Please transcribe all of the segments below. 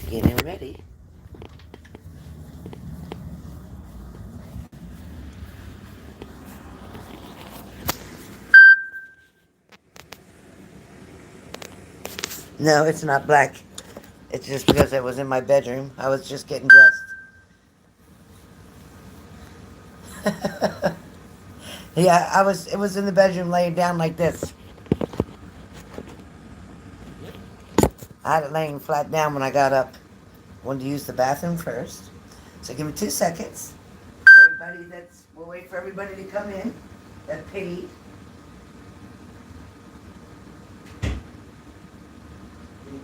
Getting ready. No, it's not black. It's just because I was in my bedroom. I was just getting dressed. Yeah, I was. It was in the bedroom, laying down like this. I had it laying flat down when I got up. Wanted to use the bathroom first, so give me 2 seconds. We'll wait for everybody to come in. That paid. Be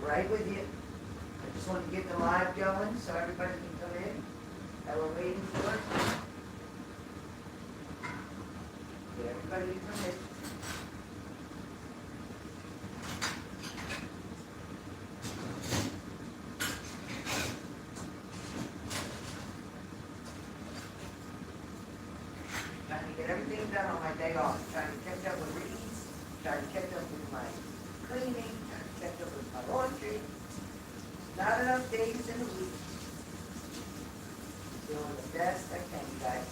right with you. I just want to get the live going so everybody can come in that we're waiting for. Get everybody to come in. Trying to get everything done on my day off. Trying to catch up with reads. Trying to catch up with my cleaning. Trying to catch up with my laundry. Not enough days in a week. Doing the best I can, guys.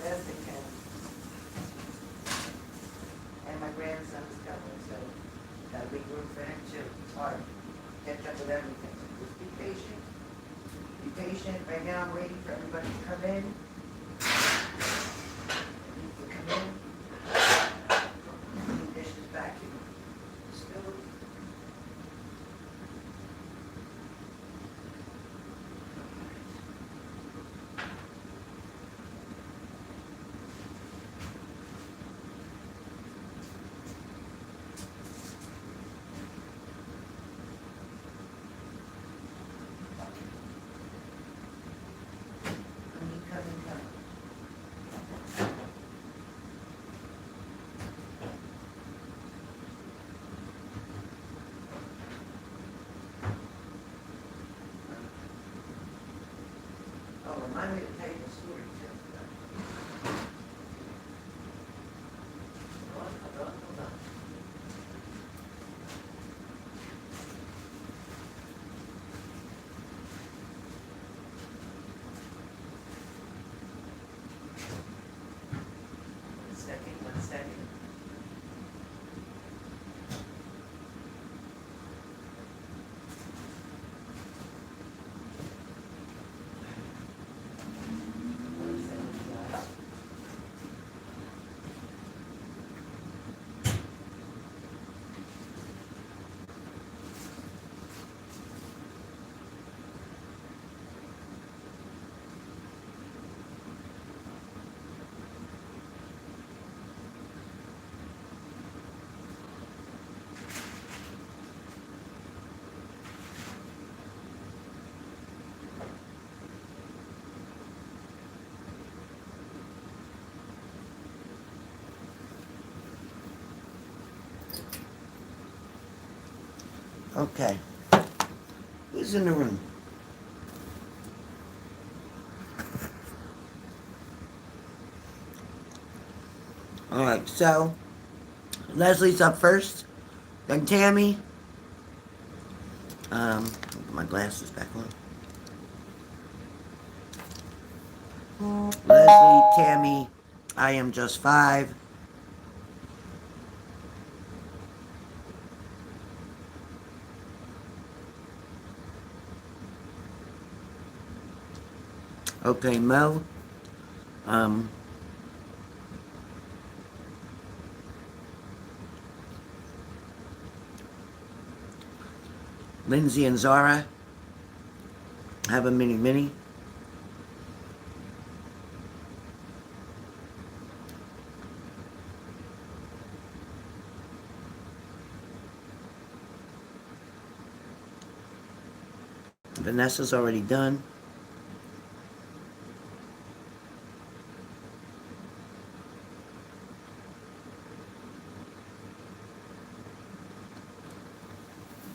Best I can. And my grandson's coming, so got a big room for him too. It's hard. Catch up with everything. So just be patient. Be patient. Right now I'm waiting for everybody to come in. To come in. Clean dishes back in the stove. Coming. Oh, remind me to take the story too. Hold on. One second. Okay. Who's in the room? All right, so Leslie's up first, then Tammy. Put my glasses back on. Leslie, Tammy, I am just five. Okay, Mo. Um, Lindsay and Zara have a mini. Vanessa's already done.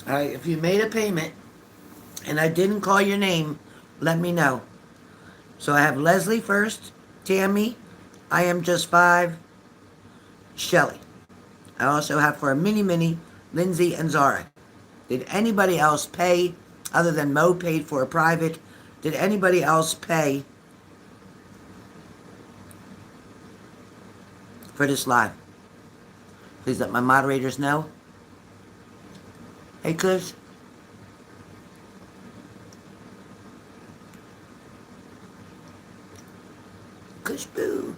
All right, if you made a payment and I didn't call your name, let me know. So I have Leslie first, Tammy, I am just five, Shelly. I also have for a mini, Lindsay and Zara. Did anybody else pay Other than Mo paid for a private, did anybody else pay for this live? Please let my moderators know. Hey, Kush. Kush Boo.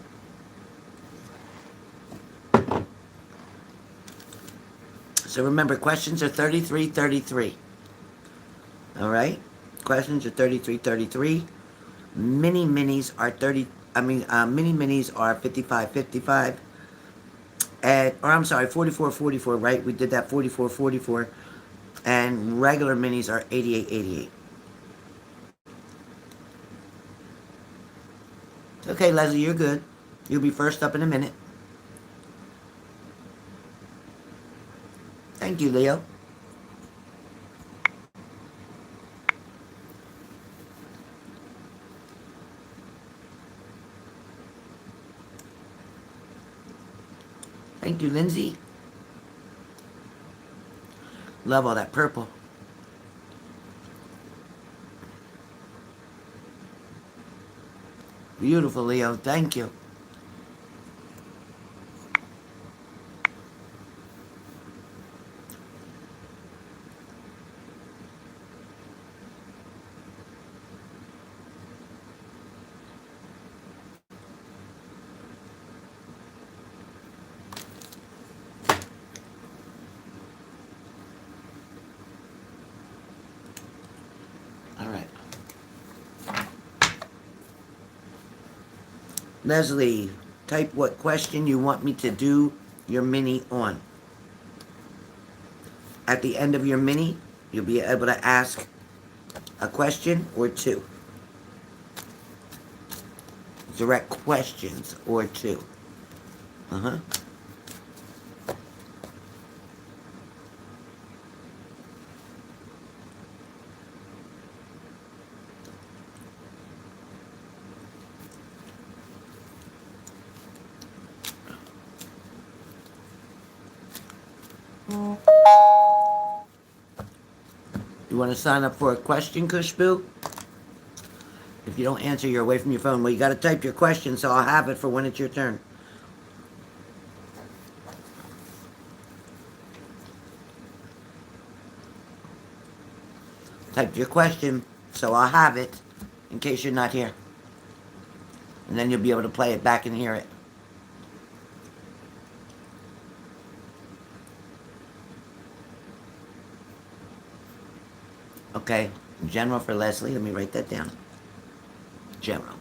So remember, questions are 33.33. All right? Questions are 33.33. Mini minis are mini minis are 55.55. Or I'm sorry, 44.44, right? We did that 44.44. And regular minis are 88.88. Okay, Leslie, you're good. You'll be first up in a minute. Thank you, Leo. Thank you, Lindsay. Love all that purple. Beautiful, Leo. Thank you. All right. Leslie, type what question you want me to do your mini on. At the end of your mini, you'll be able to ask a question or two. Direct questions or two. Uh-huh. You want to sign up for a question, Kushboo? If you don't answer, you're away from your phone. Well, you got to type your question so I'll have it for when it's your turn. Type your question so I'll have it in case you're not here. And then you'll be able to play it back and hear it. Okay, general for Leslie. Let me write that down. General.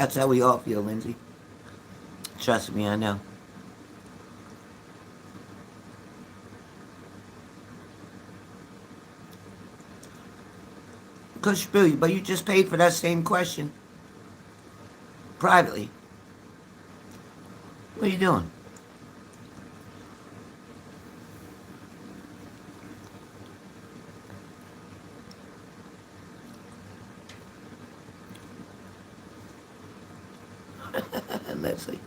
That's how we all feel, Lindsay. Trust me, I know. Kushboo, but you just paid for that same question privately. What are you doing? Leslie.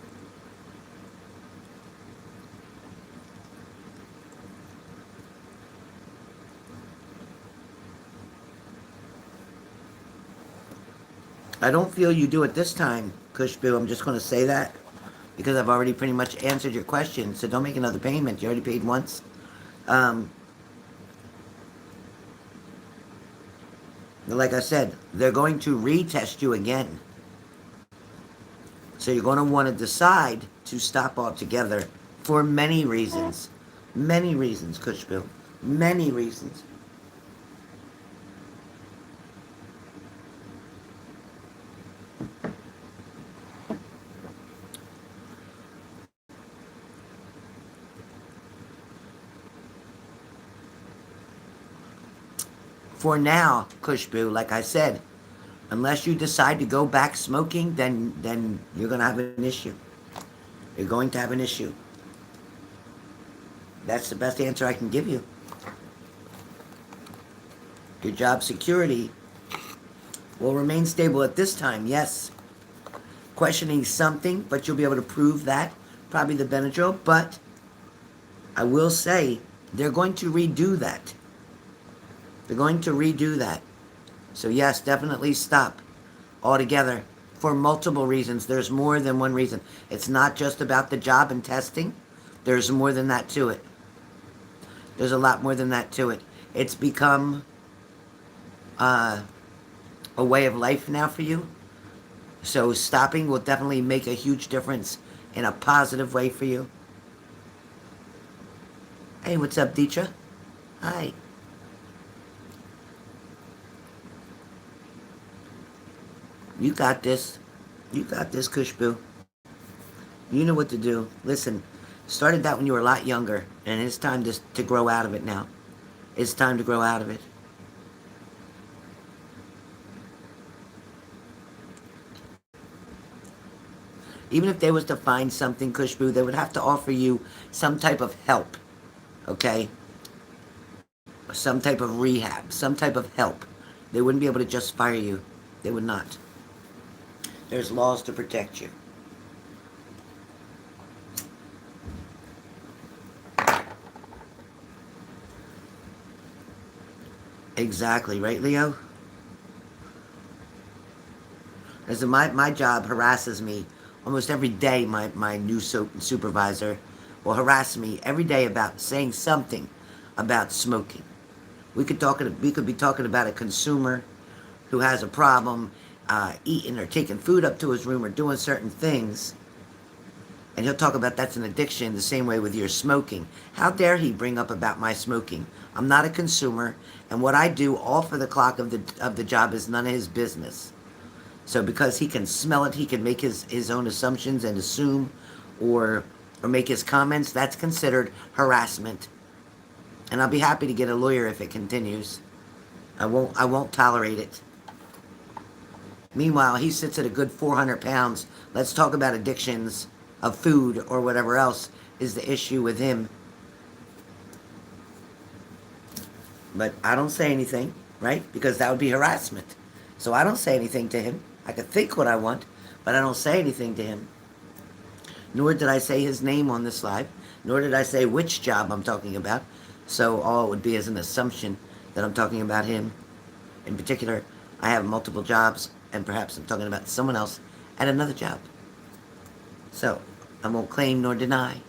I don't feel you do it this time, Kushboo. I'm just going to say that because I've already pretty much answered your question. So don't make another payment. You already paid once. Um, like I said, they're going to retest you again. So you're going to want to decide to stop altogether for many reasons. Many reasons, Kushboo. Many reasons. For now, Kushboo, like I said, Unless you decide to go back smoking, then you're going to have an issue. You're going to have an issue. That's the best answer I can give you. Your job security will remain stable at this time, yes. Questioning something, but you'll be able to prove that. Probably the Benadryl, but I will say they're going to redo that. They're going to redo that. So yes, definitely stop altogether for multiple reasons. There's more than one reason. It's not just about the job and testing. There's more than that to it. There's a lot more than that to it. It's become a way of life now for you. So stopping will definitely make a huge difference in a positive way for you. Hey, what's up, Deetra? Hi. You got this. You got this, Kushboo. You know what to do. Listen, started that when you were a lot younger, and it's time to grow out of it now. It's time to grow out of it. Even if they was to find something, Kushboo, they would have to offer you some type of help, okay? Some type of rehab, some type of help. They wouldn't be able to just fire you. They would not. There's laws to protect you. Exactly, right, Leo? As my job harasses me almost every day. My new supervisor will harass me every day about saying something about smoking. We could be talking about a consumer who has a problem eating or taking food up to his room or doing certain things, and he'll talk about that's an addiction the same way with your smoking. How dare he bring up about my smoking? I'm not a consumer, and what I do off of the clock of the job is none of his business. So because he can smell it, he can make his own assumptions and assume or make his comments, that's considered harassment. And I'll be happy to get a lawyer if it continues. I won't tolerate it. Meanwhile, he sits at a good 400 pounds. Let's talk about addictions of food or whatever else is the issue with him. But I don't say anything, right? Because that would be harassment. So I don't say anything to him. I could think what I want, but I don't say anything to him. Nor did I say his name on this live, nor did I say which job I'm talking about. So all it would be is an assumption that I'm talking about him. In particular, I have multiple jobs, and perhaps I'm talking about someone else at another job. So I won't claim nor deny.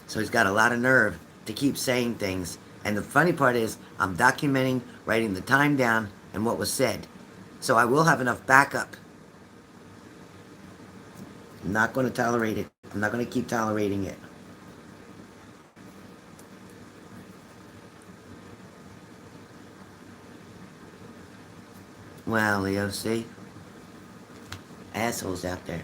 So he's got a lot of nerve to keep saying things. And the funny part is, I'm documenting, writing the time down, and what was said. So I will have enough backup. I'm not going to tolerate it. I'm not going to keep tolerating it. Wow, Leo, see? Assholes out there.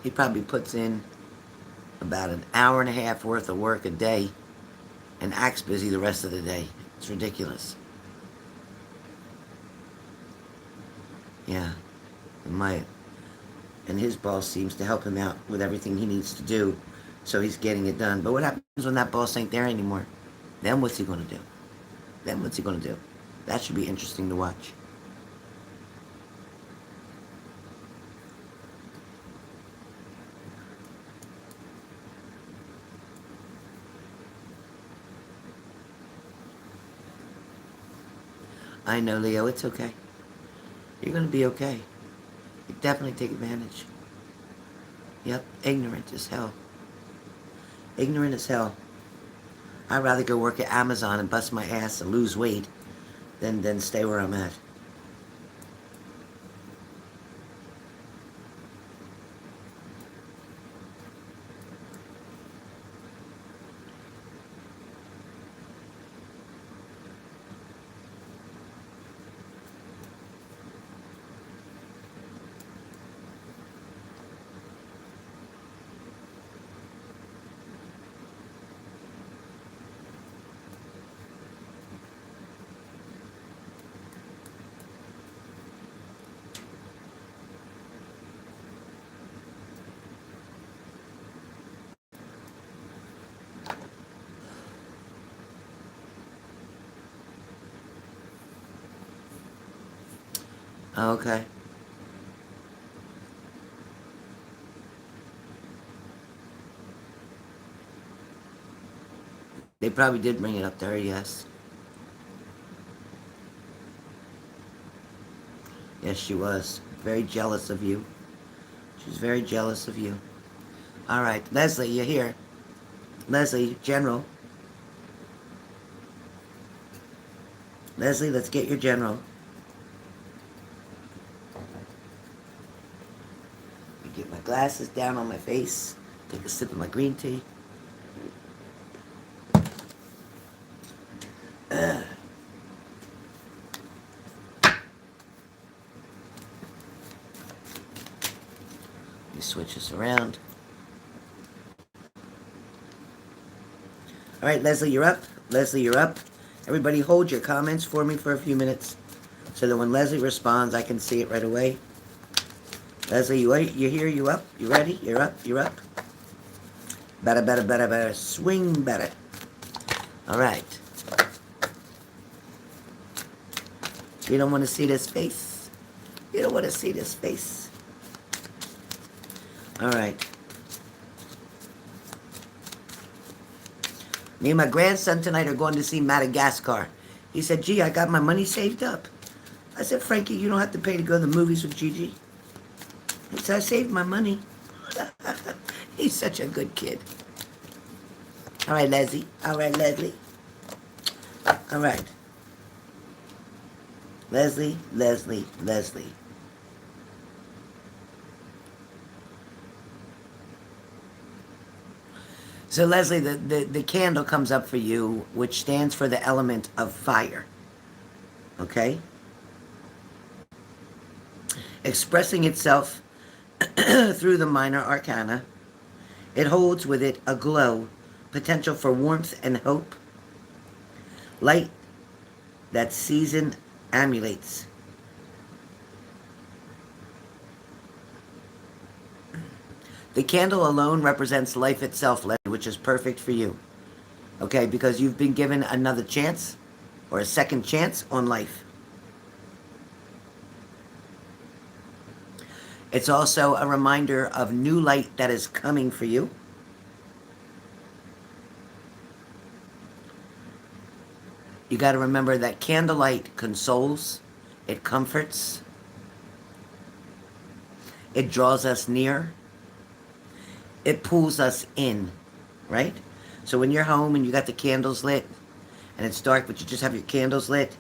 He probably puts in about an hour and a half worth of work a day and acts busy the rest of the day. It's ridiculous. Yeah. And his boss seems to help him out with everything he needs to do, so he's getting it done. But what happens when that boss ain't there anymore? Then what's he going to do? Then what's he going to do? That should be interesting to watch. I know, Leo, it's okay. You're going to be okay. You definitely take advantage. Yep, ignorant as hell. Ignorant as hell. I'd rather go work at Amazon and bust my ass and lose weight than stay where I'm at. Okay. They probably did bring it up to her, yes. Yes, she was. Very jealous of you. She's very jealous of you. All right, Leslie, you're here. Leslie, General. Leslie, let's get your general. Get my glasses down on my face. Take a sip of my green tea. Let me switch this around. All right, Leslie, you're up. Leslie, you're up. Everybody hold your comments for me for a few minutes so that when Leslie responds, I can see it right away. Leslie, you here? You up? You ready? You're up? You're up? Better, better, better, better. Swing better. All right. You don't want to see this face? You don't want to see this face? All right. Me and my grandson tonight are going to see Madagascar. He said, gee, I got my money saved up. I said, Frankie, you don't have to pay to go to the movies with Gigi. He said, I saved my money. He's such a good kid. All right, Leslie. All right, Leslie. All right. Leslie, Leslie, Leslie. So, Leslie, the candle comes up for you, which stands for the element of fire. Okay? Expressing itself through the minor arcana. It holds with it a glow, potential for warmth and hope, light that season emulates. The candle alone represents life itself, which is perfect for you. Okay, because you've been given another chance or a second chance on life. It's also a reminder of new light that is coming for you. You got to remember that candlelight consoles, it comforts, it draws us near, it pulls us in, right? So when you're home and you got the candles lit and it's dark but you just have your candles lit,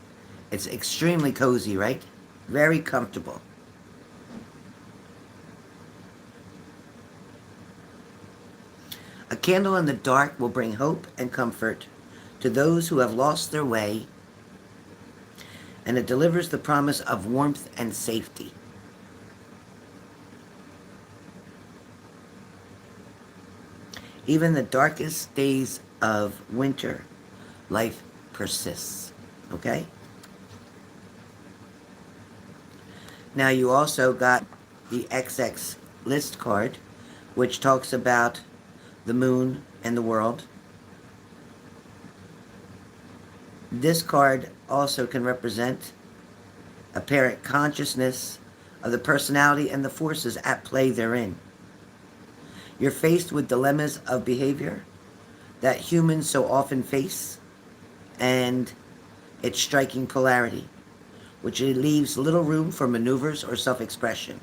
it's extremely cozy, right? Very comfortable. A candle in the dark will bring hope and comfort to those who have lost their way, and it delivers the promise of warmth and safety. Even the darkest days of winter, life persists. Okay? Now you also got the XX list card, which talks about the moon and the world. This card also can represent apparent consciousness of the personality and the forces at play therein. You're faced with dilemmas of behavior that humans so often face, and it's striking polarity, which leaves little room for maneuvers or self-expression.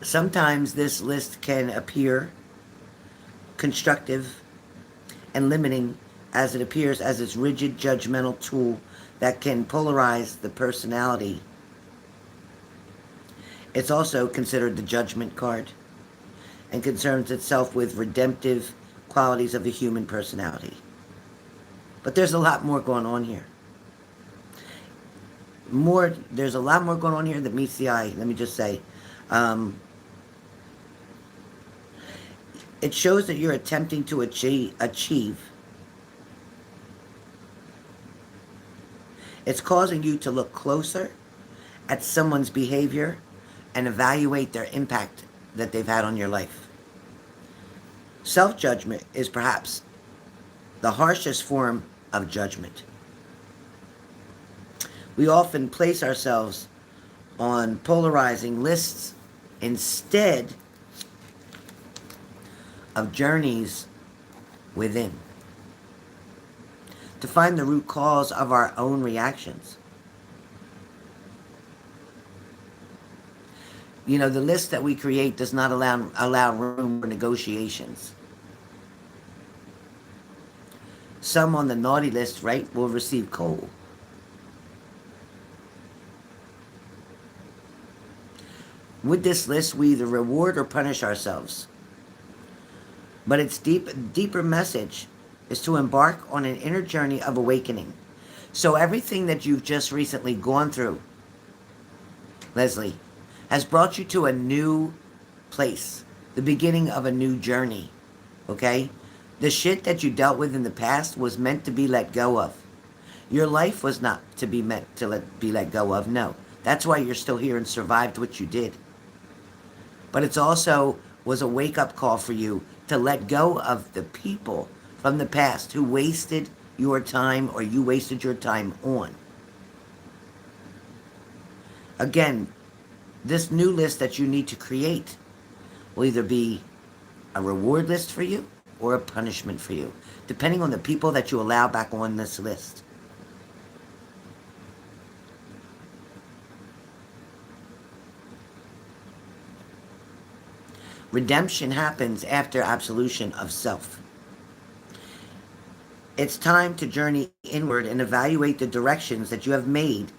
Sometimes this list can appear constructive and limiting as it appears as its rigid judgmental tool that can polarize the personality. It's also considered the judgment card and concerns itself with redemptive qualities of the human personality. But there's a lot more going on here. There's a lot more going on here that meets the eye, let me just say. It shows that you're attempting to achieve. It's causing you to look closer at someone's behavior and evaluate their impact that they've had on your life. Self-judgment is perhaps the harshest form of judgment. We often place ourselves on polarizing lists instead of journeys within to find the root cause of our own reactions. You know, the list that we create does not allow room for negotiations. Some on the naughty list, right, will receive coal. With this list, we either reward or punish ourselves. But its deeper message is to embark on an inner journey of awakening. So everything that you've just recently gone through, Leslie, has brought you to a new place, the beginning of a new journey, okay? The shit that you dealt with in the past was meant to be let go of. Your life was not to be meant to be let go of, no. That's why you're still here and survived what you did. But it's also was a wake-up call for you to let go of the people from the past who wasted your time or you wasted your time on. Again, this new list that you need to create will either be a reward list for you or a punishment for you, depending on the people that you allow back on this list. Redemption happens after absolution of self. It's time to journey inward and evaluate the directions that you have made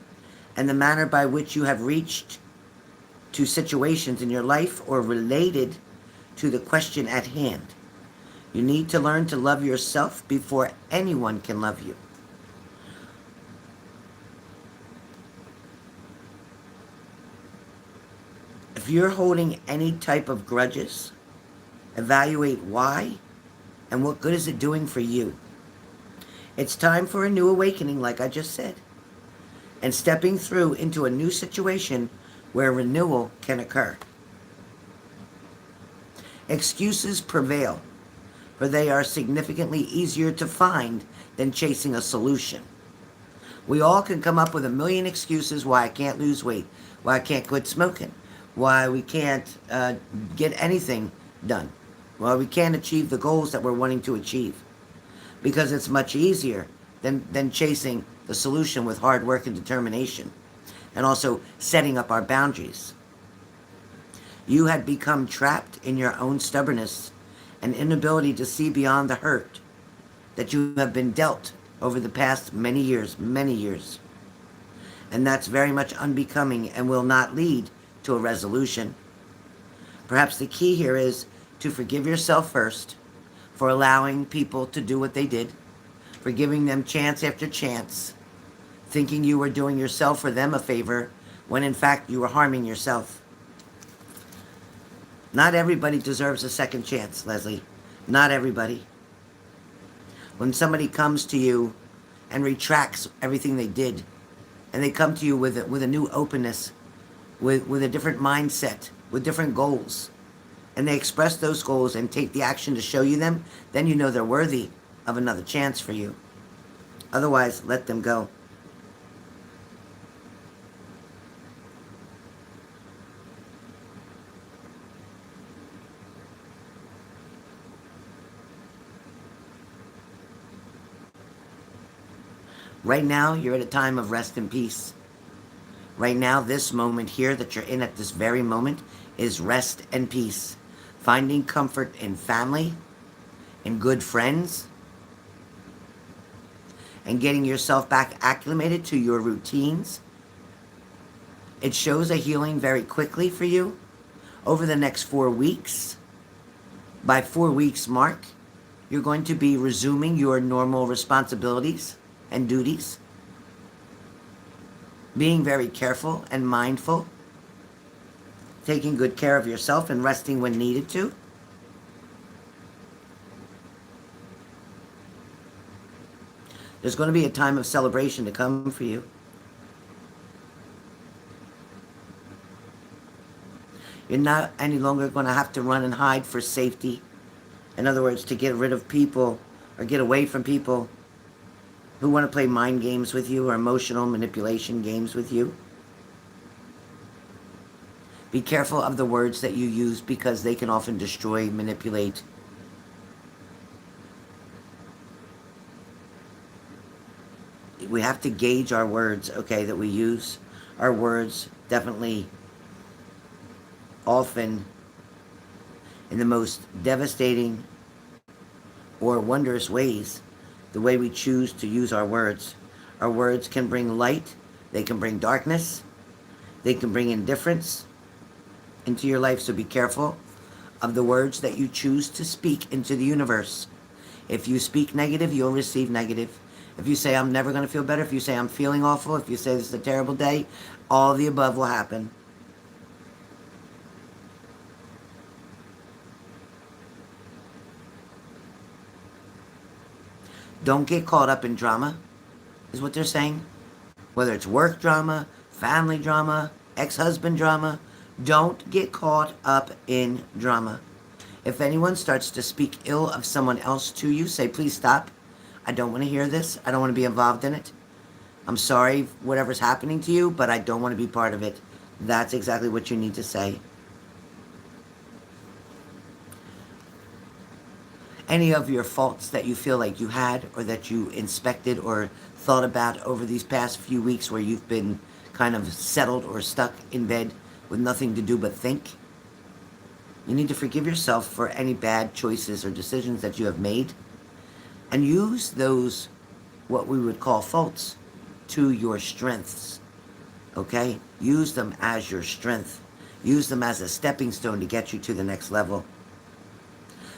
and the manner by which you have reached to situations in your life or related to the question at hand. You need to learn to love yourself before anyone can love you. If you're holding any type of grudges, evaluate why and what good is it doing for you. It's time for a new awakening, like I just said, and stepping through into a new situation where renewal can occur. Excuses prevail, for they are significantly easier to find than chasing a solution. We all can come up with a million excuses why I can't lose weight, why I can't quit smoking, why we can't get anything done, why we can't achieve the goals that we're wanting to achieve. Because it's much easier than chasing the solution with hard work and determination, and also setting up our boundaries. You had become trapped in your own stubbornness and inability to see beyond the hurt that you have been dealt over the past many years, many years. And that's very much unbecoming and will not lead to a resolution. Perhaps the key here is to forgive yourself first for allowing people to do what they did, for giving them chance after chance, thinking you were doing yourself or them a favor when in fact you were harming yourself. Not everybody deserves a second chance, Leslie. Not everybody. When somebody comes to you and retracts everything they did, and they come to you with a new openness, with a different mindset, with different goals, and they express those goals and take the action to show you them, then you know they're worthy of another chance for you. Otherwise, let them go. Right now, you're at a time of rest and peace. Right now, this moment here that you're in at this very moment is rest and peace. Finding comfort in family, in good friends, and getting yourself back acclimated to your routines. It shows a healing very quickly for you over the next 4 weeks. By 4 weeks mark, you're going to be resuming your normal responsibilities and duties, being very careful and mindful, taking good care of yourself and resting when needed to. There's going to be a time of celebration to come for you. You're not any longer going to have to run and hide for safety. In other words, to get rid of people or get away from people. who want to play mind games with you or emotional manipulation games with you. Be careful of the words that you use because they can often destroy, manipulate. We have to gauge our words, okay, that we use. Our words definitely often in the most devastating or wondrous ways, the way we choose to use our words. Our words can bring light, they can bring darkness, they can bring indifference into your life, so be careful of the words that you choose to speak into the universe. If you speak negative, you'll receive negative. If you say, I'm never going to feel better, if you say, I'm feeling awful, if you say, this is a terrible day, all of the above will happen. Don't get caught up in drama, is what they're saying. Whether it's work drama, family drama, ex-husband drama, don't get caught up in drama. If anyone starts to speak ill of someone else to you, say, please stop. I don't want to hear this. I don't want to be involved in it. I'm sorry, whatever's happening to you, but I don't want to be part of it. That's exactly what you need to say. Any of your faults that you feel like you had or that you inspected or thought about over these past few weeks where you've been kind of settled or stuck in bed with nothing to do but think, you need to forgive yourself for any bad choices or decisions that you have made and use those, what we would call faults, to your strengths, okay? Use them as your strength. Use them as a stepping stone to get you to the next level.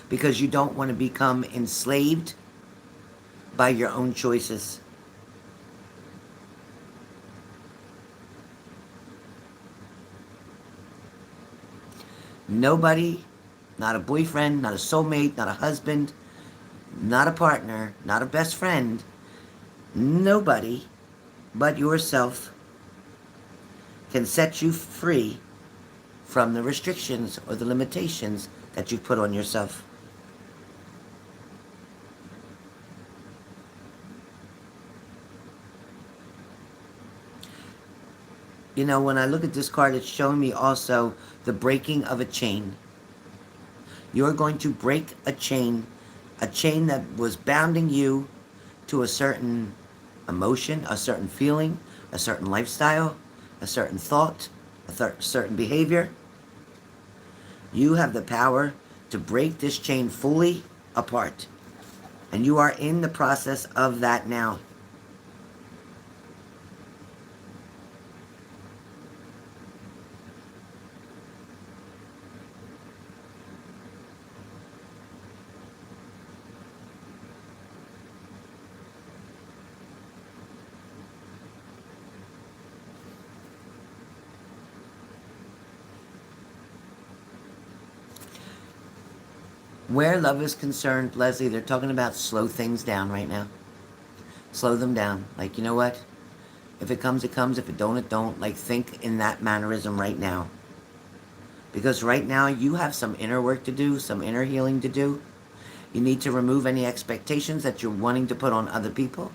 Because you don't want to become enslaved by your own choices. Nobody, not a boyfriend, not a soulmate, not a husband, not a partner, not a best friend, nobody but yourself can set you free from the restrictions or the limitations that you put on yourself. You know, when I look at this card, it's showing me also the breaking of a chain. You're going to break a chain that was bounding you to a certain emotion, a certain feeling, a certain lifestyle, a certain thought, a certain behavior. You have the power to break this chain fully apart. And you are in the process of that now. Where love is concerned, Leslie, they're talking about slow things down right now. Slow them down. Like, you know what? If it comes, it comes. If it don't, it don't. Like, think in that mannerism right now. Because right now, you have some inner work to do, some inner healing to do. You need to remove any expectations that you're wanting to put on other people.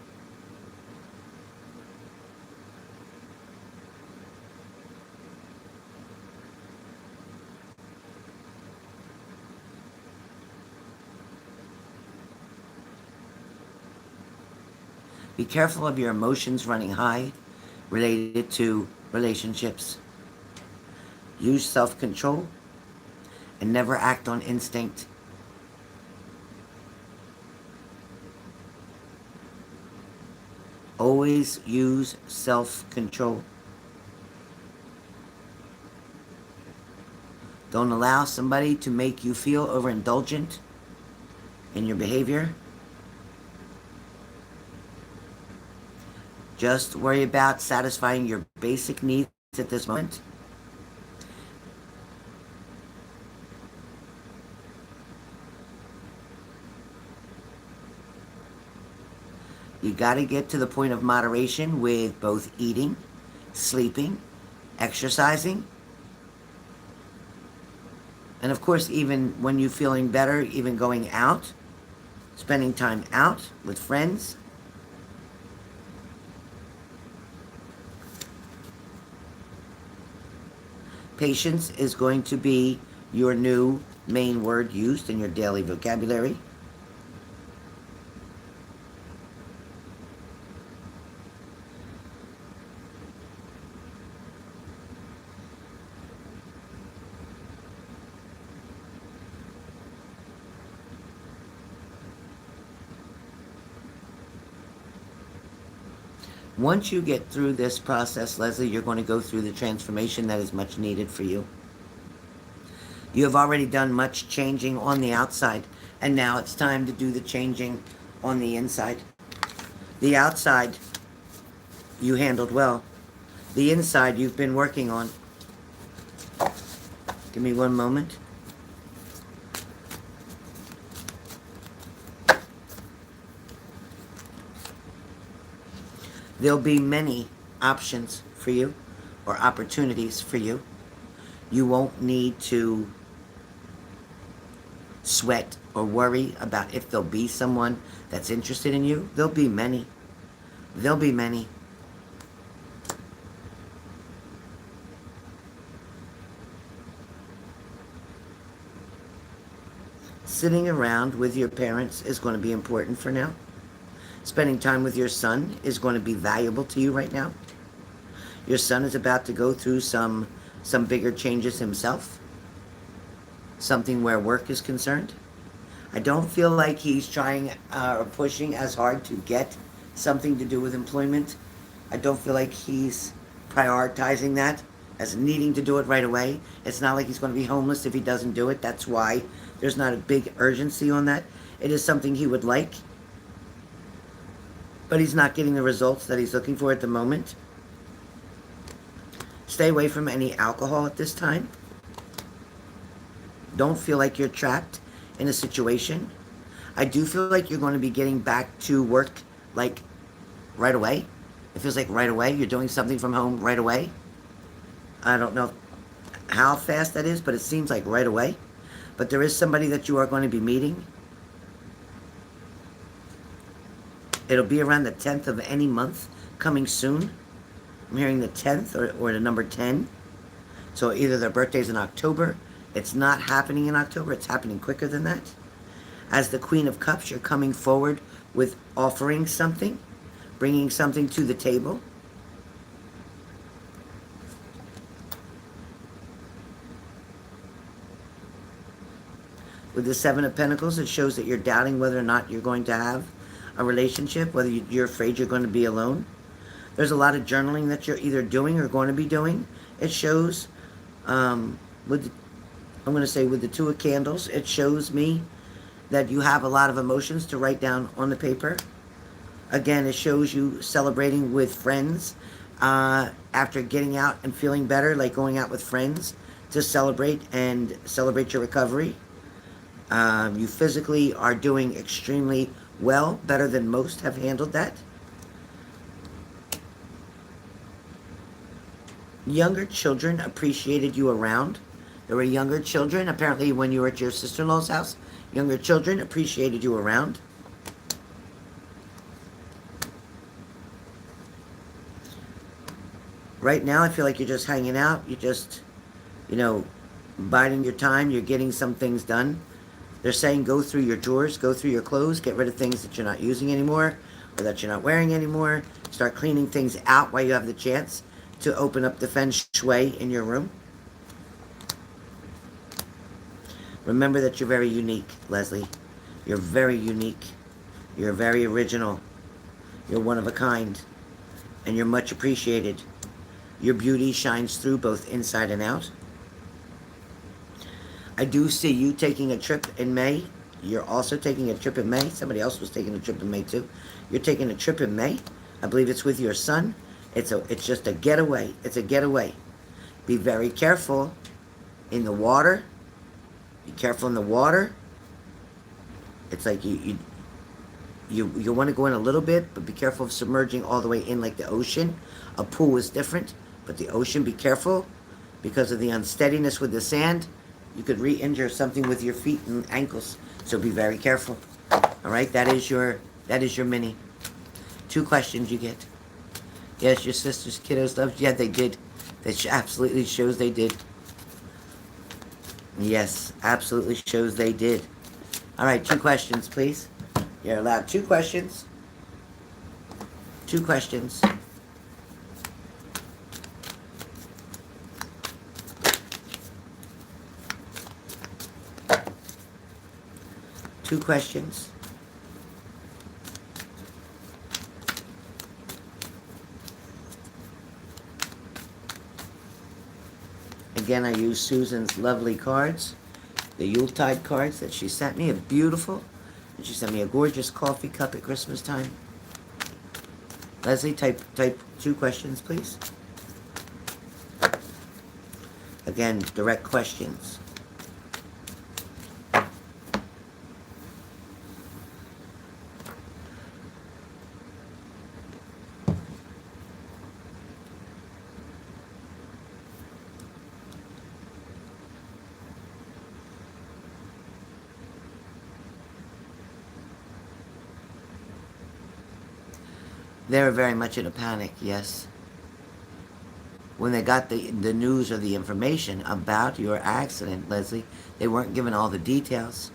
Be careful of your emotions running high related to relationships. Use self-control and never act on instinct. Always use self-control. Don't allow somebody to make you feel overindulgent in your behavior. Just worry about satisfying your basic needs at this moment. You got to get to the point of moderation with both eating, sleeping, exercising, and of course, even when you're feeling better, even going out, spending time out with friends. Patience is going to be your new main word used in your daily vocabulary. Once you get through this process, Leslie, you're going to go through the transformation that is much needed for you. You have already done much changing on the outside, and now it's time to do the changing on the inside. The outside, you handled well. The inside, you've been working on. Give me one moment. There'll be many options for you or opportunities for you. You won't need to sweat or worry about if there'll be someone that's interested in you. There'll be many. There'll be many. Sitting around with your parents is going to be important for now. Spending time with your son is going to be valuable to you right now. Your son is about to go through some bigger changes himself. Something where work is concerned. I don't feel like he's trying or pushing as hard to get something to do with employment. I don't feel like he's prioritizing that as needing to do it right away. It's not like he's going to be homeless if he doesn't do it. That's why there's not a big urgency on that. It is something he would like, but he's not getting the results that he's looking for at the moment. Stay away from any alcohol at this time. Don't feel like you're trapped in a situation. I do feel like you're going to be getting back to work like right away. It feels like right away. You're doing something from home right away. I don't know how fast that is, but it seems like right away. But there is somebody that you are going to be meeting. It'll be around the 10th of any month coming soon. I'm hearing the 10th or the number 10. So either their birthday's in October. It's not happening in October. It's happening quicker than that. As the Queen of Cups, you're coming forward with offering something, bringing something to the table. With the Seven of Pentacles, it shows that you're doubting whether or not you're going to have a relationship, whether you're afraid you're going to be alone. There's a lot of journaling that you're either doing or going to be doing. It shows, I'm going to say with the Two of Candles, it shows me that you have a lot of emotions to write down on the paper. Again, it shows you celebrating with friends after getting out and feeling better, like going out with friends to celebrate and celebrate your recovery. You physically are doing extremely well, better than most have handled that. Younger children appreciated you around. There were younger children, apparently when you were at your sister-in-law's house, younger children appreciated you around. Right now, I feel like you're just hanging out. You're just, biding your time. You're getting some things done. They're saying go through your drawers, go through your clothes, get rid of things that you're not using anymore or that you're not wearing anymore. Start cleaning things out while you have the chance to open up the feng shui in your room. Remember that you're very unique, Leslie. You're very unique. You're very original. You're one of a kind. And you're much appreciated. Your beauty shines through both inside and out. I do see you taking a trip in May. You're also taking a trip in May. Somebody else was taking a trip in May too. You're taking a trip in May. I believe it's with your son. It's just a getaway. It's a getaway. Be very careful in the water. Be careful in the water. It's like you want to go in a little bit, but be careful of submerging all the way in like the ocean. A pool is different, but the ocean, be careful because of the unsteadiness with the sand. You could re-injure something with your feet and ankles, so be very careful. All right, that is your mini. 2 questions you get. Yes, your sister's kiddos loved. Yeah, they did. That absolutely shows they did. Yes, absolutely shows they did. All right, 2 questions, please. You're allowed 2 questions. 2 questions. Two questions. Again, I use Susan's lovely cards, the Yuletide cards that she sent me, a beautiful. And she sent me a gorgeous coffee cup at Christmas time. Leslie, type 2 questions, please. Again, direct questions. They were very much in a panic, yes. When they got the news or the information about your accident, Leslie, they weren't given all the details.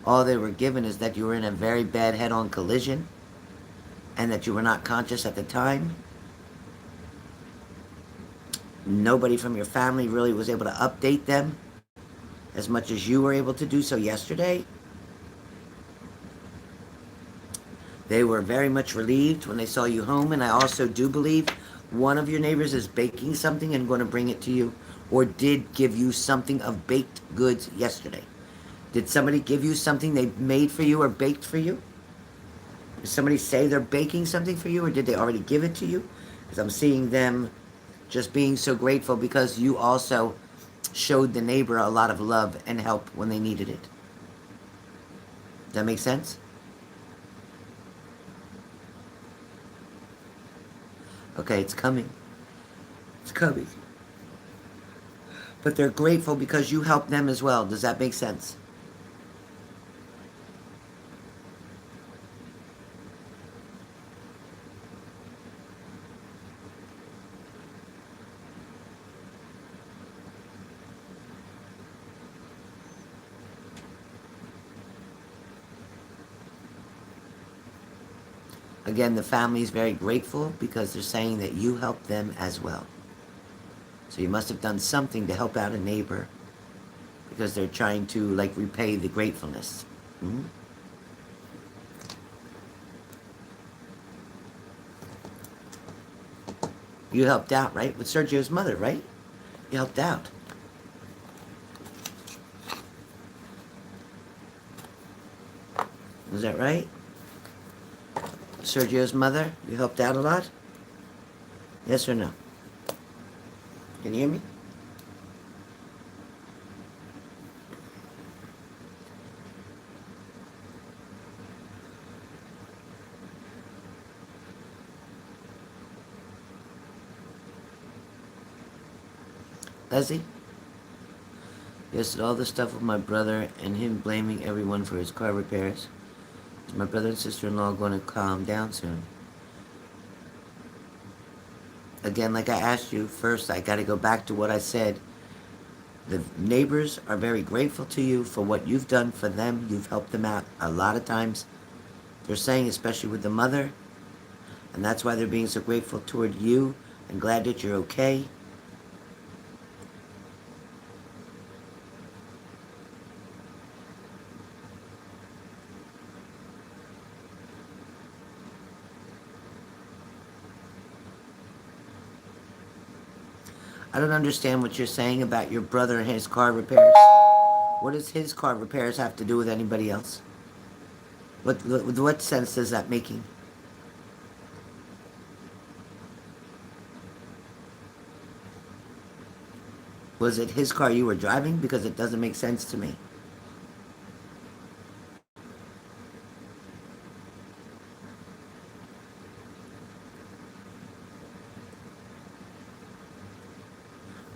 All they were given is that you were in a very bad head-on collision and that you were not conscious at the time. Nobody from your family really was able to update them as much as you were able to do so yesterday. They were very much relieved when they saw you home, and I also do believe one of your neighbors is baking something and going to bring it to you, or did give you something of baked goods yesterday. Did somebody give you something they made for you or baked for you? Did somebody say they're baking something for you, or did they already give it to you? Because I'm seeing them just being so grateful because you also showed the neighbor a lot of love and help when they needed it. Does that make sense? Okay, it's coming. It's coming. But they're grateful because you helped them as well. Does that make sense? Again, the family is very grateful because they're saying that you helped them as well. So you must have done something to help out a neighbor because they're trying to like repay the gratefulness. Hmm. You helped out, right? With Sergio's mother, right? You helped out. Is that right? Sergio's mother, you helped out a lot? Yes or no? Can you hear me? Leslie? Yes, all the stuff with my brother and him blaming everyone for his car repairs. Is my brother and sister-in-law going to calm down soon? Again, like I asked you, first I got to go back to what I said. The neighbors are very grateful to you for what you've done for them. You've helped them out a lot of times. They're saying, especially with the mother, and that's why they're being so grateful toward you and glad that you're okay. I don't understand what you're saying about your brother and his car repairs. What does his car repairs have to do with anybody else? What sense is that making? Was it his car you were driving? Because it doesn't make sense to me.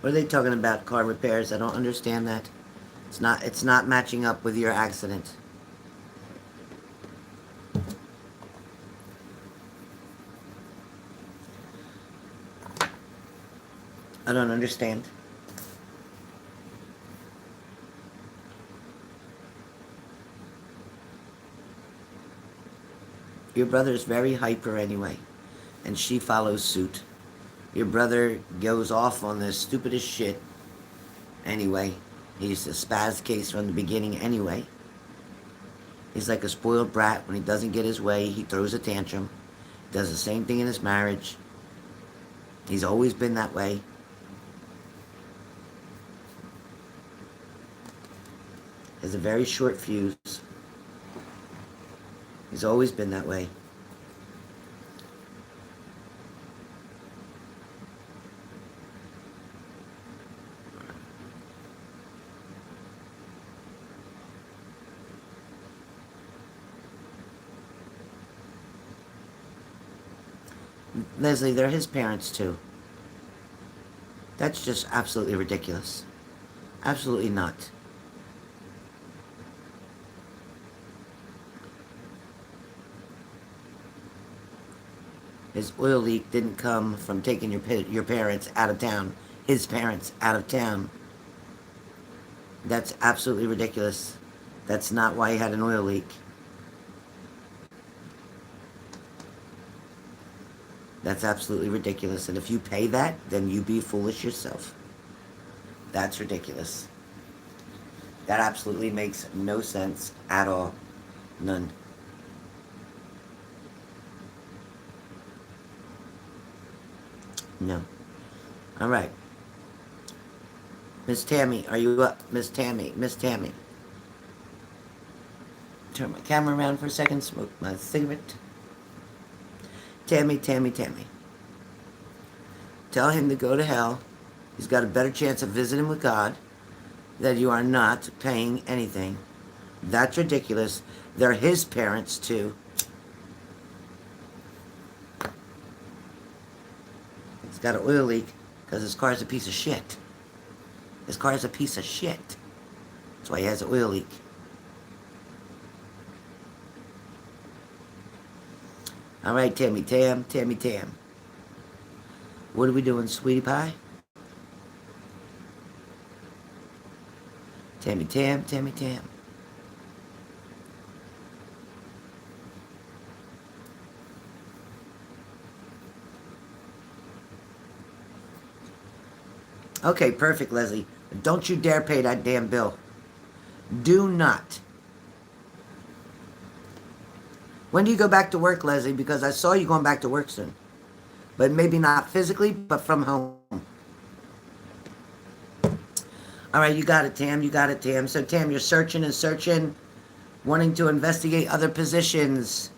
What are they talking about, car repairs? I don't understand that. It's not matching up with your accident. I don't understand. Your brother is very hyper anyway, and she follows suit. Your brother goes off on the stupidest shit anyway. He's a spaz case from the beginning anyway. He's like a spoiled brat. When he doesn't get his way, he throws a tantrum. Does the same thing in his marriage. He's always been that way. Has a very short fuse. He's always been that way. Leslie, they're his parents too. That's just absolutely ridiculous. Absolutely not. His oil leak didn't come from taking your parents out of town. His parents out of town. That's absolutely ridiculous. That's not why he had an oil leak. That's absolutely ridiculous. And if you pay that, then you be foolish yourself. That's ridiculous. That absolutely makes no sense at all. None. No. All right. Miss Tammy, are you up? Miss Tammy, Miss Tammy. Turn my camera around for a second, smoke my cigarette. Tammy, Tammy, Tammy. Tell him to go to hell. He's got a better chance of visiting with God. That you are not paying anything. That's ridiculous. They're his parents too. He's got an oil leak because his car's a piece of shit. His car's a piece of shit. That's why he has an oil leak. All right, Tammy Tam, Tammy Tam. What are we doing, sweetie pie? Tammy Tam, Tammy Tam. Okay, perfect, Leslie. Don't you dare pay that damn bill. Do not. When do you go back to work, Leslie? Because I saw you going back to work soon. But maybe not physically, but from home. All right, you got it, Tam. You got it, Tam. So, Tam, you're searching and searching, wanting to investigate other positions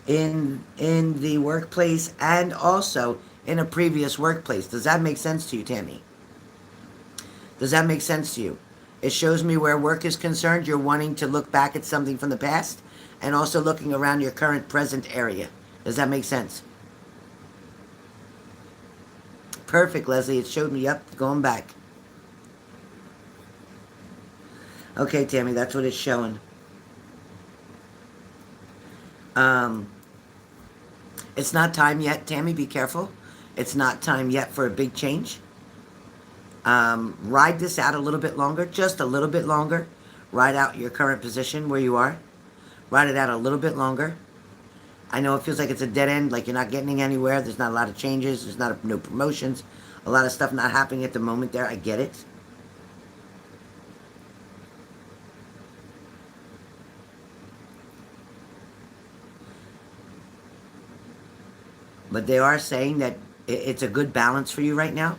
in the workplace and also in a previous workplace. Does that make sense to you, Tammy? Does that make sense to you? It shows me where work is concerned. You're wanting to look back at something from the past and also looking around your current present area. Does that make sense? Perfect, Leslie. It showed me up, going back. Okay, Tammy, that's what it's showing. It's not time yet, Tammy. Be careful. It's not time yet for a big change. Ride this out a little bit longer, just a little bit longer. Ride out your current position where you are. Ride it out a little bit longer. I know it feels like it's a dead end, like you're not getting anywhere. There's not a lot of changes. There's not no promotions. A lot of stuff not happening at the moment there. I get it. But they are saying that it's a good balance for you right now.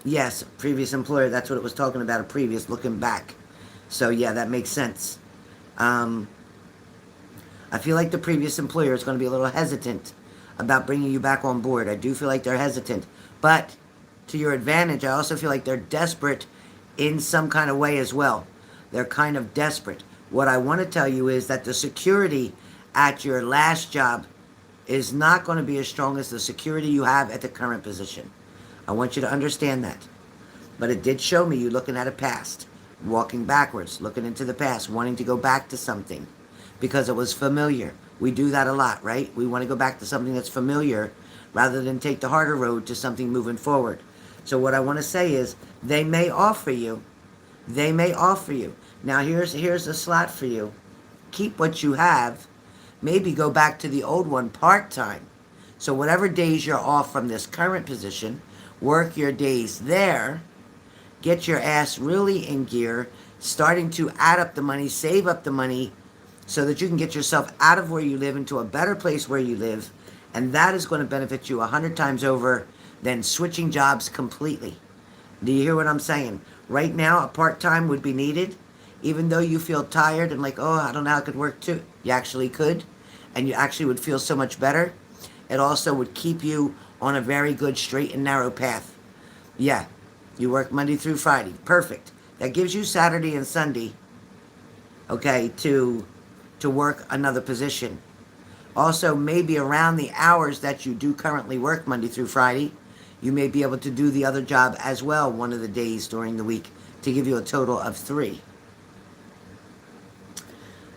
Yes, previous employer, that's what it was talking about, a previous, looking back. So yeah, that makes sense. I feel like the previous employer is going to be a little hesitant about bringing you back on board. I do feel like they're hesitant. But to your advantage, I also feel like they're desperate in some kind of way as well. They're kind of desperate. What I want to tell you is that the security at your last job is not going to be as strong as the security you have at the current position. I want you to understand that. But it did show me you looking at a past, walking backwards, looking into the past, wanting to go back to something because it was familiar. We do that a lot, right? We want to go back to something that's familiar rather than take the harder road to something moving forward. So what I want to say is they may offer you. They may offer you. Now here's a slot for you. Keep what you have maybe go back to the old one part-time. So whatever days you're off from this current position, work your days there, get your ass really in gear, starting to add up the money, save up the money, so that you can get yourself out of where you live into a better place where you live. And that is going to benefit you 100 times over than switching jobs completely. Do you hear what I'm saying? Right now, a part-time would be needed. Even though you feel tired and like, oh, I don't know how I could work too. You actually could. And you actually would feel so much better. It also would keep you on a very good straight and narrow path. Yeah, you work Monday through Friday. Perfect. That gives you Saturday and Sunday, okay, to work another position. Also, maybe around the hours that you do currently work Monday through Friday, you may be able to do the other job as well one of the days during the week to give you a total of 3.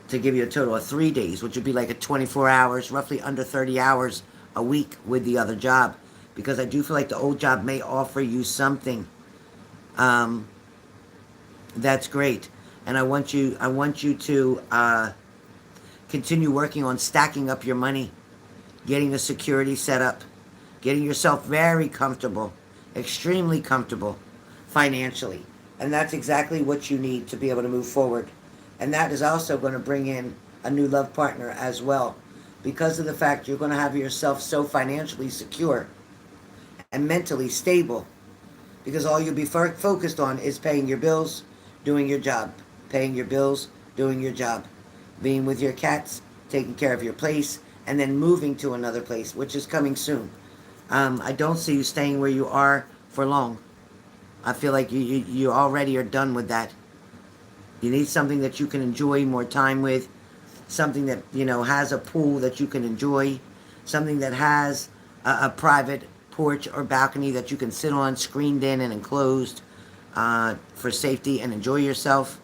To give you a total of 3 days, which would be like a 24 hours, roughly under 30 hours a week with the other job. Because I do feel like the old job may offer you something that's great. And I want you to continue working on stacking up your money, getting a security set up, getting yourself very comfortable, extremely comfortable financially. And that's exactly what you need to be able to move forward. And that is also going to bring in a new love partner as well, because of the fact you're going to have yourself so financially secure and mentally stable, because all you'll be focused on is paying your bills, doing your job, paying your bills, doing your job, being with your cats, taking care of your place, and then moving to another place, which is coming soon. I don't see you staying where you are for long. I feel like you already are done with that. You need something that you can enjoy more time with, something that, has a pool that you can enjoy, something that has a private porch or balcony that you can sit on, screened in and enclosed, for safety and enjoy yourself.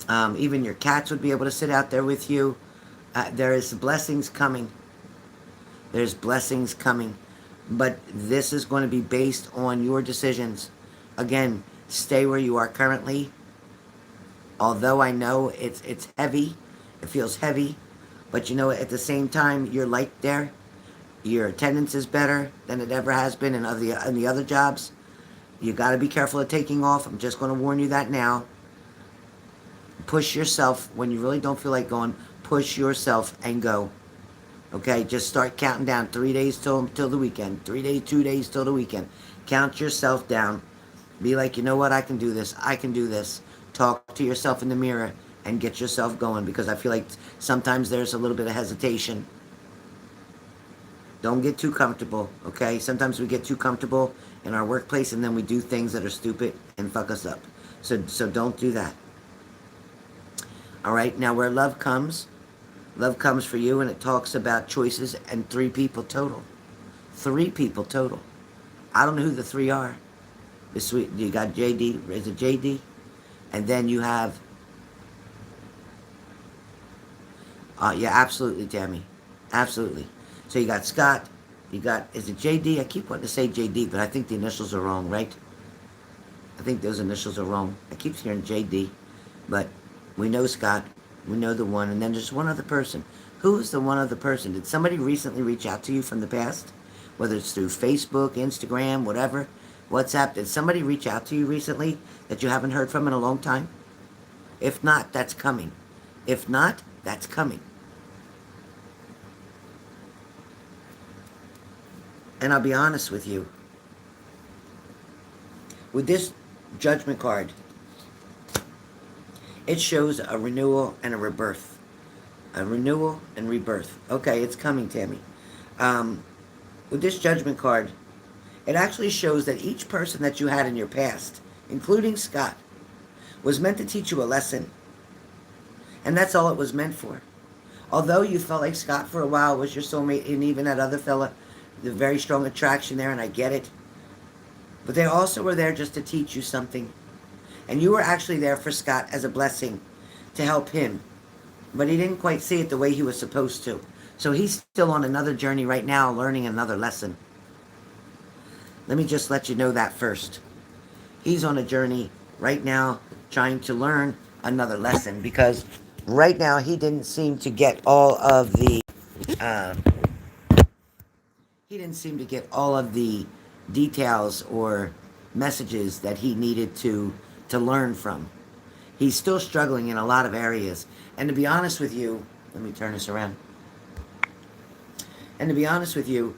Even your cats would be able to sit out there with you. There is blessings coming. There's blessings coming. But this is going to be based on your decisions. Again, stay where you are currently. Although I know it's heavy. It feels heavy. But at the same time, you're light there. Your attendance is better than it ever has been in the other jobs. You got to be careful of taking off. I'm just going to warn you that now. Push yourself when you really don't feel like going. Push yourself and go. Okay, just start counting down 3 days till the weekend. 3 days, 2 days till the weekend. Count yourself down. Be like, you know what, I can do this. I can do this. Talk to yourself in the mirror and get yourself going, because I feel like sometimes there's a little bit of hesitation. Don't get too comfortable, okay? Sometimes we get too comfortable in our workplace and then we do things that are stupid and fuck us up. So don't do that. All right, now where love comes for you, and it talks about choices and 3 people total. 3 people total. I don't know who the 3 are. You got JD, is it JD? And then you have, yeah, absolutely, Tammy. Absolutely. So you got Scott, is it JD? I keep wanting to say JD, but I think the initials are wrong, right? I think those initials are wrong. I keep hearing JD, but we know Scott, we know the one, and then there's one other person. Who is the one other person? Did somebody recently reach out to you from the past? Whether it's through Facebook, Instagram, whatever, WhatsApp, did somebody reach out to you recently that you haven't heard from in a long time? If not, that's coming. If not, that's coming. And I'll be honest with you. With this judgment card, it shows a renewal and a rebirth. A renewal and rebirth. Okay, it's coming, Tammy. With this judgment card, it actually shows that each person that you had in your past, including Scott, was meant to teach you a lesson. And that's all it was meant for. Although you felt like Scott for a while was your soulmate, and even that other fella, the very strong attraction there, and I get it. But they also were there just to teach you something. And you were actually there for Scott as a blessing to help him. But he didn't quite see it the way he was supposed to. So he's still on another journey right now, learning another lesson. Let me just let you know that first. He's on a journey right now trying to learn another lesson, because Right now, he didn't seem to get all of the uh, he didn't seem to get all of the details or messages that he needed to learn from. He's still struggling in a lot of areas. And to be honest with you, let me turn this around. And to be honest with you,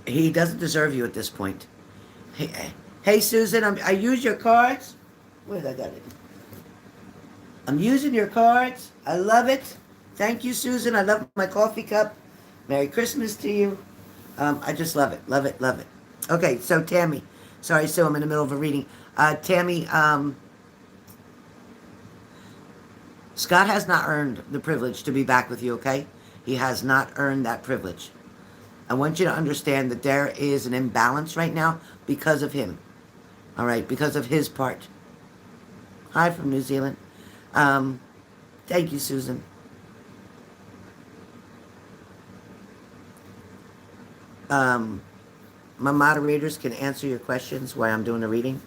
he doesn't deserve you at this point. Hey, hey Susan, I use your cards. Where did I got it? I'm using your cards. I love it. Thank you, Susan. I love my coffee cup. Merry Christmas to you. I just love it. Love it. Love it. Okay, so Tammy. Sorry, Sue, I'm in the middle of a reading. Tammy, Scott has not earned the privilege to be back with you, okay? He has not earned that privilege. I want you to understand that there is an imbalance right now because of him. All right, because of his part. Hi from New Zealand. Thank you, Susan. My moderators can answer your questions while I'm doing the reading.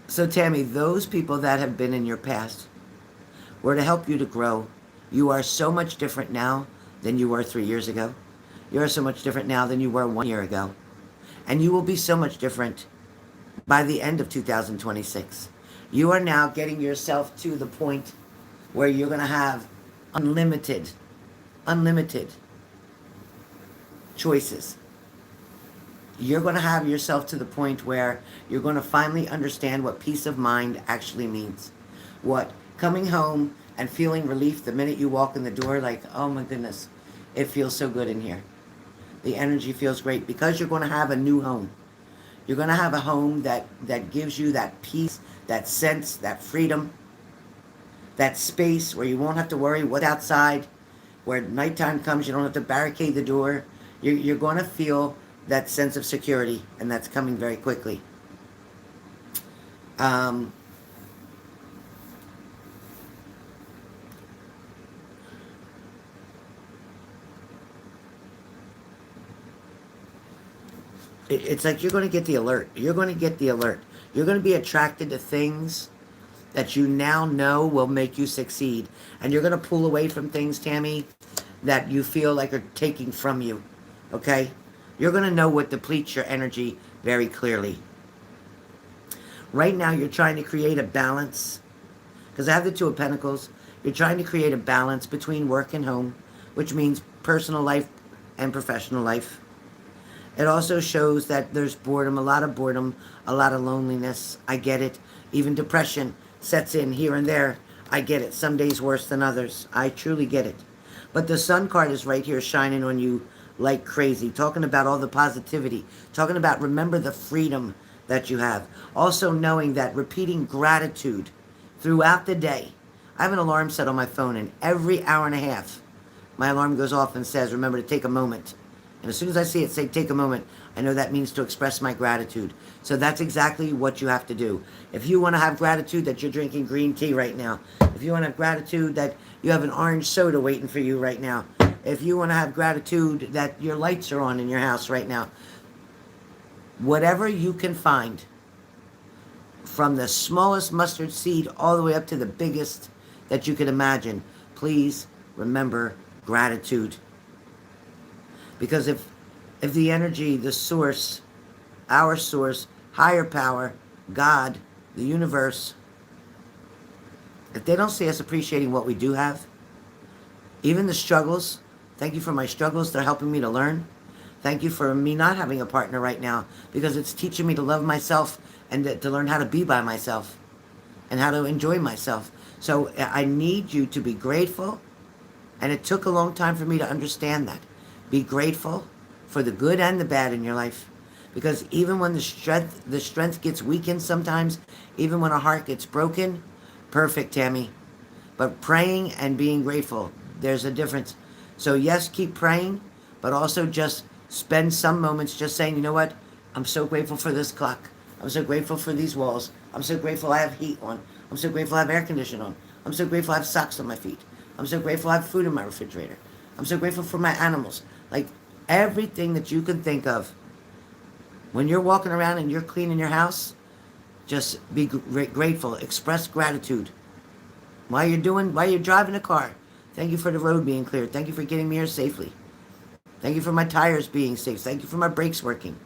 So, Tammy, those people that have been in your past were to help you to grow. You are so much different now than you were 3 years ago. You are so much different now than you were 1 year ago. And you will be so much different by the end of 2026. You are now getting yourself to the point where you're going to have unlimited choices. You're going to have yourself to the point where you're going to finally understand what peace of mind actually means. What coming home and feeling relief the minute you walk in the door, like, oh my goodness, it feels so good in here. The energy feels great because you're going to have a new home. You're going to have a home that gives you that peace, that sense, that freedom, that space where you won't have to worry what's outside, where nighttime comes, you don't have to barricade the door. You're going to feel that sense of security, and that's coming very quickly. It's like you're going to get the alert. You're going to get the alert. You're going to be attracted to things that you now know will make you succeed. And you're going to pull away from things, Tammy, that you feel like are taking from you. Okay? You're going to know what depletes your energy very clearly. Right now, you're trying to create a balance. Because I have the Two of Pentacles. You're trying to create a balance between work and home, which means personal life and professional life. It also shows that there's boredom, a lot of loneliness. I get it. Even depression sets in here and there. I get it. Some days worse than others. I truly get it. But the Sun card is right here shining on you like crazy, talking about all the positivity, talking about remember the freedom that you have. Also knowing that repeating gratitude throughout the day. I have an alarm set on my phone, and every hour and a half, my alarm goes off and says, remember to take a moment. And as soon as I see it say take a moment, I know that means to express my gratitude. So that's exactly what you have to do. If you want to have gratitude that you're drinking green tea right now, if you want to have gratitude that you have an orange soda waiting for you right now, if you want to have gratitude that your lights are on in your house right now, whatever you can find, from the smallest mustard seed all the way up to the biggest that you can imagine, please remember gratitude. Because if the energy, the source, our source, higher power, God, the universe, if they don't see us appreciating what we do have, even the struggles, thank you for my struggles, they're helping me to learn. Thank you for me not having a partner right now, because it's teaching me to love myself and to learn how to be by myself and how to enjoy myself. So I need you to be grateful, and it took a long time for me to understand that. Be grateful for the good and the bad in your life. Because even when the strength gets weakened sometimes, even when a heart gets broken, perfect, Tammy. But praying and being grateful, there's a difference. So yes, keep praying, but also just spend some moments just saying, you know what? I'm so grateful for this clock. I'm so grateful for these walls. I'm so grateful I have heat on. I'm so grateful I have air conditioning on. I'm so grateful I have socks on my feet. I'm so grateful I have food in my refrigerator. I'm so grateful for my animals. Like everything that you can think of, When you're walking around and you're cleaning your house, just be grateful. Express gratitude. While you're driving a car, thank you for the road being clear. Thank you for getting me here safely. Thank you for my tires being safe. Thank you for my brakes working.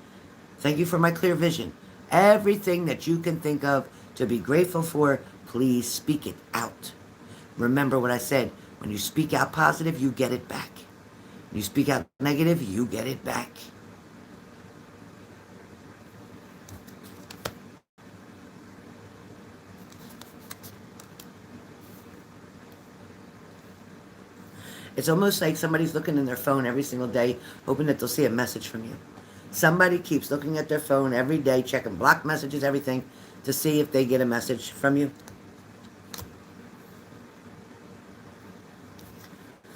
Thank you for my clear vision. Everything that you can think of to be grateful for, please speak it out. Remember what I said. When you speak out positive, you get it back. When you speak out negative, you get it back. It's almost like somebody's looking in their phone every single day, hoping that they'll see a message from you. Somebody keeps looking at their phone every day, checking block messages, everything, to see if they get a message from you.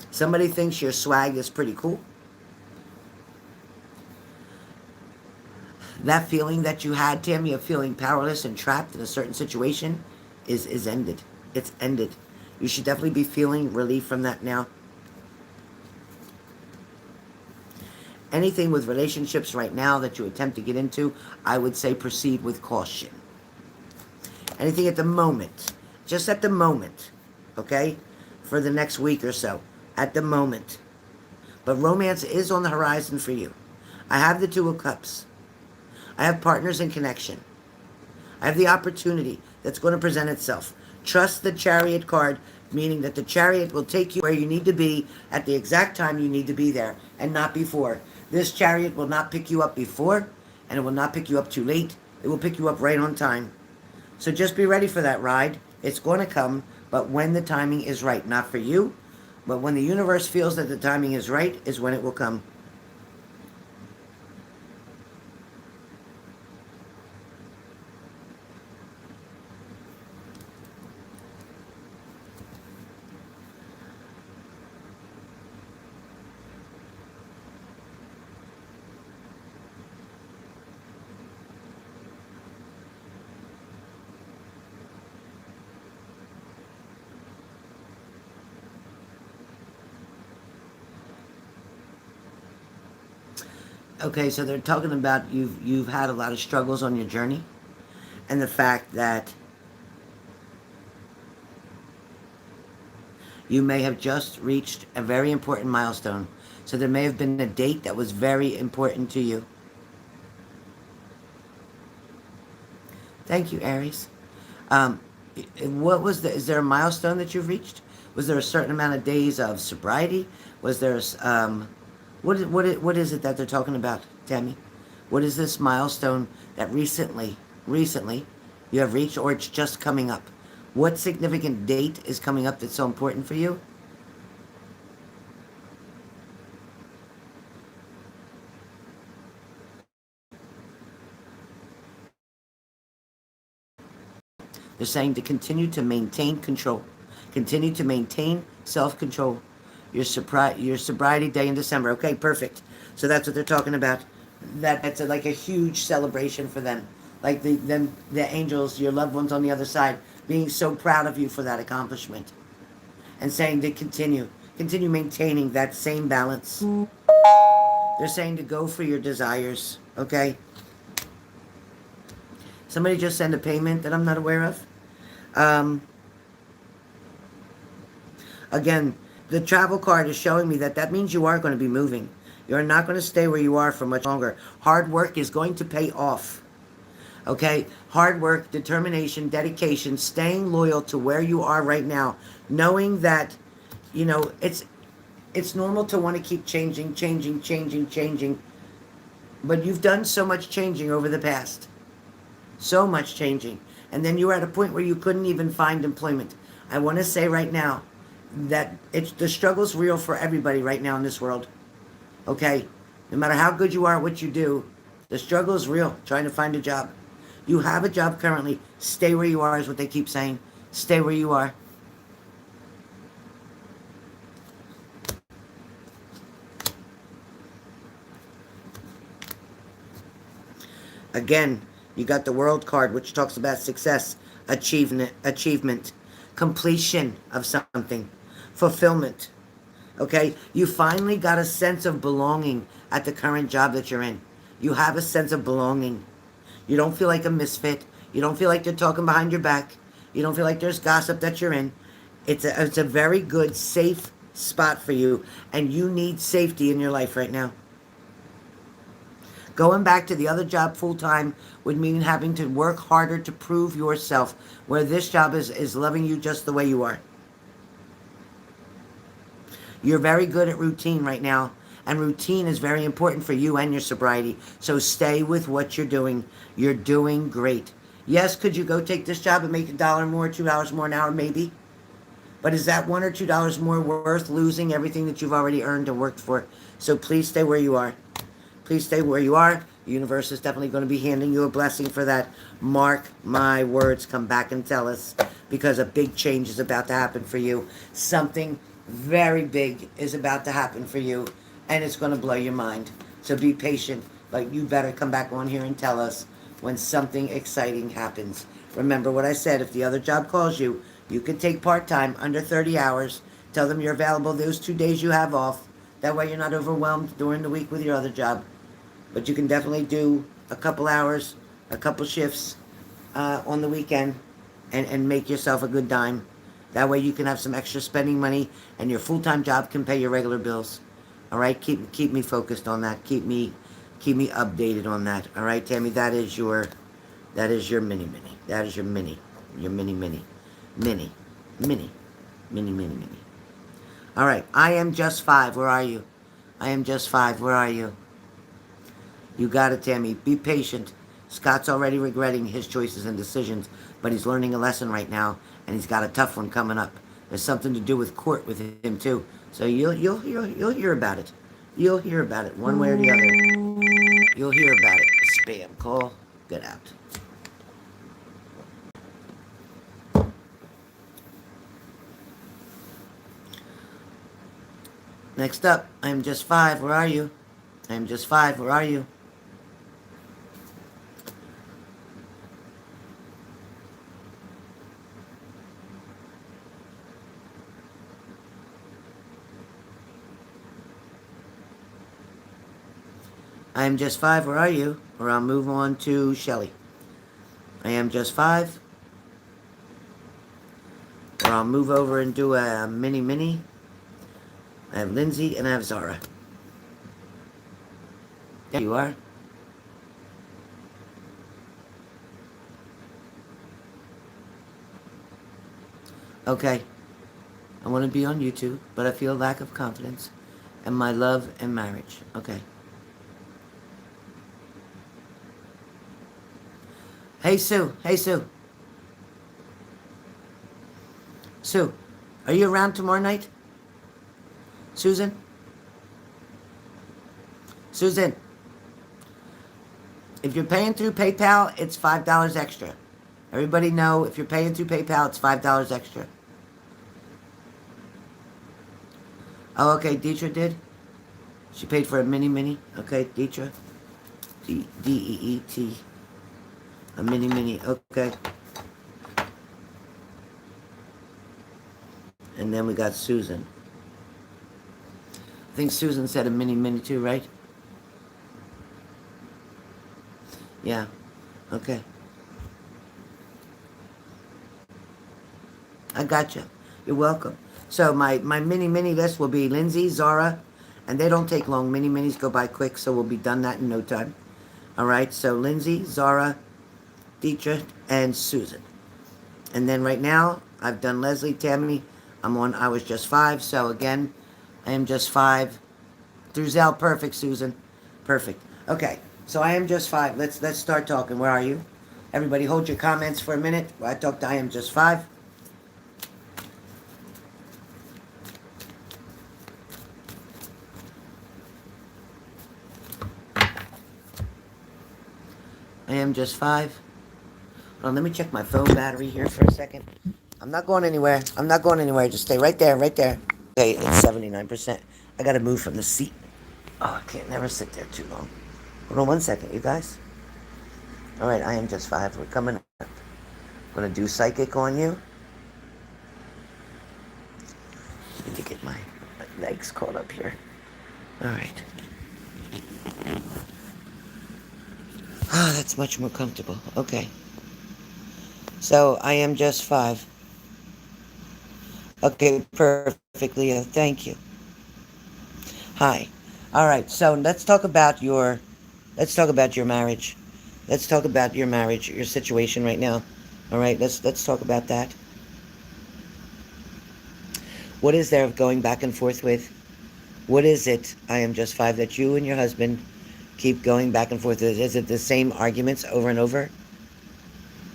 Somebody thinks your swag is pretty cool. That feeling that you had, Tammy, of feeling powerless and trapped in a certain situation is ended. It's ended. You should definitely be feeling relief from that now. Anything with relationships right now that you attempt to get into, I would say proceed with caution. Anything at the moment, just at the moment, okay? For the next week or so, at the moment. But romance is on the horizon for you. I have the Two of Cups. I have partners in connection. I have the opportunity that's going to present itself. Trust the Chariot card, meaning that the Chariot will take you where you need to be at the exact time you need to be there, and not before. This Chariot will not pick you up before, and it will not pick you up too late. It will pick you up right on time. So just be ready for that ride. It's going to come, but when the timing is right. Not for you, but when the universe feels that the timing is right is when it will come. Okay, so they're talking about you've had a lot of struggles on your journey, and the fact that you may have just reached a very important milestone. So there may have been a date that was very important to you. Thank you, Aries. Um, what was is there a milestone that you've reached? Was there a certain amount of days of sobriety? Was there, what is it that they're talking about, Tammy? What is this milestone that recently you have reached, or it's just coming up? What significant date is coming up that's so important for you? They're saying to continue to maintain control. Continue to maintain self-control. Your sobriety day in December. Okay, perfect. So that's what they're talking about. That's like a huge celebration for them. Like the angels, your loved ones on the other side, being so proud of you for that accomplishment. And saying to continue maintaining that same balance. They're saying to go for your desires, okay? Somebody just sent a payment that I'm not aware of. Um, Again, the travel card is showing me that means you are going to be moving. You're not going to stay where you are for much longer. Hard work is going to pay off. Okay? Hard work, determination, dedication, staying loyal to where you are right now, knowing that, it's normal to want to keep changing, but you've done so much changing over the past. So much changing. And then you were at a point where you couldn't even find employment. I want to say right now that the struggle's real for everybody right now in this world. Okay? No matter how good you are at what you do, the struggle is real, trying to find a job. You have a job currently. Stay where you are is what they keep saying. Stay where you are. Again, you got the World card, which talks about success, achievement, completion of something, fulfillment. Okay? You finally got a sense of belonging at the current job that you're in. You have a sense of belonging. You don't feel like a misfit. You don't feel like they're talking behind your back. You don't feel like there's gossip that you're in. It's a very good, safe spot for you, and you need safety in your life right now. Going back to the other job full time would mean having to work harder to prove yourself, where this job is loving you just the way you are. You're very good at routine right now, and routine is very important for you and your sobriety. So stay with what you're doing. You're doing great. Yes, could you go take this job and make $1 more, $2 more an hour? Maybe. But is that $1 or $2 more worth losing everything that you've already earned and worked for? So please stay where you are. Please stay where you are. The universe is definitely going to be handing you a blessing for that. Mark my words. Come back and tell us, because a big change is about to happen for you. Something very big is about to happen for you, and it's going to blow your mind. So be patient, but you better come back on here and tell us when something exciting happens. Remember what I said. If the other job calls you, you can take part-time, under 30 hours. Tell them you're available those 2 days you have off. That way you're not overwhelmed during the week with your other job. But you can definitely do a couple hours, a couple shifts on the weekend, and make yourself a good dime. That way you can have some extra spending money, and your full-time job can pay your regular bills. All right, keep me focused on that. Keep me updated on that. All right, Tammy, that is your mini. That is your mini mini. All right, I am just 5. Where are you? I am just 5. Where are you? You got it, Tammy. Be patient. Scott's already regretting his choices and decisions, but he's learning a lesson right now, and he's got a tough one coming up. There's something to do with court with him too. So you'll hear about it. You'll hear about it one way or the other. You'll hear about it. Spam call. Get out. Next up, I'm just 5. Where are you? I'm just 5. Where are you? I am just 5. Where are you? Or I'll move on to Shelly. I am just 5. Or I'll move over and do a mini. I have Lindsay and I have Zara. There you are. Okay. I want to be on YouTube, but I feel a lack of confidence in my love and marriage. Okay. Hey, Sue. Hey, Sue. Sue, are you around tomorrow night? Susan? Susan, if you're paying through PayPal, it's $5 extra. Everybody know, if you're paying through PayPal, it's $5 extra. Oh, okay, Deetra did? She paid for a mini. Okay, Deetra. D-E-E-T. A mini. Okay. And then we got Susan. I think Susan said a mini too, right? Yeah. Okay. I gotcha. You're welcome. So my mini list will be Lindsay, Zara, and they don't take long. Minis go by quick, so we'll be done that in no time. All right. So Lindsay, Zara, Dietrich, and Susan. And then right now, I've done Leslie, Tammy. I'm on I Was Just 5. So again, I am just 5. Through Zell, perfect, Susan. Perfect. Okay. So I am just 5. Let's start talking. Where are you? Everybody hold your comments for a minute while I talk to I am just 5. I am just 5. Hold on, let me check my phone battery here for a second. I'm not going anywhere. Just stay right there, Okay, it's 79%. I gotta move from the seat. Oh, I can't never sit there too long. Hold on one second, you guys. All right, I am just 5. We're coming up. I'm gonna do psychic on you. I need to get my legs caught up here. All right. Ah, that's much more comfortable. Okay. So I am just five. Okay, perfect, Leo. Thank you. Hi. All right. So let's talk about your marriage. Let's talk about your marriage, your situation right now. All right. Let's talk about that. What is there of going back and forth with? What is it? I am just five that you and your husband keep going back and forth with. Is it the same arguments over and over?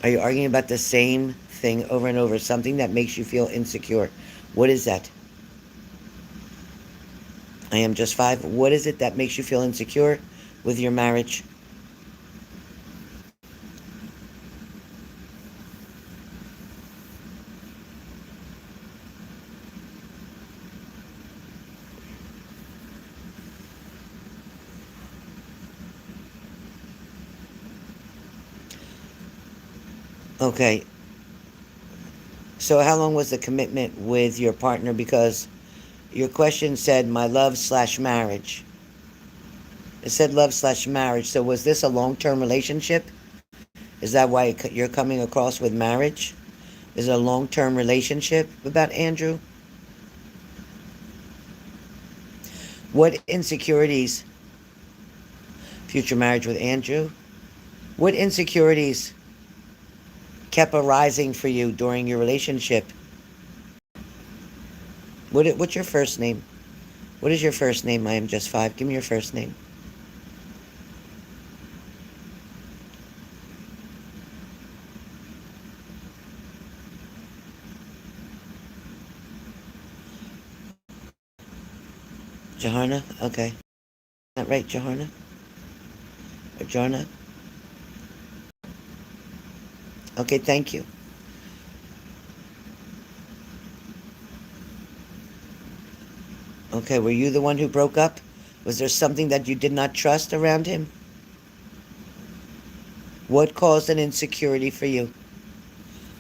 Are you arguing about the same thing over and over? Something that makes you feel insecure. What is that? I am just five. What is it that makes you feel insecure with your marriage? Okay. So how long was the commitment with your partner? Because your question said my love slash marriage. It said love slash marriage. So was this a long-term relationship? Is that why you're coming across with marriage? Is it a long-term relationship about Andrew? What insecurities, future marriage with Andrew, what insecurities kept arising for you during your relationship? What's your first name? What is your first name? I am just five. Give me your first name. Johanna? Okay. Not right, Johanna? Or Johanna? Okay, thank you. Okay, were you the one who broke up? Was there something that you did not trust around him? What caused an insecurity for you?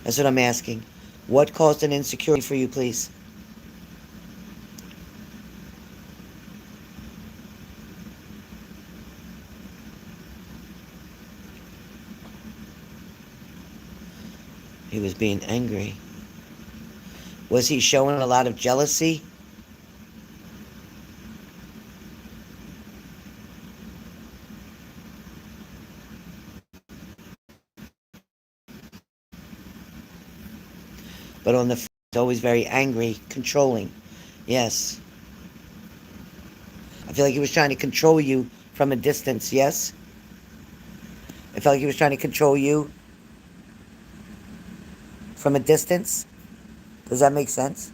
That's what I'm asking. What caused an insecurity for you, please? He was being angry. Was he showing a lot of jealousy? But on the always very angry, controlling. Yes. I feel like he was trying to control you from a distance, yes? I felt like he was trying to control you from a distance. Does that make sense?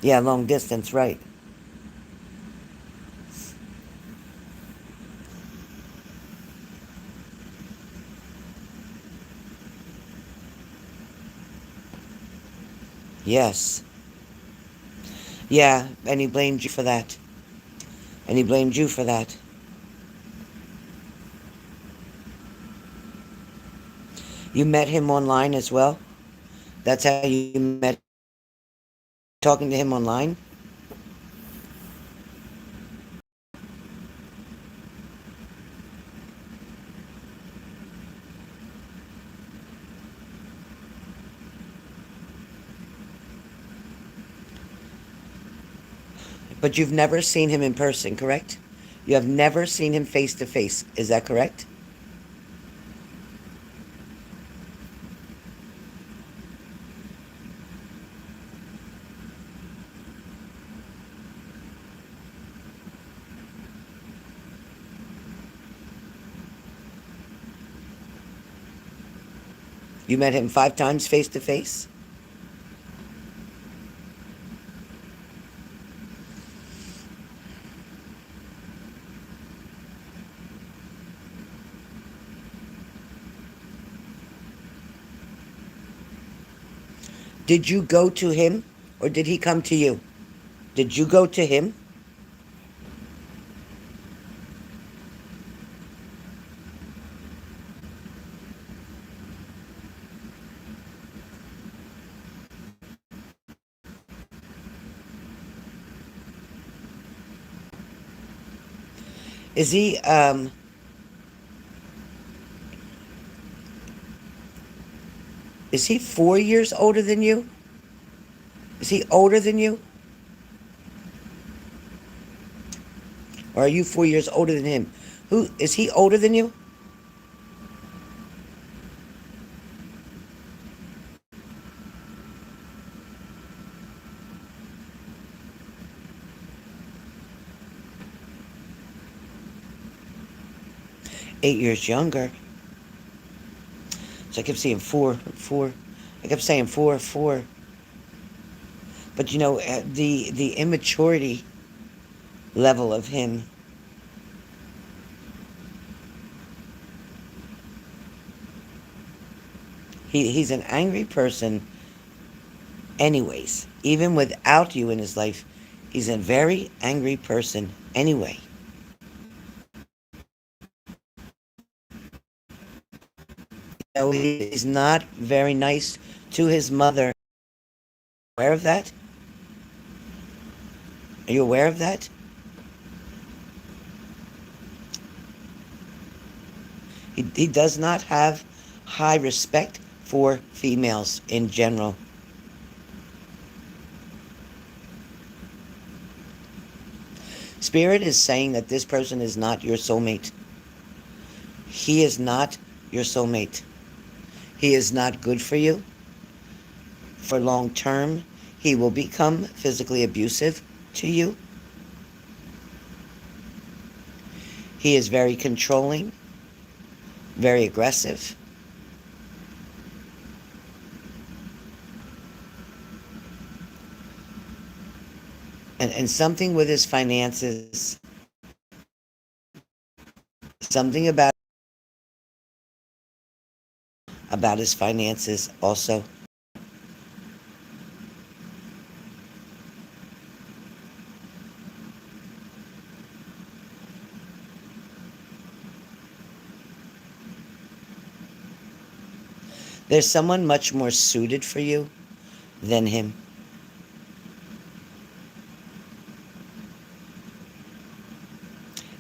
Yeah, long distance, right. Yes. Yeah, and he blamed you for that. And he blamed you for that. You met him online as well? That's how you met, talking to him online? But you've never seen him in person, correct? You have never seen him face to face. Is that correct? You met him 5 times face to face? Did you go to him or did he come to you? Did you go to him? Is he, is he 4 years older than you? Is he older than you? Or are you 4 years older than him? Who, is he older than you? 8 years younger. So I kept saying four, four. I kept saying four, four. But you know, the immaturity level of him, he's an angry person anyways. Even without you in his life, he's a very angry person anyway. You know, he's not very nice to his mother. Aware of that? Are you aware of that? He does not have high respect for females in general. Spirit is saying that this person is not your soulmate. He is not your soulmate. He is not good for you. For long term, he will become physically abusive to you. He is very controlling, very aggressive. And something with his finances, something about his finances also. There's someone much more suited for you than him.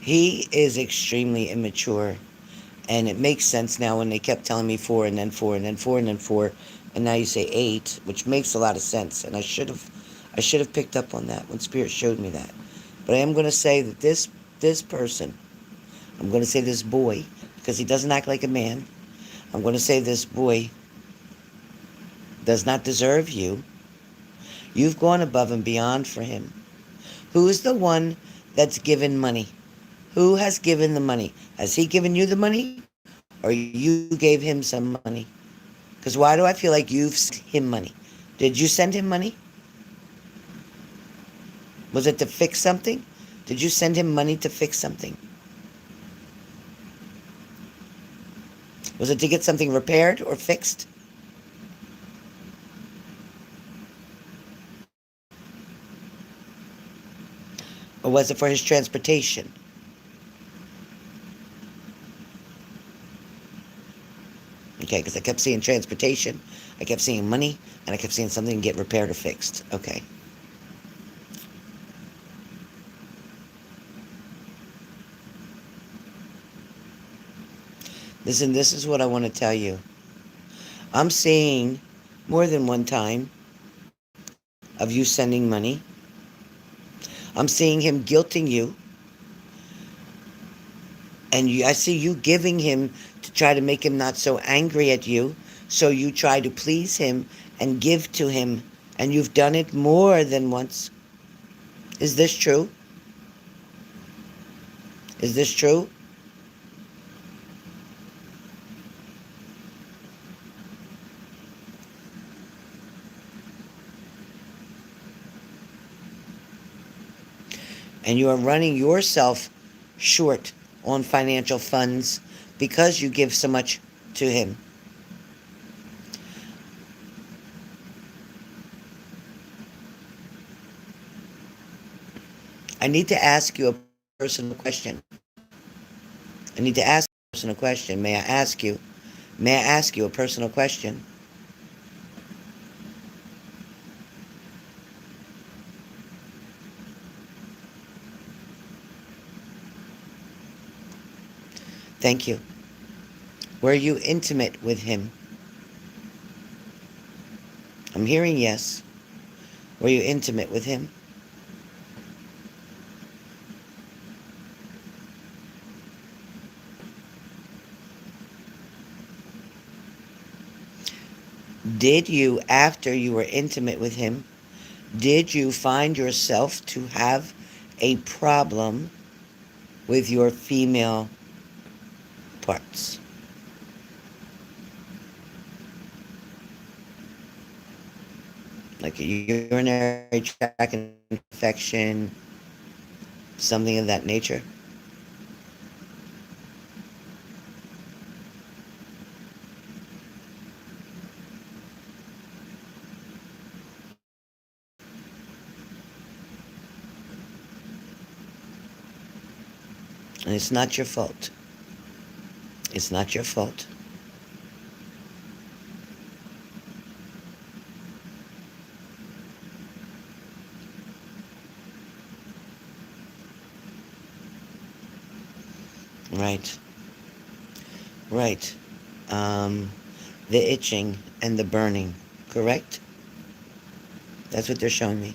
He is extremely immature. And it makes sense now when they kept telling me four and then four and then four and then four. And now you say eight, which makes a lot of sense. And I should have picked up on that when Spirit showed me that. But I am going to say that this person, I'm going to say this boy, because he doesn't act like a man. I'm going to say this boy does not deserve you. You've gone above and beyond for him. Who is the one that's given money? Who has given the money? Has he given you the money? Or you gave him some money? Because why do I feel like you've sent him money? Did you send him money? Was it to fix something? Did you send him money to fix something? Was it to get something repaired or fixed? Or was it for his transportation? Okay, because I kept seeing transportation, I kept seeing money, and I kept seeing something get repaired or fixed. Okay. Listen, this is what I want to tell you. I'm seeing more than one time of you sending money. I'm seeing him guilting you. And I see you giving him to try to make him not so angry at you. So you try to please him and give to him. And you've done it more than once. Is this true? Is this true? And you are running yourself short on financial funds because you give so much to him. I need to ask you a personal question. I need to ask you a personal question. May I ask you? May I ask you a personal question? Thank you. Were you intimate with him? I'm hearing yes. Were you intimate with him? Did you, after you were intimate with him, did you find yourself to have a problem with your female parts? Like a urinary tract infection, something of that nature? And it's not your fault. It's not your fault. Right. Right. Um, the itching and the burning, correct? That's what they're showing me.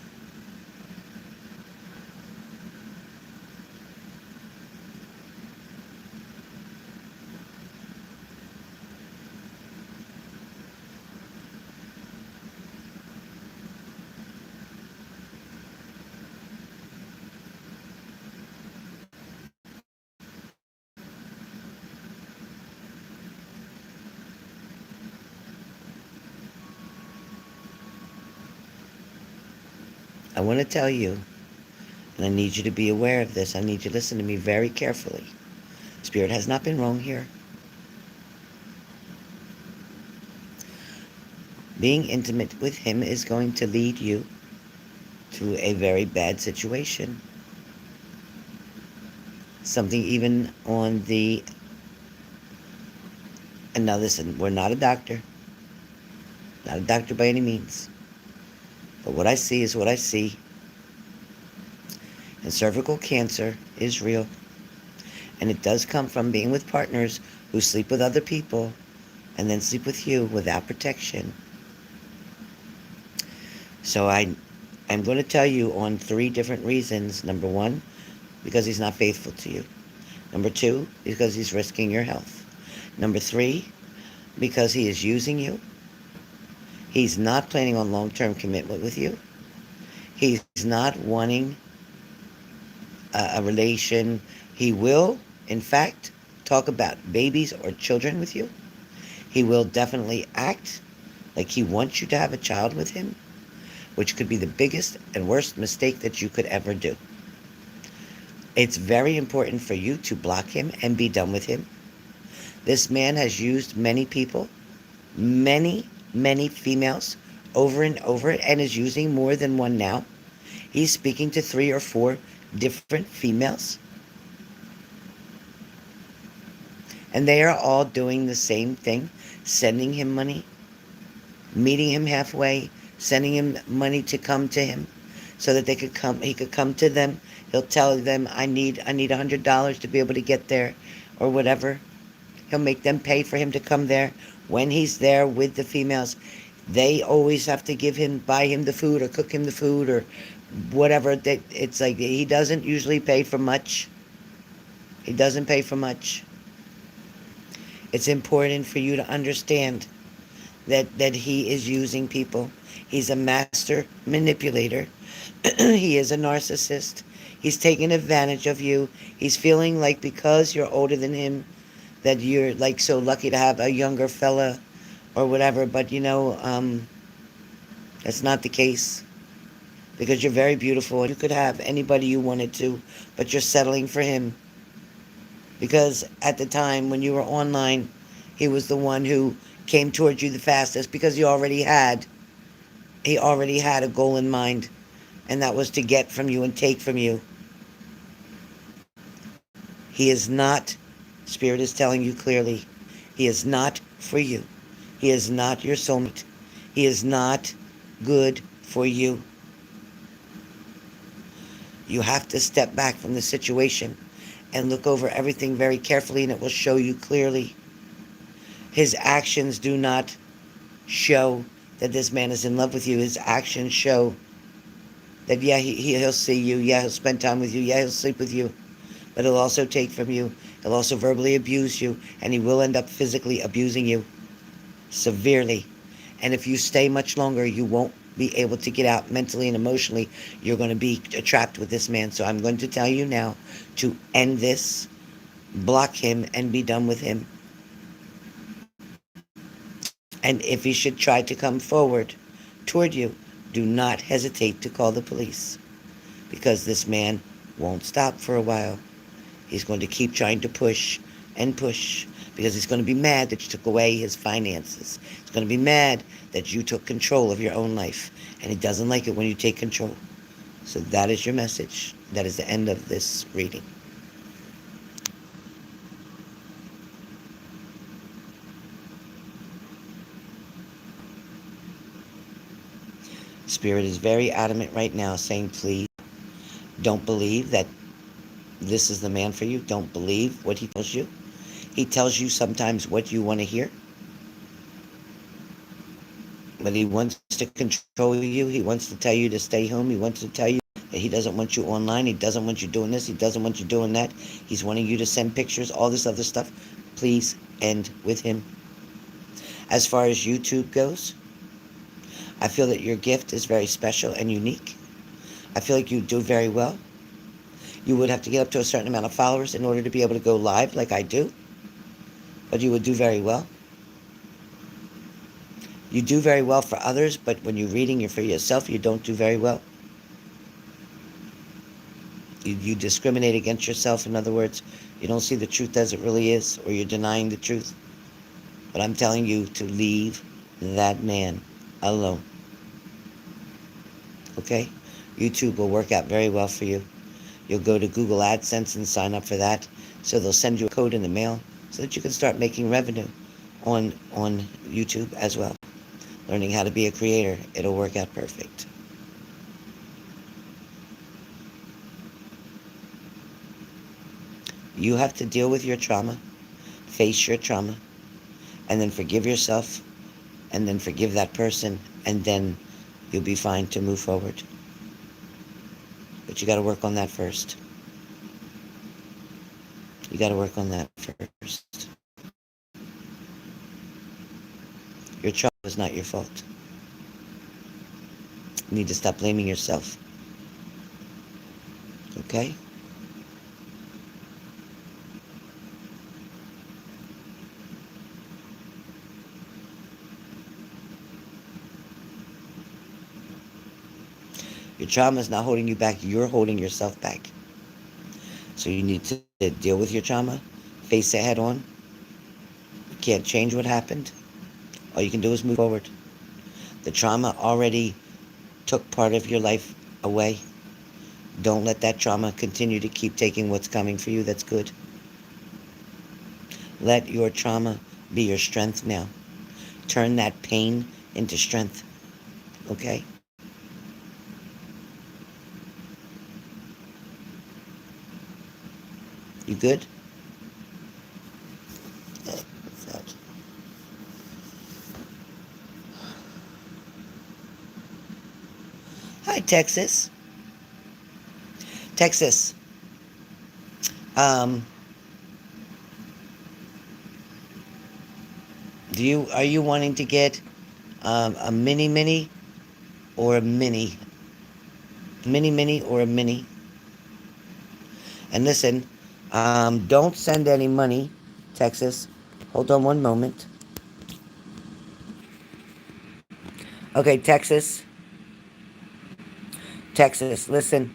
I want to tell you, and I need you to be aware of this. I need you to listen to me very carefully. Spirit has not been wrong here. Being intimate with him is going to lead you to a very bad situation. Something even on the... And now listen, we're not a doctor. Not a doctor by any means. But what I see is what I see. And cervical cancer is real. And it does come from being with partners who sleep with other people and then sleep with you without protection. So I'm going to tell you on 3 different reasons. Number 1, because he's not faithful to you. Number 2, because he's risking your health. Number 3, because he is using you. He's not planning on long-term commitment with you. He's not wanting a relation. He will, in fact, talk about babies or children with you. He will definitely act like he wants you to have a child with him, which could be the biggest and worst mistake that you could ever do. It's very important for you to block him and be done with him. This man has used many people, many, many females over and over, and is using more than one now. He's speaking to 3 or 4 different females. And they are all doing the same thing, sending him money, meeting him halfway, sending him money to come to him so that he could come to them. He'll tell them, I need $100 to be able to get there or whatever. He'll make them pay for him to come there. When he's there with the females, they always have to buy him the food or cook him the food or whatever. It's like he doesn't usually pay for much. He doesn't pay for much. It's important for you to understand that he is using people. He's a master manipulator. He is a narcissist. He's taking advantage of you. He's feeling like because you're older than him, that you're like so lucky to have a younger fella or whatever. But that's not the case, because you're very beautiful and you could have anybody you wanted to, but you're settling for him. Because at the time when you were online, he was the one who came towards you the fastest, because he already had a goal in mind, and that was to get from you and take from you. He is not, Spirit is telling you clearly, he is not for you. He is not your soulmate. He is not good for you. You have to step back from the situation and look over everything very carefully, and it will show you clearly. His actions do not show that this man is in love with you. His actions show that, yeah, he'll see you. Yeah, he'll spend time with you. Yeah, he'll sleep with you. But he'll also take from you. He'll also verbally abuse you. And he will end up physically abusing you severely. And if you stay much longer, you won't be able to get out mentally and emotionally. You're going to be trapped with this man. So I'm going to tell you now to end this, block him, and be done with him. And if he should try to come forward toward you, do not hesitate to call the police, because this man won't stop for a while. He's going to keep trying to push and push, because he's going to be mad that you took away his finances. He's going to be mad that you took control of your own life, and he doesn't like it when you take control. So that is your message. That is the end of this reading. Spirit is very adamant right now, saying, please don't believe that this is the man for you. Don't believe what he tells you. He tells you sometimes what you want to hear, but he wants to control you. He wants to tell you to stay home. He wants to tell you that he doesn't want you online. He doesn't want you doing this. He doesn't want you doing that. He's wanting you to send pictures, all this other stuff. Please end with him. As far as YouTube goes, I feel that your gift is very special and unique. I feel like you do very well. You would have to get up to a certain amount of followers in order to be able to go live like I do, but you would do very well. You do very well for others, but when you're reading for yourself, you don't do very well. You discriminate against yourself. In other words, you don't see the truth as it really is, or you're denying the truth. But I'm telling you to leave that man alone. Okay? YouTube will work out very well for you. You'll go to Google AdSense and sign up for that. So they'll send you a code in the mail so that you can start making revenue on YouTube as well. Learning how to be a creator. It'll work out perfect. You have to deal with your trauma, face your trauma, and then forgive yourself, and then forgive that person, and then you'll be fine to move forward. But you got to work on that first. You got to work on that first. Your trauma is not your fault. You need to stop blaming yourself. Okay? Your trauma is not holding you back. You're holding yourself back. So you need to deal with your trauma, face it head on. You can't change what happened. All you can do is move forward. The trauma already took part of your life away. Don't let that trauma continue to keep taking what's coming for you that's good. Let your trauma be your strength now. Turn that pain into strength. Okay? You good? What's that? Hi, Texas. Texas. Are you wanting to get a mini or a mini? Mini or a mini? And listen, don't send any money, Texas. Hold on one moment. Okay, Texas. Texas, listen.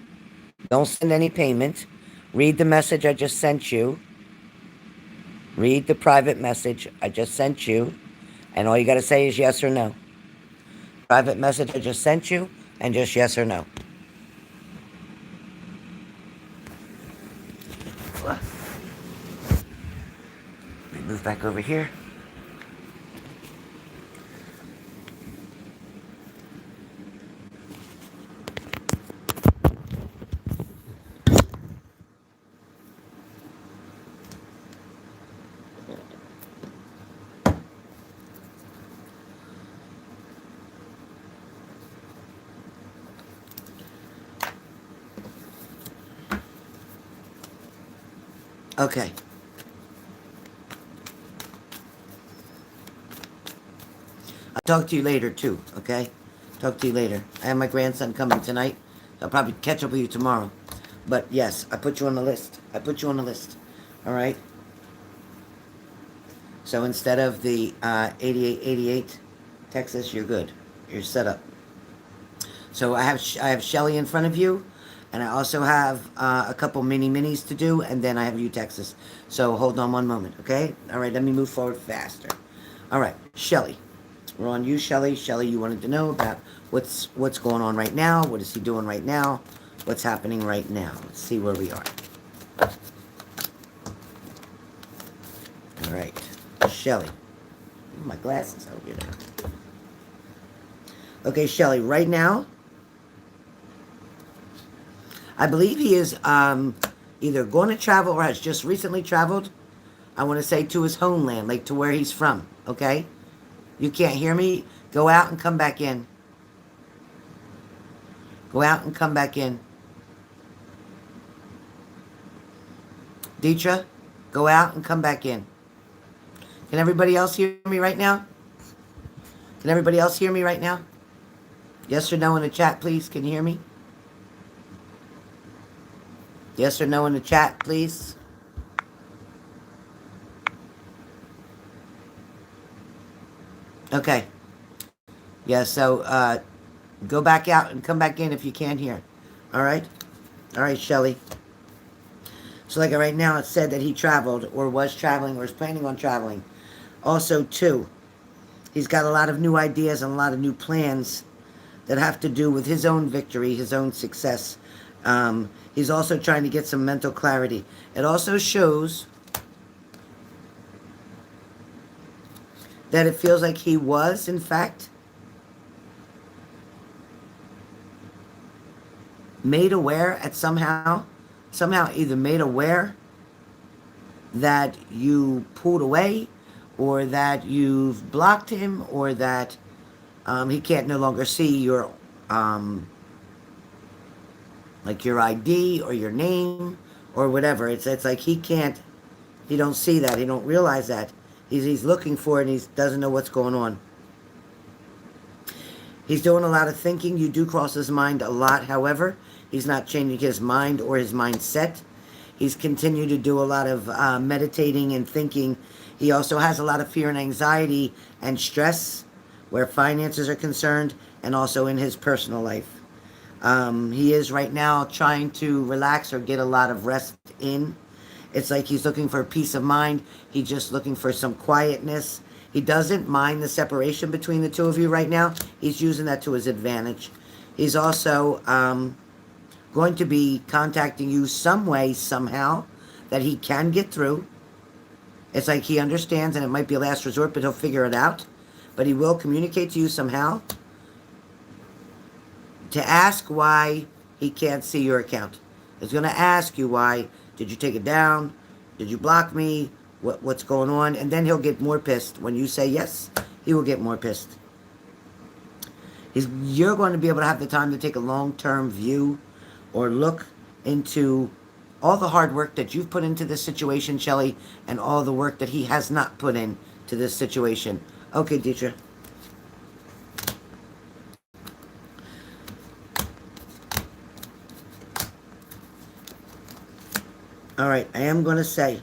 Don't send any payment. Read the message I just sent you. Read the private message I just sent you. And all you got to say is yes or no. Private message I just sent you, and just yes or no. Let me move back over here. Okay. I'll talk to you later, too, okay? Talk to you later. I have my grandson coming tonight. I'll probably catch up with you tomorrow. But yes, I put you on the list. I put you on the list. All right? So instead of the 8888 Texas, you're good. You're set up. So I have Shelly in front of you, and I also have a couple minis to do, and then I have you, Texas. So hold on one moment, okay? All right, let me move forward faster. All right, Shelly. We're on you, Shelly. Shelly, you wanted to know about what's going on right now. What is he doing right now? What's happening right now? Let's see where we are. All right, Shelly. My glasses over here. Okay, Shelly, right now, I believe he is either going to travel or has just recently traveled. I want to say to his homeland, like to where he's from, okay? You can't hear me? Go out and come back in. Go out and come back in. Deetra, go out and come back in. Can everybody else hear me right now? Can everybody else hear me right now? Yes or no in the chat, please. Can you hear me? Yes or no in the chat, please. Okay. Yeah, so go back out and come back in if you can't hear. All right? All right, Shelly. So like right now, it said that he traveled or was traveling or is planning on traveling. Also, too, he's got a lot of new ideas and a lot of new plans that have to do with his own victory, his own success. He's also trying to get some mental clarity. It also shows that it feels like he was, in fact, made aware at somehow either made aware that you pulled away or that you've blocked him or that he can't no longer see your like your ID or your name or whatever. It's like he don't see that. He don't realize that. He's looking for it and he doesn't know what's going on. He's doing a lot of thinking. You do cross his mind a lot, however. He's not changing his mind or his mindset. He's continued to do a lot of meditating and thinking. He also has a lot of fear and anxiety and stress where finances are concerned and also in his personal life. He is right now trying to relax or get a lot of rest in. It's like he's looking for peace of mind. He's just looking for some quietness. He doesn't mind the separation between the two of you right now. He's using that to his advantage. He's also going to be contacting you some way, somehow, that he can get through. It's like he understands, and it might be a last resort, but he'll figure it out. But he will communicate to you somehow to ask why he can't see your account. He's going to ask you why. Did you take it down? Did you block me? What's going on? And then he'll get more pissed. When you say yes, he will get more pissed. You're going to be able to have the time to take a long-term view or look into all the hard work that you've put into this situation, Shelly, and all the work that he has not put into this situation. Okay, Deetra. All right, I am going to say,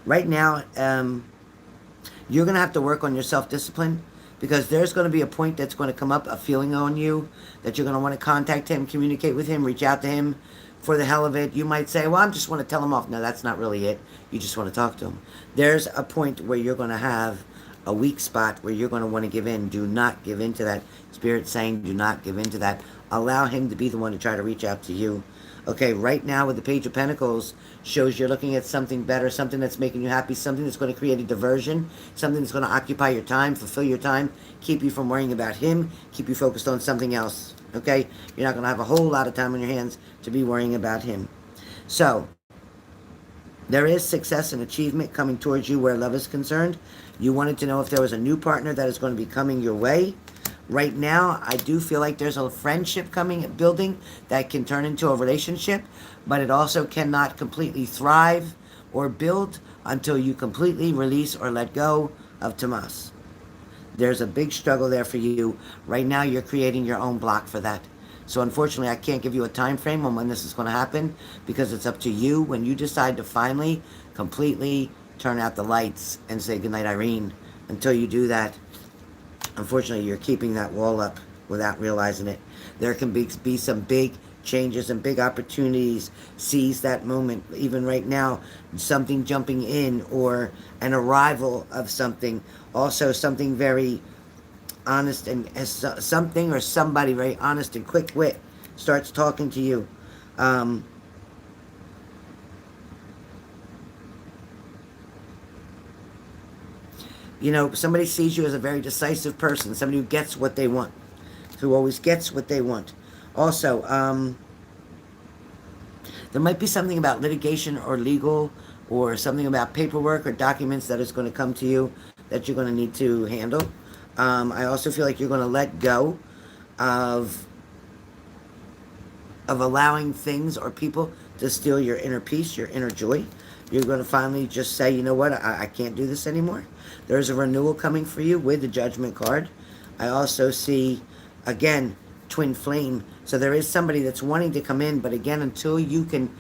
right now, you're going to have to work on your self-discipline because there's going to be a point that's going to come up, a feeling on you that you're going to want to contact him, communicate with him, reach out to him for the hell of it. You might say, well, I just want to tell him off. No, that's not really it. You just want to talk to him. There's a point where you're going to have a weak spot where you're going to want to give in. Do not give in to that. Spirit saying do not give in to that. Allow him to be the one to try to reach out to you. Okay, right now with the Page of Pentacles shows you're looking at something better, something that's making you happy, something that's going to create a diversion, something that's going to occupy your time, fulfill your time, keep you from worrying about him, keep you focused on something else. Okay, you're not going to have a whole lot of time on your hands to be worrying about him. So, there is success and achievement coming towards you where love is concerned. You wanted to know if there was a new partner that is going to be coming your way. Right now, I do feel like there's a friendship building that can turn into a relationship, but it also cannot completely thrive or build until you completely release or let go of Tomas. There's a big struggle there for you. Right now, you're creating your own block for that. So unfortunately, I can't give you a time frame on when this is going to happen because it's up to you when you decide to finally, completely turn out the lights and say goodnight, Irene. Until you do that, unfortunately, you're keeping that wall up without realizing it. There can be some big changes and big opportunities. Seize that moment. Even right now, something jumping in or an arrival of something. Also, something very honest and something or somebody very honest and quick wit starts talking to you. Um, you know, somebody sees you as a very decisive person, somebody who gets what they want, who always gets what they want. Also, there might be something about litigation or legal or something about paperwork or documents that is going to come to you that you're going to need to handle. I also feel like you're going to let go of allowing things or people to steal your inner peace, your inner joy. You're going to finally just say, you know what, I can't do this anymore. There's a renewal coming for you with the Judgment card. I also see, again, twin flame. So there is somebody that's wanting to come in, but again, until you can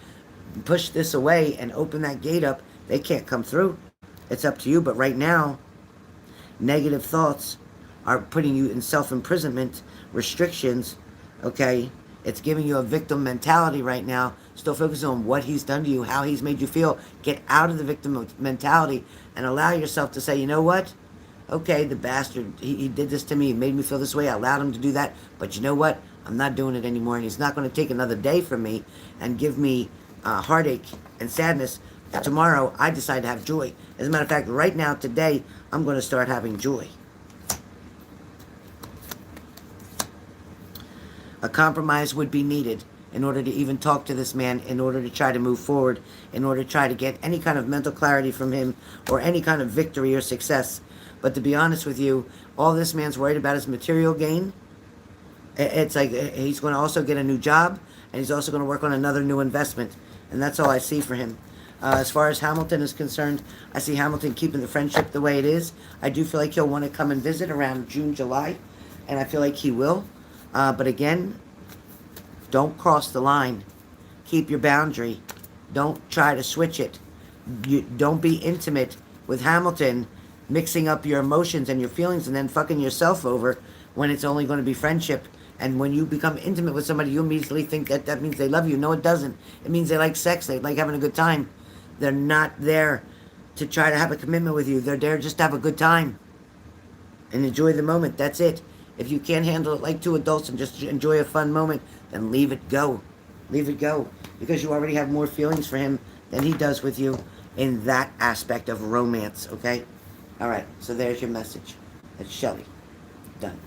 push this away and open that gate up, they can't come through. It's up to you. But right now, negative thoughts are putting you in self-imprisonment, restrictions, okay? It's giving you a victim mentality right now. Still focusing on what he's done to you, how he's made you feel. Get out of the victim mentality and allow yourself to say, you know what? Okay, the bastard, he did this to me. He made me feel this way. I allowed him to do that. But you know what? I'm not doing it anymore. And he's not going to take another day from me and give me heartache and sadness. Tomorrow, I decide to have joy. As a matter of fact, right now, today, I'm going to start having joy. A compromise would be needed in order to even talk to this man, in order to try to move forward, in order to try to get any kind of mental clarity from him or any kind of victory or success. But to be honest with you, all this man's worried about is material gain. It's like he's going to also get a new job, and he's also going to work on another new investment. And that's all I see for him. As far as Hamilton is concerned, I see Hamilton keeping the friendship the way it is. I do feel like he'll want to come and visit around June, July, and I feel like he will. But again, don't cross the line. Keep your boundary. Don't try to switch it. Don't be intimate with Hamilton, mixing up your emotions and your feelings and then fucking yourself over when it's only going to be friendship. And when you become intimate with somebody, you immediately think that that means they love you. No, it doesn't. It means they like sex. They like having a good time. They're not there to try to have a commitment with you. They're there just to have a good time and enjoy the moment. That's it. If you can't handle it like two adults and just enjoy a fun moment, then leave it go. Leave it go. Because you already have more feelings for him than he does with you in that aspect of romance, okay? All right, so there's your message. That's Shelly. Done.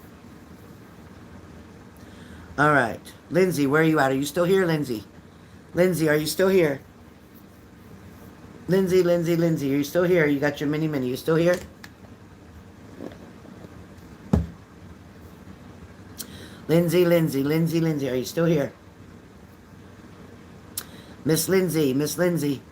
All right. Lindsay, where are you at? Are you still here, Lindsay? Lindsay, are you still here? Lindsay, Lindsay, Lindsay, are you still here? You got your mini. You still here? Lindsay, Lindsay, Lindsay, Lindsay, are you still here? Miss Lindsay, Miss Lindsay.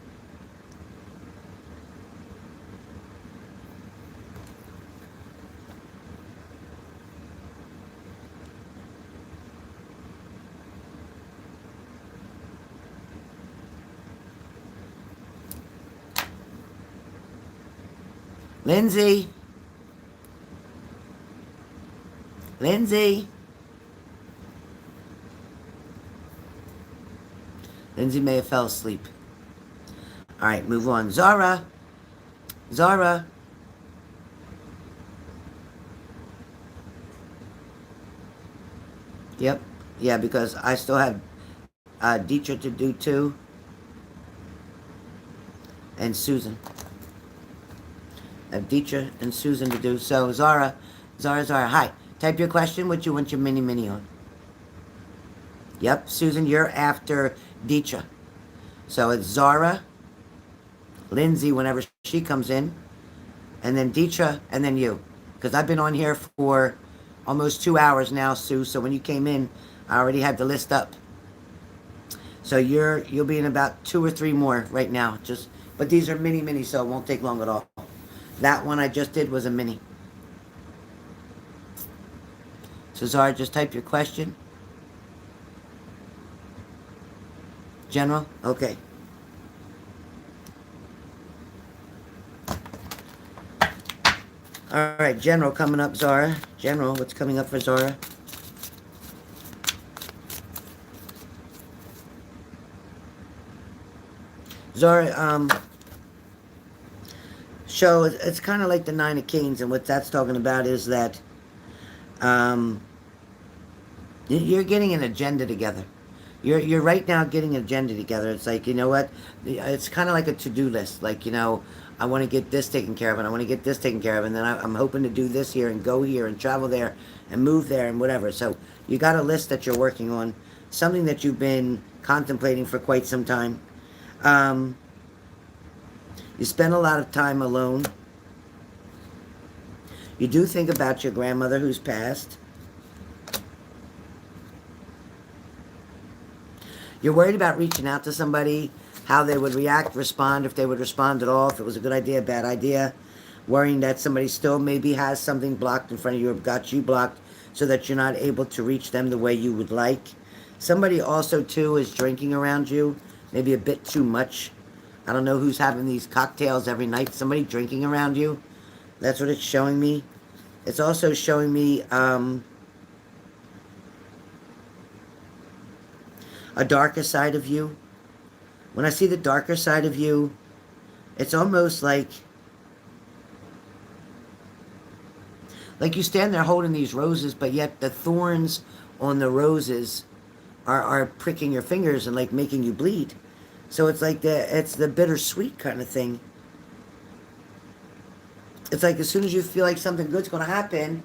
Lindsay. Lindsay. Lindsay may have fell asleep. All right, move on. Zara. Zara. Yep. Yeah, because I still have Dietrich to do too. And Susan. I have Dietrich and Susan to do. So, Zara. Hi. Type your question, what you want your mini on. Yep, Susan, you're after Dietrich. So it's Zara, Lindsay whenever she comes in, and then Dietrich, and then you. Because I've been on here for almost 2 hours now, Sue. So when you came in, I already had the list up. So you'll be in about 2 or 3 more right now. But these are mini, so it won't take long at all. That one I just did was a mini. So Zara, just type your question. General? Okay. All right, General coming up, Zara. General, what's coming up for Zara? Zara, show, it's kind of like the Nine of Kings, and what that's talking about is that um, you're getting an agenda together. You're right now getting an agenda together. It's like, you know what? It's kind of like a to-do list. Like, I want to get this taken care of, and I want to get this taken care of, and then I'm hoping to do this here and go here and travel there and move there and whatever. So you got a list that you're working on, something that you've been contemplating for quite some time. You spend a lot of time alone. You do think about your grandmother who's passed. You're worried about reaching out to somebody, how they would react, respond, if they would respond at all, if it was a good idea, bad idea. Worrying that somebody still maybe has something blocked in front of you or got you blocked so that you're not able to reach them the way you would like. Somebody also, too, is drinking around you, maybe a bit too much. I don't know who's having these cocktails every night. Somebody drinking around you. That's what it's showing me. It's also showing me a darker side of you. When I see the darker side of you, it's almost like you stand there holding these roses, but yet the thorns on the roses are pricking your fingers and like making you bleed. So it's like it's the bittersweet kind of thing. It's like as soon as you feel like something good's going to happen,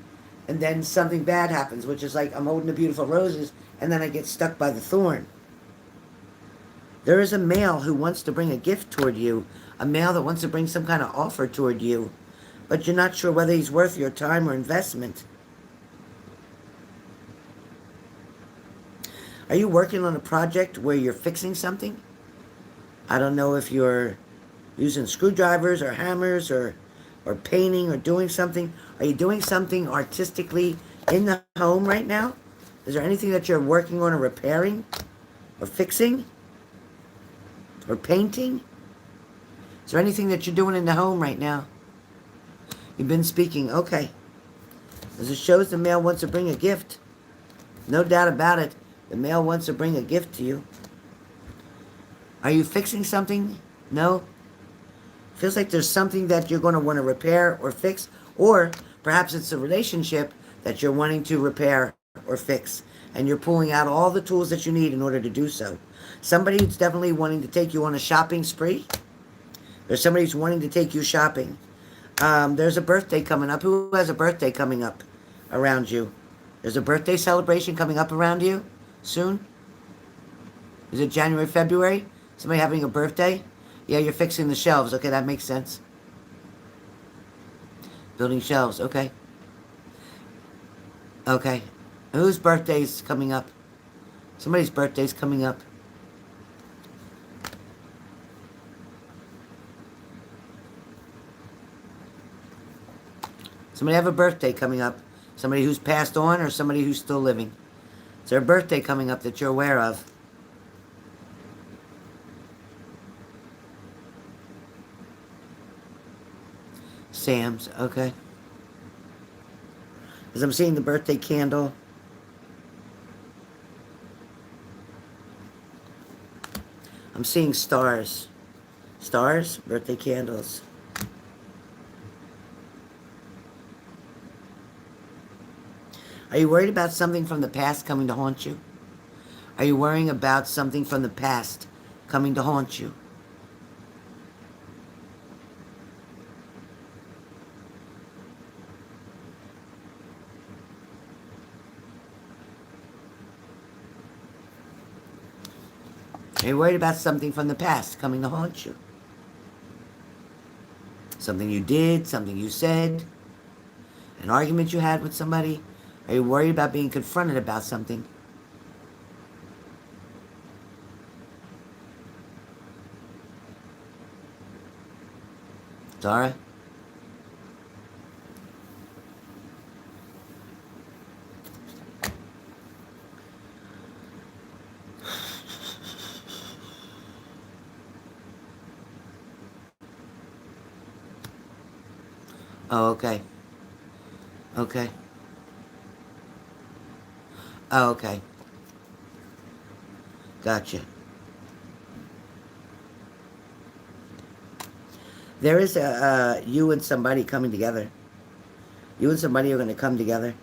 and then something bad happens, which is like I'm holding the beautiful roses, and then I get stuck by the thorn. There is a male who wants to bring a gift toward you, a male that wants to bring some kind of offer toward you, but you're not sure whether he's worth your time or investment. Are you working on a project where you're fixing something? I don't know if you're using screwdrivers or hammers or painting or doing something. Are you doing something artistically in the home right now? Is there anything that you're working on or repairing or fixing or painting? Is there anything that you're doing in the home right now? You've been speaking. Okay. As it shows, the male wants to bring a gift. No doubt about it. The male wants to bring a gift to you. Are you fixing something? No? Feels like there's something that you're going to want to repair or fix, or perhaps it's a relationship that you're wanting to repair or fix, and you're pulling out all the tools that you need in order to do so. Somebody who's definitely wanting to take you on a shopping spree. There's somebody who's wanting to take you shopping. There's a birthday coming up. Who has a birthday coming up around you? There's a birthday celebration coming up around you soon? Is it January, February? Somebody having a birthday? Yeah, you're fixing the shelves. Okay, that makes sense. Building shelves. Okay. Okay. Whose birthday's coming up? Somebody's birthday's coming up. Somebody have a birthday coming up. Somebody who's passed on or somebody who's still living. Is there a birthday coming up that you're aware of? Sam's, okay. As I'm seeing the birthday candle. I'm seeing stars. Stars, birthday candles. Are you worried about something from the past coming to haunt you? Are you worrying about something from the past coming to haunt you? Are you worried about something from the past coming to haunt you? Something you did, something you said, an argument you had with somebody, Are you worried about being confronted about something? Zara? Oh, okay. Okay. Oh, okay. Gotcha. There is you and somebody coming together. You and somebody are going to come together.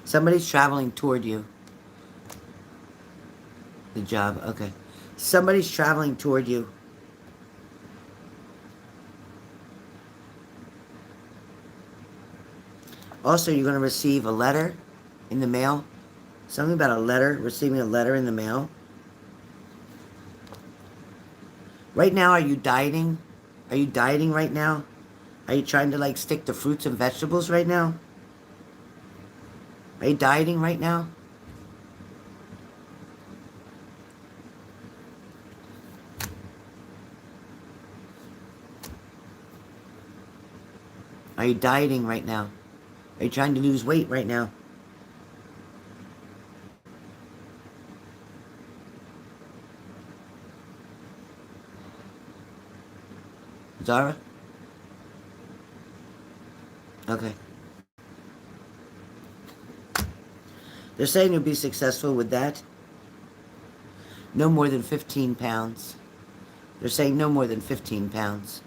Somebody's traveling toward you. The job, okay. Somebody's traveling toward you. Also, you're going to receive a letter in the mail. Something about a letter, receiving a letter in the mail. Right now, are you dieting? Are you dieting right now? Are you trying to like stick to fruits and vegetables right now? Are you dieting right now? Are you dieting right now? Are you trying to lose weight right now? Zara? Okay. They're saying you'll be successful with that. No more than 15 pounds. They're saying no more than 15 pounds.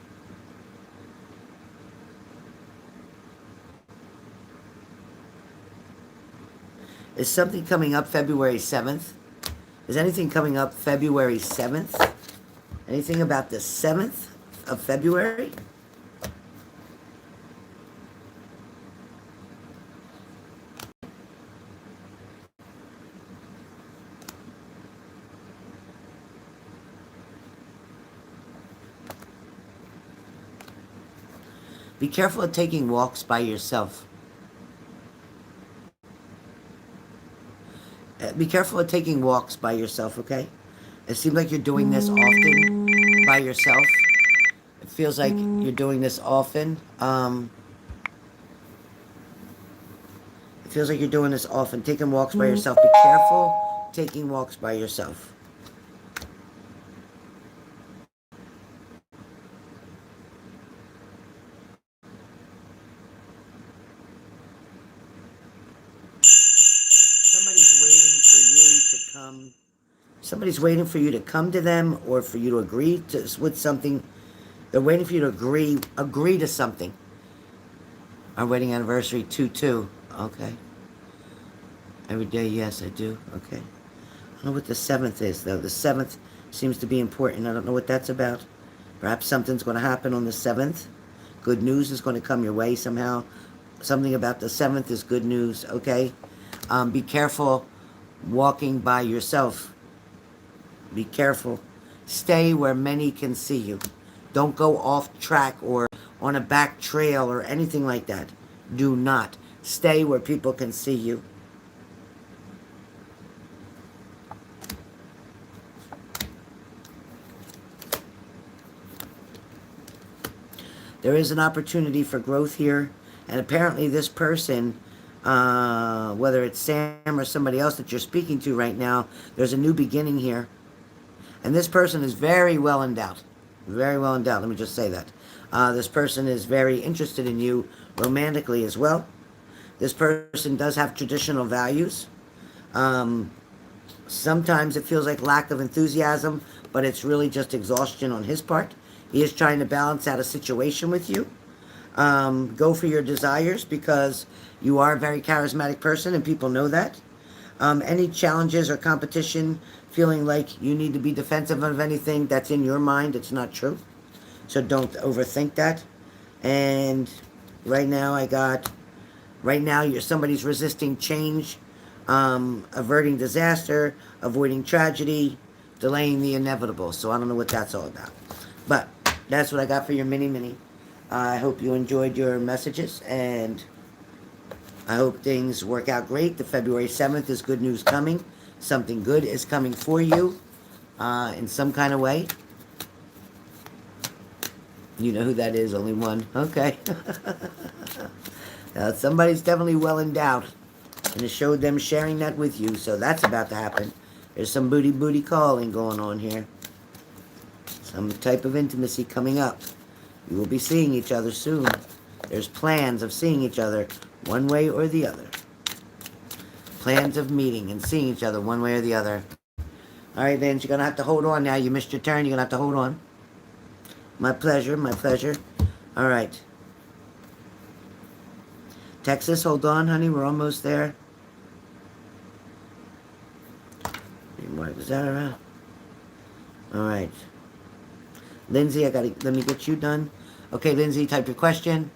Is something coming up February 7th? Is anything coming up February 7th? Anything about the 7th of February? Be careful of taking walks by yourself. Be careful of taking walks by yourself, okay? It seems like you're doing this often by yourself. It feels like you're doing this often. It feels like you're doing this often. Taking walks by yourself. Be careful taking walks by yourself. Somebody's waiting for you to come. Somebody's waiting for you to come to them or for you to agree to with something. They're waiting for you to agree to something. Our wedding anniversary 2/2. Okay. Every day, yes, I do. Okay. I don't know what the 7th is, though. The 7th seems to be important. I don't know what that's about. Perhaps something's going to happen on the 7th. Good news is going to come your way somehow. Something about the 7th is good news, okay? Be careful walking by yourself. Be careful. Stay where many can see you. Don't go off track or on a back trail or anything like that. Do not. Stay where people can see you. There is an opportunity for growth here. And apparently this person, whether it's Sam or somebody else that you're speaking to right now, there's a new beginning here. And this person is very well endowed. Very well endowed, let me just say that. This person is very interested in you romantically as well. This person does have traditional values. Sometimes it feels like lack of enthusiasm, but it's really just exhaustion on his part. He is trying to balance out a situation with you. Go for your desires because you are a very charismatic person and people know that. Any challenges or competition, feeling like you need to be defensive of anything that's in your mind, it's not true. So don't overthink that. And right now somebody's resisting change, averting disaster, avoiding tragedy, delaying the inevitable. So I don't know what that's all about. But that's what I got for your mini. I hope you enjoyed your messages, and I hope things work out great. The February 7th is good news coming. Something good is coming for you in some kind of way. You know who that is, only one. Okay. Now, somebody's definitely well endowed, and it showed them sharing that with you, so that's about to happen. There's some booty calling going on here. Some type of intimacy coming up. You will be seeing each other soon. There's plans of seeing each other one way or the other. Plans of meeting and seeing each other one way or the other. All right, Vince, you're going to have to hold on now. You missed your turn. You're going to have to hold on. My pleasure, my pleasure. All right. Texas, hold on, honey. We're almost there. Is that around? All right. Lindsay, let me get you done. Okay, Lindsay, type your question.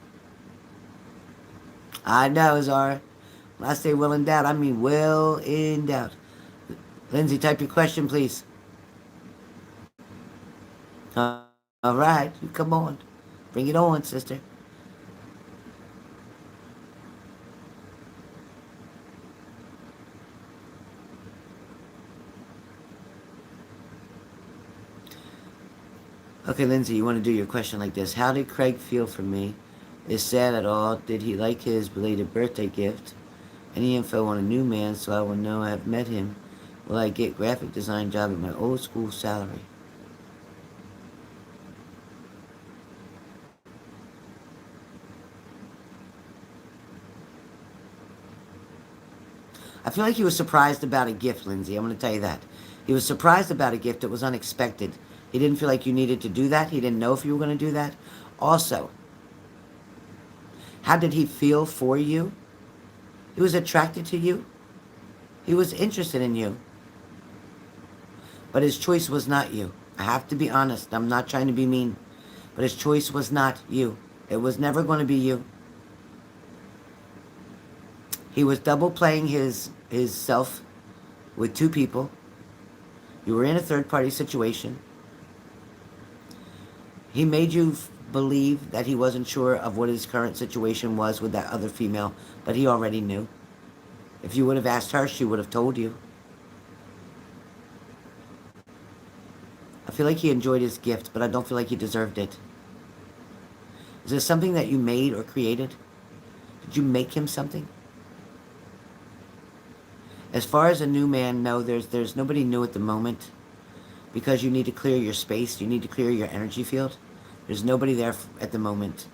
I know, Zara. When I say well in doubt, I mean well in doubt. Lindsay, type your question, please. All right, come on. Bring it on, sister. Okay, Lindsay, you want to do your question like this. How did Craig feel for me? Is sad at all? Did he like his belated birthday gift? Any info on a new man so I will know I have met him? Will I get graphic design job at my old school salary? I feel like he was surprised about a gift, Lindsay. I'm going to tell you that. He was surprised about a gift that was unexpected. He didn't feel like you needed to do that. He didn't know if you were going to do that. Also, how did he feel for you? He was attracted to you. He was interested in you. But his choice was not you. I have to be honest. I'm not trying to be mean. But his choice was not you. It was never going to be you. He was double playing his self with two people. You were in a third party situation. He made you believe that he wasn't sure of what his current situation was with that other female, but he already knew. If you would have asked her, she would have told you. I feel like he enjoyed his gift, but I don't feel like he deserved it. Is this something that you made or created? Did you make him something? As far as a new man, no, there's nobody new at the moment, because you need to clear your space. You need to clear your energy field. There's nobody there at the moment.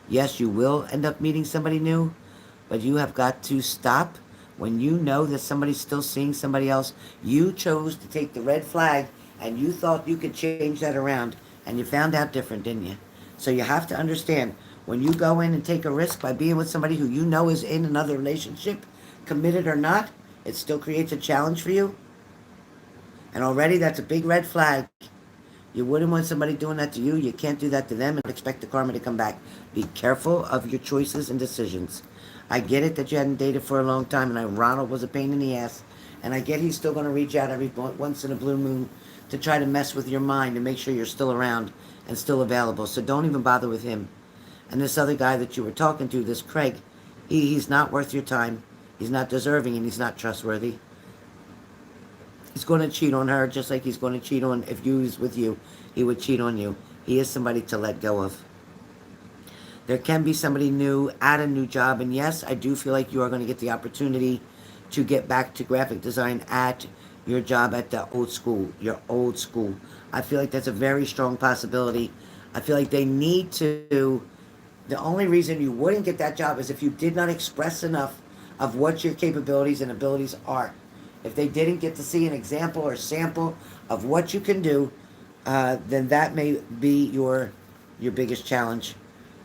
Yes, you will end up meeting somebody new, but you have got to stop when you know that somebody's still seeing somebody else. You chose to take the red flag, and you thought you could change that around, and you found out different, didn't you? So you have to understand, when you go in and take a risk by being with somebody who you know is in another relationship, committed or not, it still creates a challenge for you. And already that's a big red flag. You wouldn't want somebody doing that to you. You can't do that to them and expect the karma to come back. Be careful of your choices and decisions. I get it that you hadn't dated for a long time, and Ronald was a pain in the ass. And I get he's still going to reach out every once in a blue moon to try to mess with your mind and make sure you're still around and still available. So don't even bother with him. And this other guy that you were talking to, this Craig, he's not worth your time. He's not deserving, and he's not trustworthy. He's going to cheat on her just like he's going to cheat on, if he was with you, he would cheat on you. He is somebody to let go of. There can be somebody new at a new job, and yes, I do feel like you are going to get the opportunity to get back to graphic design at your job at the old school, your old school. I feel like that's a very strong possibility. I feel like they need to, the only reason you wouldn't get that job is if you did not express enough of what your capabilities and abilities are. If they didn't get to see an example or sample of what you can do, then that may be your biggest challenge.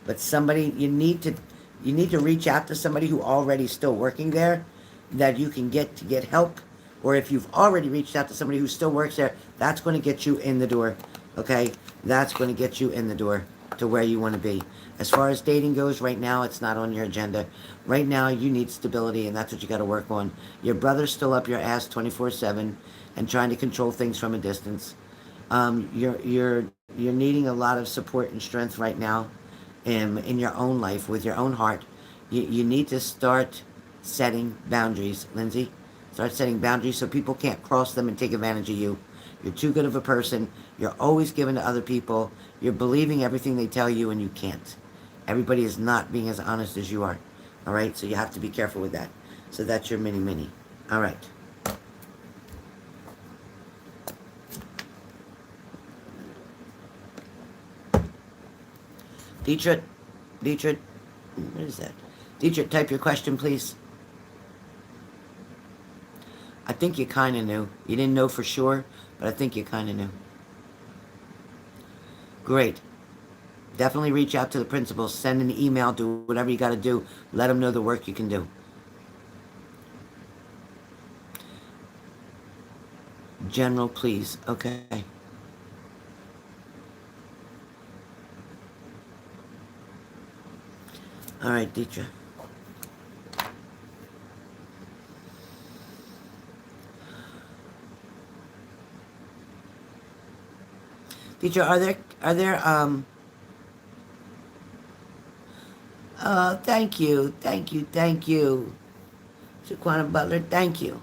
But somebody, you need to reach out to somebody who already still working there, that you can get to get help. Or if you've already reached out to somebody who still works there, that's going to get you in the door. Okay, that's going to get you in the door to where you want to be. As far as dating goes, right now it's not on your agenda. Right now you need stability, and that's what you got to work on. Your brother's still up your ass 24/7 and trying to control things from a distance. Your You're needing a lot of support and strength right now in your own life, with your own heart. You need to start setting boundaries, Lindsay. Start setting boundaries so people can't cross them and take advantage of you. You're too good of a person. You're always giving to other people. You're believing everything they tell you, and you can't. Everybody is not being as honest as you are. All right? So you have to be careful with that. So that's your mini mini. All right. Dietrich, Dietrich, what is that? Dietrich, type your question, please. I think you kind of knew. You didn't know for sure, but I think you kind of knew. Great. Definitely reach out to the principal. Send an email. Do whatever you got to do. Let them know the work you can do. General, please. Okay. All right, Dietrich. Dietrich, thank you, thank you, thank you. Shaquana Butler, thank you.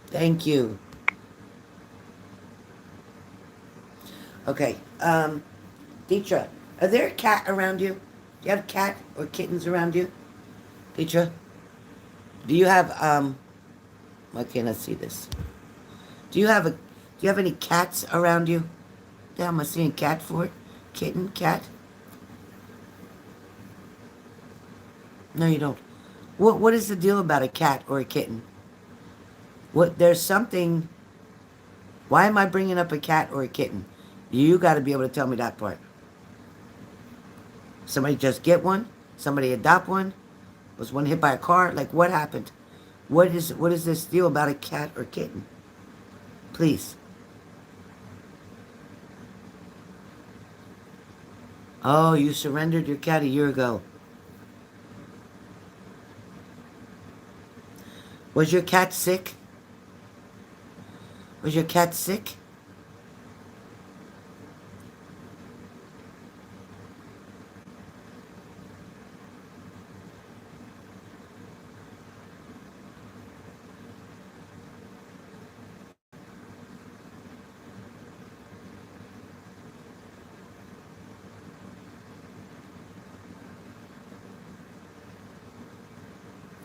Thank you. Okay, Dietrich, are there a cat around you? Do you have cat or kittens around you? Dietrich, do you have, why can't I see this? Do you have any cats around you? Damn, am I seeing cat for it? Kitten, cat? No, you don't. What is the deal about a cat or a kitten? There's something. Why am I bringing up a cat or a kitten? You got to be able to tell me that part. Somebody just get one? Somebody adopt one? Was one hit by a car? Like, what happened? What is this deal about a cat or kitten? Please. Oh, you surrendered your cat a year ago. Was your cat sick? Was your cat sick?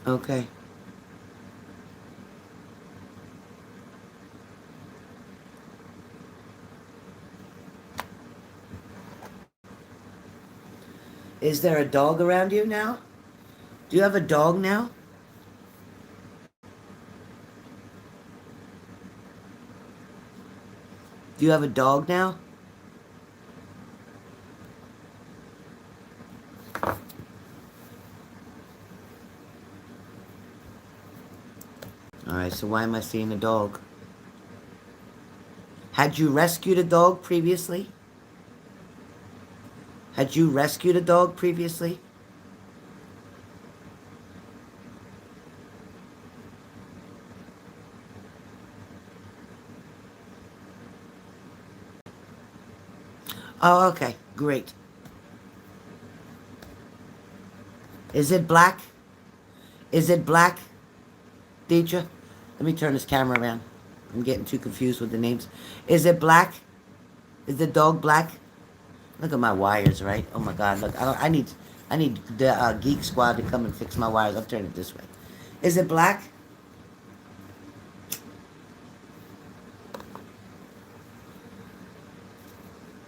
Okay. Is there a dog around you now? Do you have a dog now? Do you have a dog now? Alright, so why am I seeing a dog? Had you rescued a dog previously? Had you rescued a dog previously? Oh, okay. Great. Is it black? Is it black, Deidre? Let me turn this camera around. I'm getting too confused with the names. Is it black? Is the dog black? Look at my wires, right? Oh my God! Look, I need the Geek Squad to come and fix my wires. I'll turn it this way. Is it black?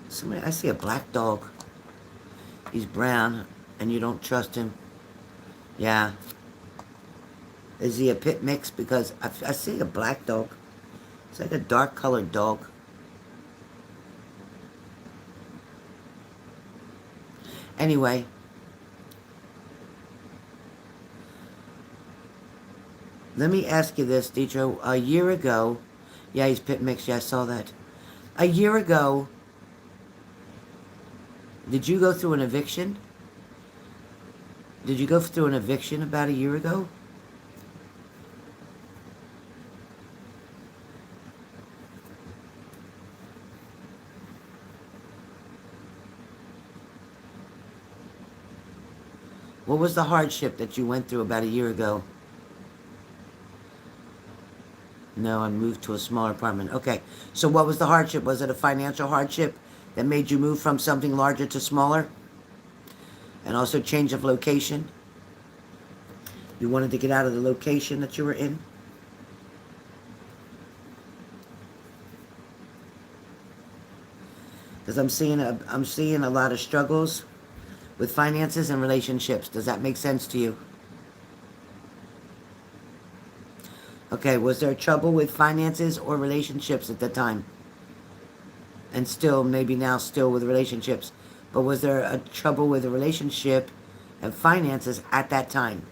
Somebody, I see a black dog. He's brown, and you don't trust him. Yeah. Is he a pit mix? Because I see a black dog. It's like a dark colored dog. Anyway. Let me ask you this, Deidre. A year ago, yeah, he's pit mix. Yeah, I saw that. A year ago, did you go through an eviction? Did you go through an eviction about a year ago? What was the hardship that you went through about a year ago? No, I moved to a smaller apartment. Okay. So what was the hardship? Was it a financial hardship that made you move from something larger to smaller? And also change of location? You wanted to get out of the location that you were in? Because I'm seeing a lot of struggles with finances and relationships. Does that make sense to you? Okay, was there trouble with finances or relationships at the time? And still, maybe now still with relationships. But was there a trouble with a relationship and finances at that time?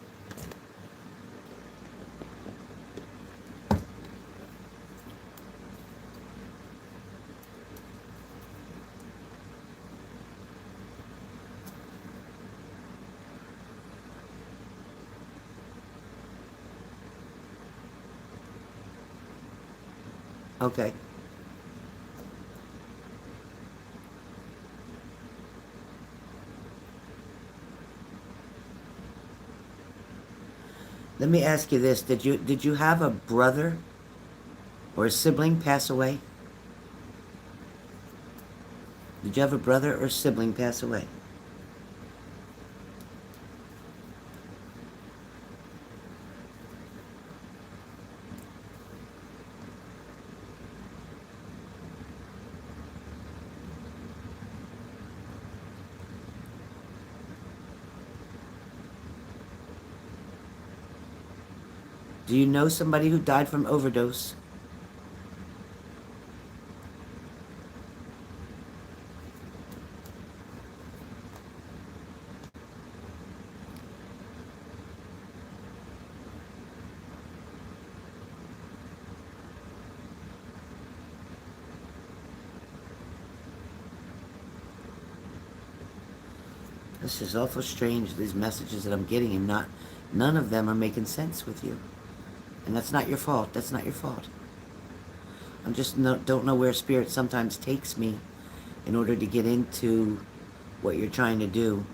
Okay. Let me ask you this. Did you have a brother or a sibling pass away? Did you have a brother or sibling pass away? Do you know somebody who died from overdose? This is awful strange, these messages that I'm getting, and none of them are making sense with you. And that's not your fault. That's not your fault. I'm just don't know where spirit sometimes takes me in order to get into what you're trying to do.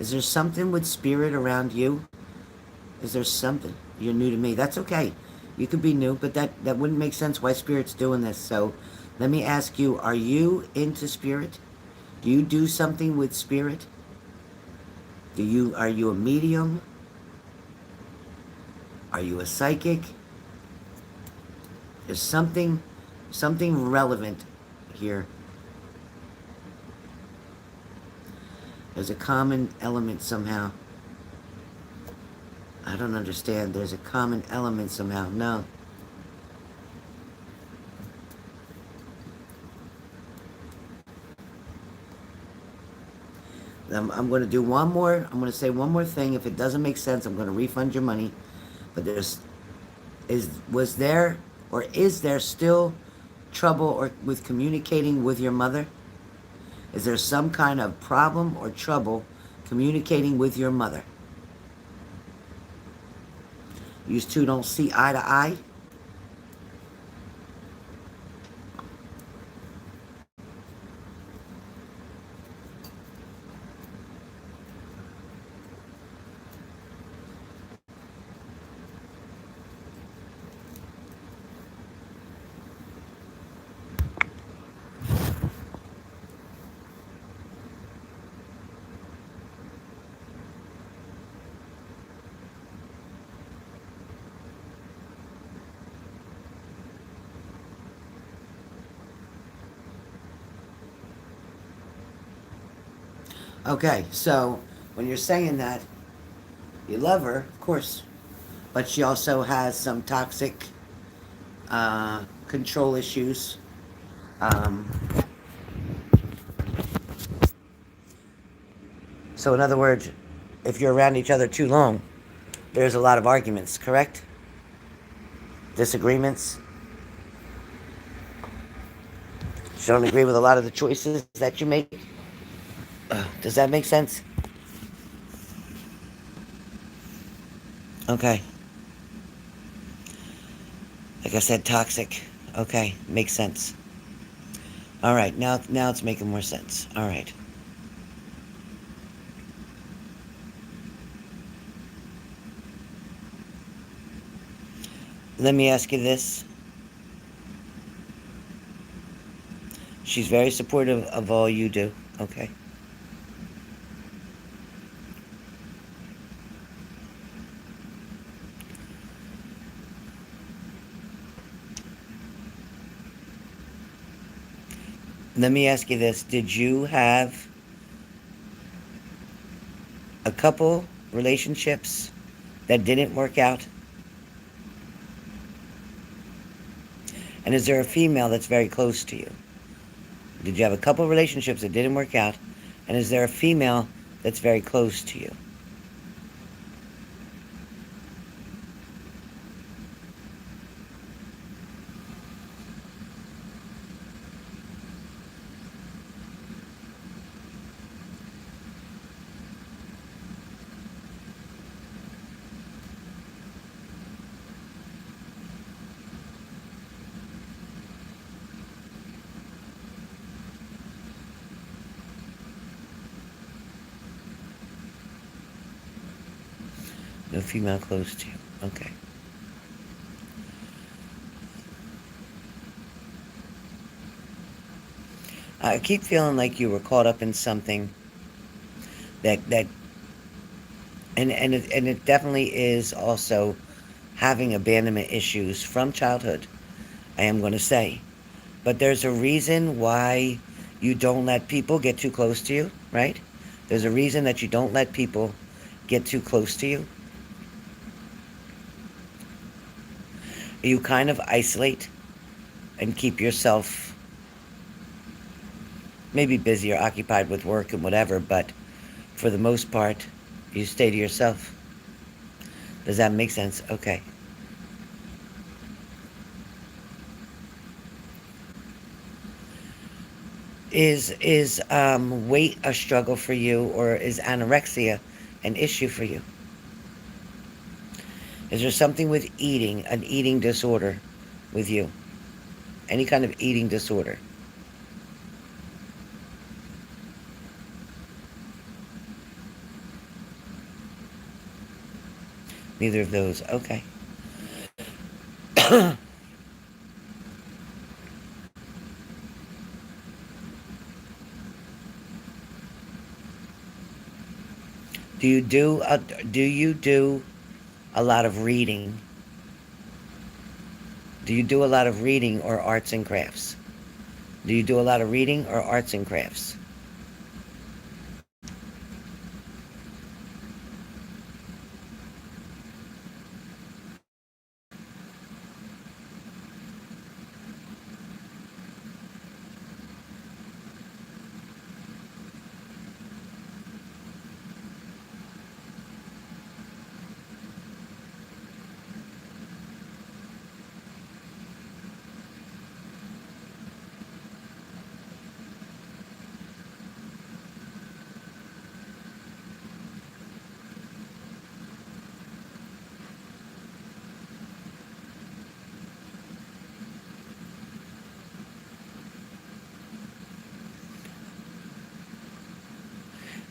Is there something with spirit around you? Is there something? You're new to me. That's okay. You could be new, but that wouldn't make sense why spirit's doing this. So let me ask you, are you into spirit? Do you do something with spirit? Are you a medium? Are you a psychic? There's something relevant here. There's a common element somehow. I don't understand. There's a common element somehow. No. I'm going to do one more. I'm going to say one more thing. If it doesn't make sense, I'm going to refund your money. But was there or is there still trouble with communicating with your mother? Is there some kind of problem or trouble communicating with your mother? You two don't see eye to eye? Okay, so when you're saying that, you love her, of course, but she also has some toxic control issues. Um, so in other words, if you're around each other too long, there's a lot of arguments, correct? Disagreements. She don't agree with a lot of the choices that you make. Does that make sense? Okay. Like I said, toxic. Okay, makes sense. All right, now it's making more sense. All right. Let me ask you this. She's very supportive of all you do. Okay. Let me ask you this. Did you have a couple relationships that didn't work out? And is there a female that's very close to you? Did you have a couple relationships that didn't work out? And is there a female that's very close to you? No female close to you. Okay. I keep feeling like you were caught up in something that and it definitely is also having abandonment issues from childhood. I am going to say, but there's a reason why you don't let people get too close to you, right? There's a reason that you don't let people get too close to you. You kind of isolate and keep yourself maybe busy or occupied with work and whatever, but for the most part, you stay to yourself. Does that make sense? Okay. Is weight a struggle for you, or is anorexia an issue for you? Is there something with eating, an eating disorder with you? Any kind of eating disorder? Neither of those. Okay. do you do a, do you do a lot of reading? Do you do a lot of reading or arts and crafts? Do you do a lot of reading or arts and crafts?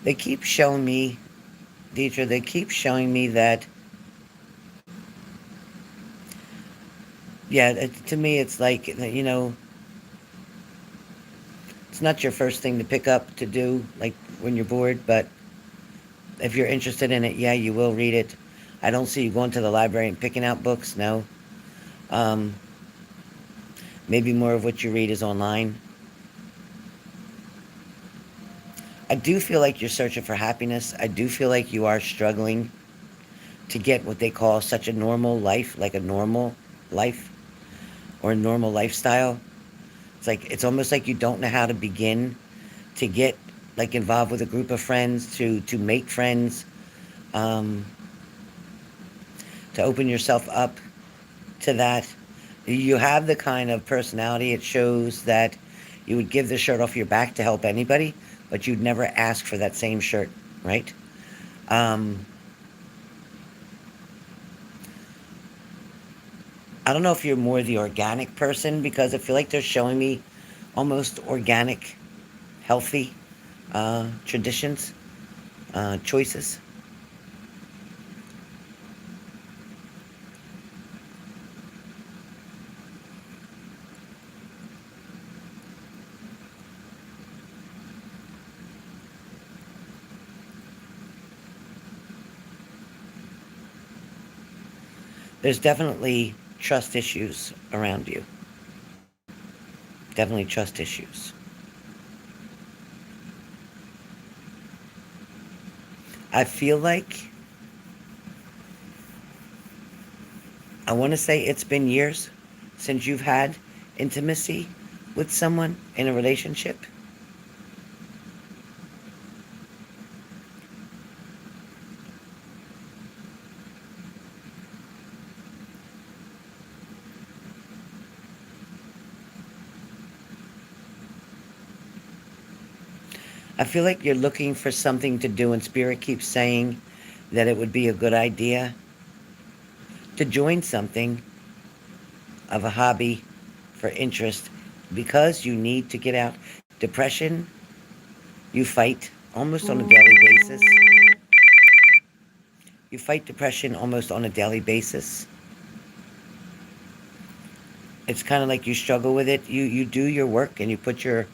They keep showing me, Deidre, they keep showing me that, yeah, to me it's like, it's not your first thing to pick up to do, like when you're bored, but if you're interested in it, yeah, you will read it. I don't see you going to the library and picking out books, no. Um, Maybe more of what you read is online. I do feel like you're searching for happiness. I do feel like you are struggling to get what they call such a normal life, like a normal life or a normal lifestyle. It's like it's almost like you don't know how to begin to get like involved with a group of friends, to make friends, um, to open yourself up to that. You have the kind of personality, it shows that you would give the shirt off your back to help anybody, but you'd never ask for that same shirt, right? Um, I don't know if you're more the organic person, because I feel like they're showing me almost organic, healthy traditions, choices. There's definitely trust issues around you. Definitely trust issues. I feel like, I want to say it's been years since you've had intimacy with someone in a relationship. I feel like you're looking for something to do, and Spirit keeps saying that it would be a good idea to join something of a hobby for interest, because you need to get out. Depression, you fight almost on a daily basis. You fight depression almost on a daily basis. It's kind of like you struggle with it. You do your work and you put your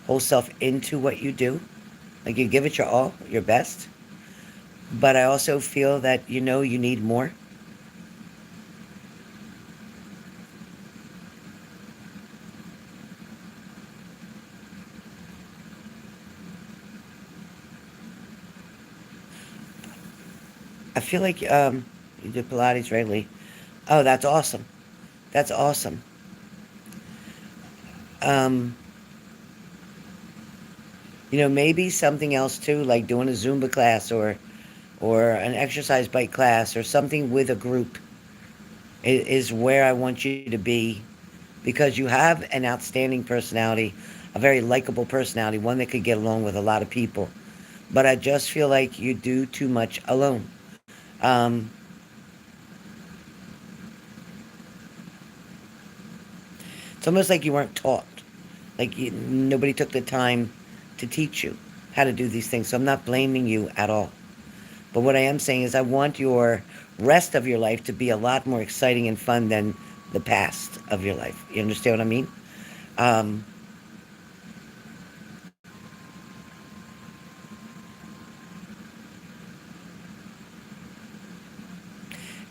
whole self into what you do. Like you give it your all, your best. But I also feel that you know you need more. I feel like you do Pilates regularly. Oh, that's awesome. That's awesome. Um, maybe something else too, like doing a Zumba class, or an exercise bike class, or something with a group is where I want you to be, because you have an outstanding personality, a very likable personality, one that could get along with a lot of people. But I just feel like you do too much alone. Um, it's almost like you weren't taught. Like nobody took the time to teach you how to do these things. So I'm not blaming you at all. But what I am saying is I want your rest of your life to be a lot more exciting and fun than the past of your life. You understand what I mean? Um,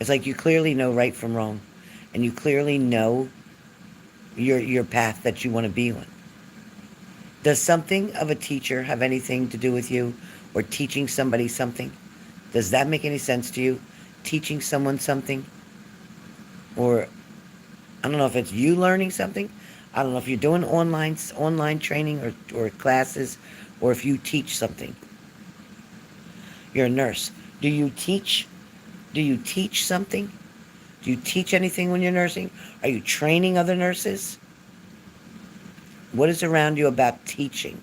it's like you clearly know right from wrong, and you clearly know your path that you want to be on. Does something of a teacher have anything to do with you, or teaching somebody something? Does that make any sense to you? Teaching someone something, or I don't know if it's you learning something. I don't know if you're doing online training, or classes, or if you teach something. You're a nurse. Do you teach? Do you teach something? Do you teach anything when you're nursing? Are you training other nurses? What is around you about teaching?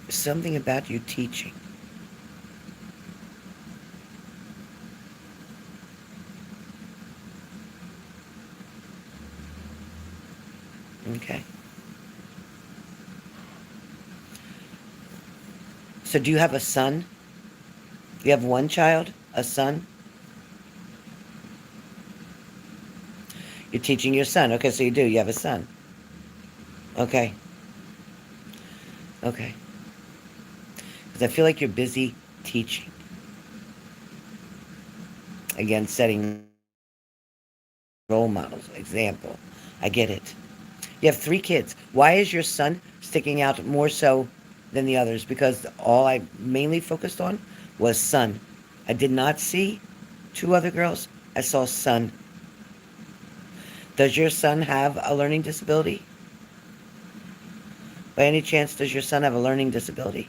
Something about you teaching. Okay. So do you have a son? You have one child? A son? You're teaching your son. Okay, so you do. You have a son. Okay. Okay. Because I feel like you're busy teaching. Again, setting role models, example. I get it. You have three kids. Why is your son sticking out more so than the others? Because all I mainly focused on was son. I did not see two other girls. I saw son. Does your son have a learning disability? By any chance, does your son have a learning disability?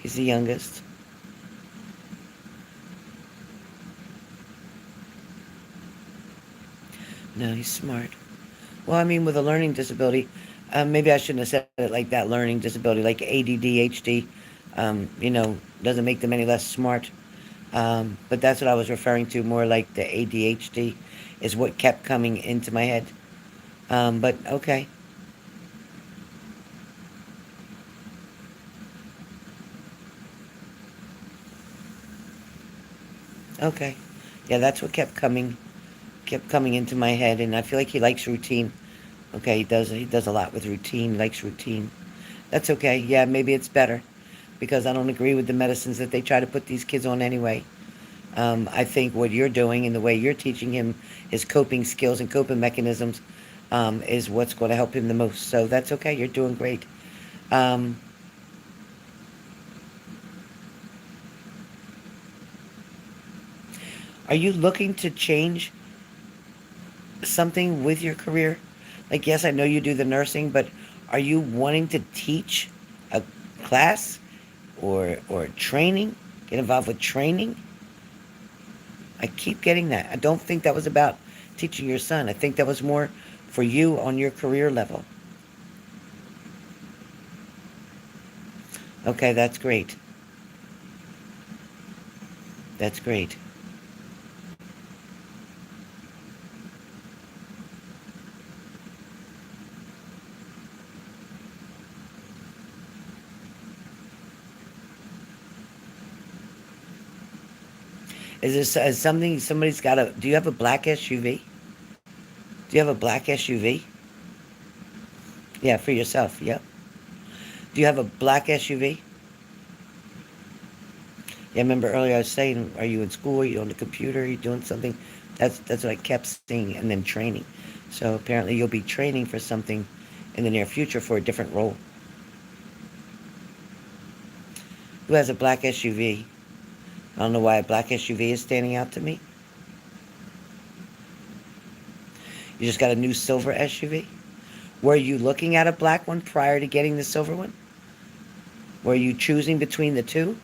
He's the youngest. No, he's smart. Well, I mean, with a learning disability, maybe I shouldn't have said it like that. Learning disability, like ADD, HD, doesn't make them any less smart. But that's what I was referring to, more like the ADHD is what kept coming into my head. But okay, okay, yeah, that's what kept coming into my head, and I feel like he likes routine. Okay, he does a lot with routine. He likes routine. That's okay. Yeah, maybe it's better because I don't agree with the medicines that they try to put these kids on anyway. I think what you're doing and the way you're teaching him his coping skills and coping mechanisms is what's going to help him the most. So that's okay. You're doing great. Um, are you looking to change something with your career? Like, yes, I know you do the nursing, but are you wanting to teach a class or training? Get involved with training? I keep getting that. I don't think that was about teaching your son. I think that was more for you on your career level. Okay, that's great. That's great. Is this something somebody's got a? Do you have a black SUV? Do you have a black SUV? Yeah, for yourself. Yep. Do you have a black SUV? Yeah, remember earlier I was saying, are you in school? Are you on the computer? Are you doing something? That's what I kept saying, and then training. So apparently you'll be training for something in the near future for a different role. Who has a black SUV? I don't know why a black SUV is standing out to me. You just got a new silver SUV? Were you looking at a black one prior to getting the silver one? Were you choosing between the two?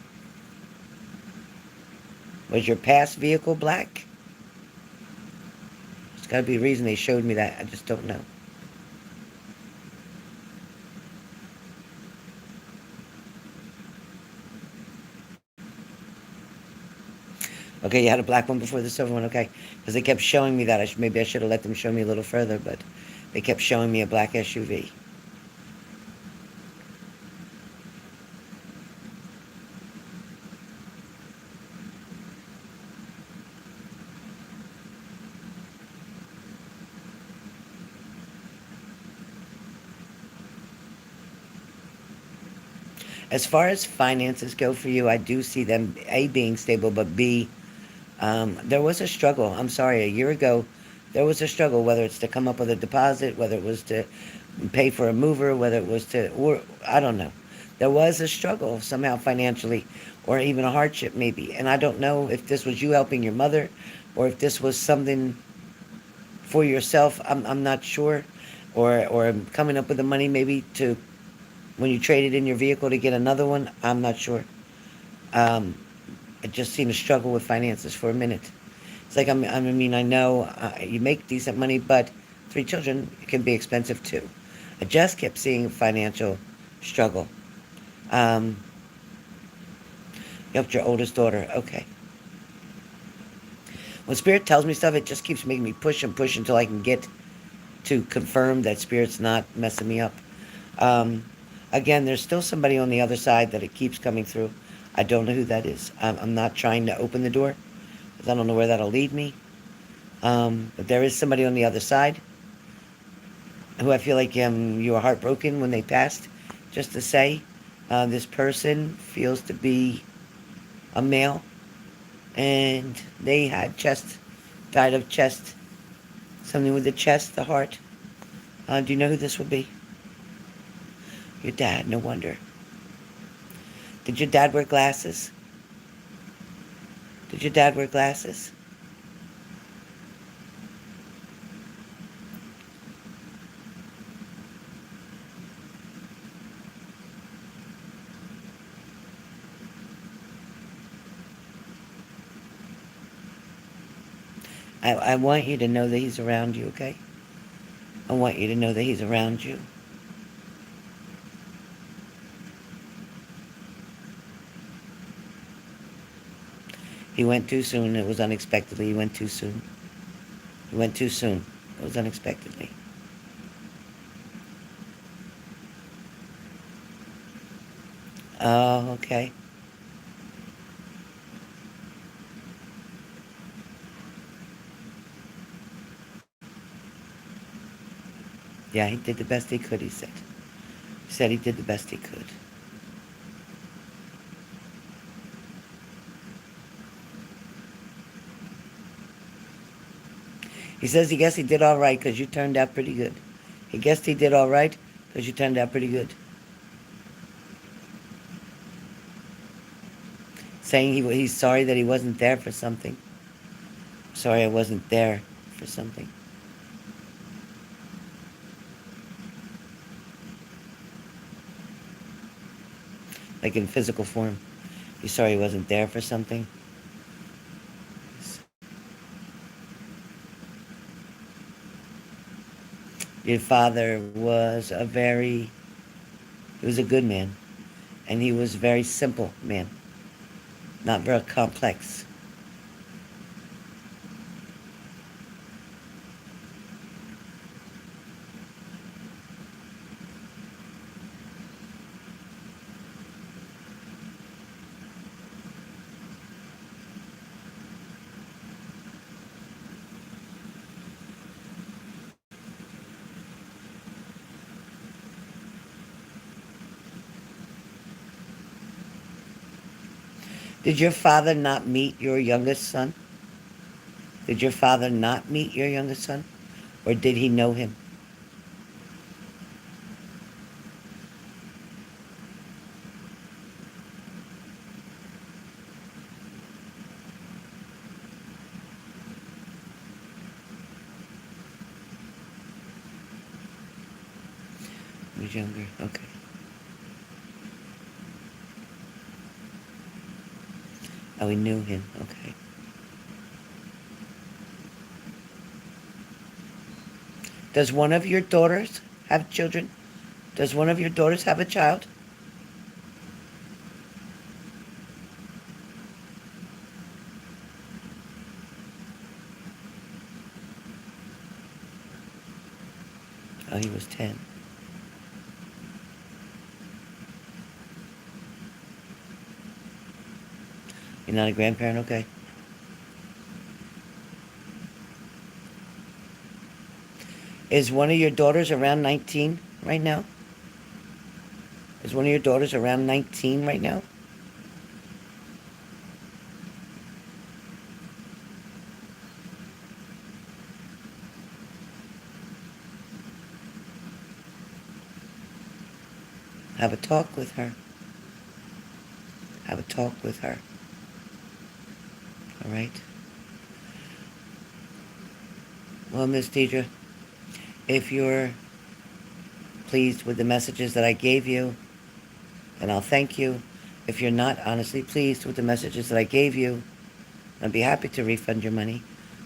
Was your past vehicle black? There's got to be a reason they showed me that. I just don't know. Okay, you had a black one before the silver one. Okay, because they kept showing me that. Maybe I should have let them show me a little further, but they kept showing me a black SUV. As far as finances go for you, I do see them A being stable, but B, there was a struggle. I'm sorry, a year ago, there was a struggle, whether it's to come up with a deposit, whether it was to pay for a mover, whether it was to, or I don't know. There was a struggle somehow financially, or even a hardship maybe. And I don't know if this was you helping your mother, or if this was something for yourself. I'm not sure, or coming up with the money maybe to when you traded in your vehicle to get another one. I'm not sure. Um, I just seemed to struggle with finances for a minute. It's like I mean, I know you make decent money, but three children can be expensive too. I just kept seeing financial struggle. Um, you helped your oldest daughter. Okay. When Spirit tells me stuff, it just keeps making me push and push until I can get to confirm that Spirit's not messing me up. Um, again, there's still somebody on the other side that it keeps coming through. I don't know who that is. I'm not trying to open the door because I don't know where that'll lead me. But there is somebody on the other side who I feel like you were heartbroken when they passed. Just to say, this person feels to be a male, and they had died of chest, something with the chest, the heart. Do you know who this would be? Your dad. No wonder. Did your dad wear glasses? Did your dad wear glasses? I want you to know that he's around you, okay? I want you to know that he's around you. He went too soon. It was unexpectedly. He went too soon. He went too soon. It was unexpectedly. Oh, okay. Yeah, he did the best he could, he said. He said he did the best he could. He says he guessed he did all right because you turned out pretty good. He guessed he did all right because you turned out pretty good. Saying he's sorry that he wasn't there for something. Sorry I wasn't there for something. Like in physical form. He's sorry he wasn't there for something. Your father was he was a good man. And he was a very simple man. Not very complex. Did your father not meet your youngest son? Did your father not meet your youngest son? Or did he know him? He was younger. Okay. Oh, he knew him. Okay. Does one of your daughters have children? Does one of your daughters have a child? Oh, he was 10. You're not a grandparent? Okay. Is one of your daughters around 19 right now? Is one of your daughters around 19 right now? Have a talk with her. Have a talk with her. All right? Well, Miss Deidre, if you're pleased with the messages that I gave you, then I'll thank you. If you're not honestly pleased with the messages that I gave you, I'd be happy to refund your money.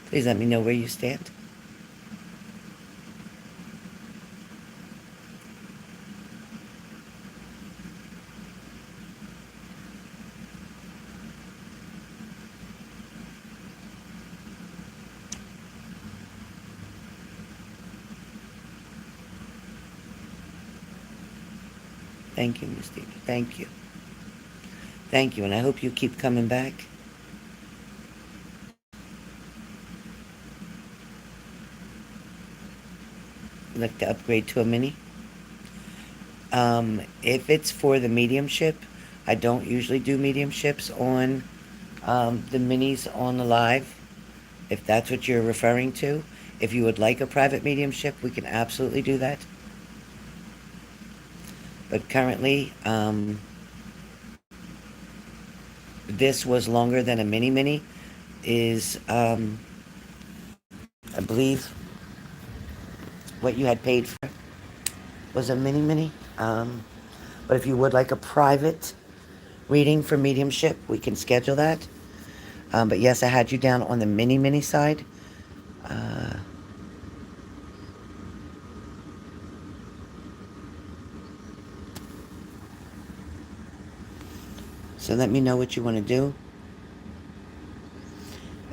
Please let me know where you stand. Thank you, Miss Deidre. Thank you. Thank you, and I hope you keep coming back. I'd like to upgrade to a mini. If it's for the mediumship, I don't usually do mediumships on the minis on the live. If that's what you're referring to, if you would like a private mediumship, we can absolutely do that. But currently, this was longer than a mini is, I believe, what you had paid for was a mini. But if you would like a private reading for mediumship, we can schedule that. But yes, I had you down on the mini side. Uh, so let me know what you want to do.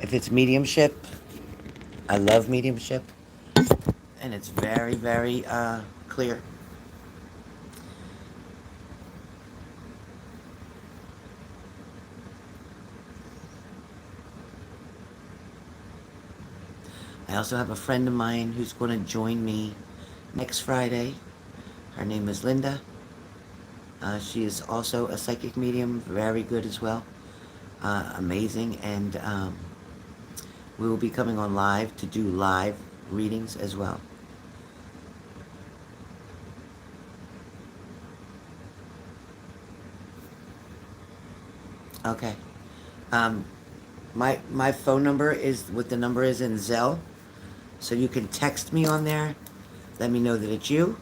If it's mediumship, I love mediumship. And it's very, very clear. I also have a friend of mine who's going to join me next Friday. Her name is Linda. She is also a psychic medium, very good as well. Amazing. And we will be coming on live to do live readings as well. Okay. Um, my phone number is what the number is in Zelle, so you can text me on there. Let me know that it's you,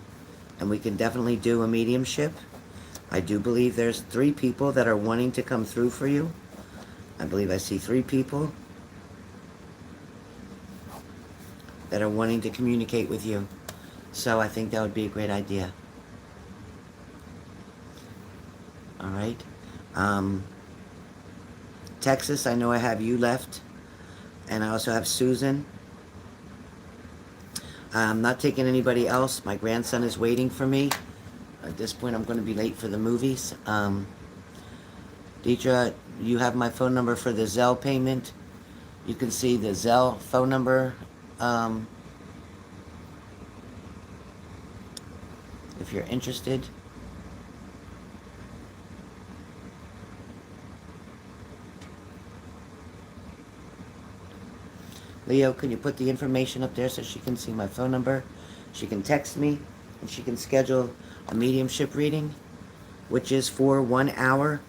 and we can definitely do a mediumship. I do believe there's 3 people that are wanting to come through for you. I believe I see 3 people that are wanting to communicate with you. So I think that would be a great idea. All right. Um, Texas, I know I have you left. And I also have Susan. I'm not taking anybody else. My grandson is waiting for me. At this point, I'm going to be late for the movies. Deidre, you have my phone number for the Zelle payment. You can see the Zelle phone number if you're interested. Leo, can you put the information up there so she can see my phone number? She can text me, and she can schedule a mediumship reading, which is for 1 hour.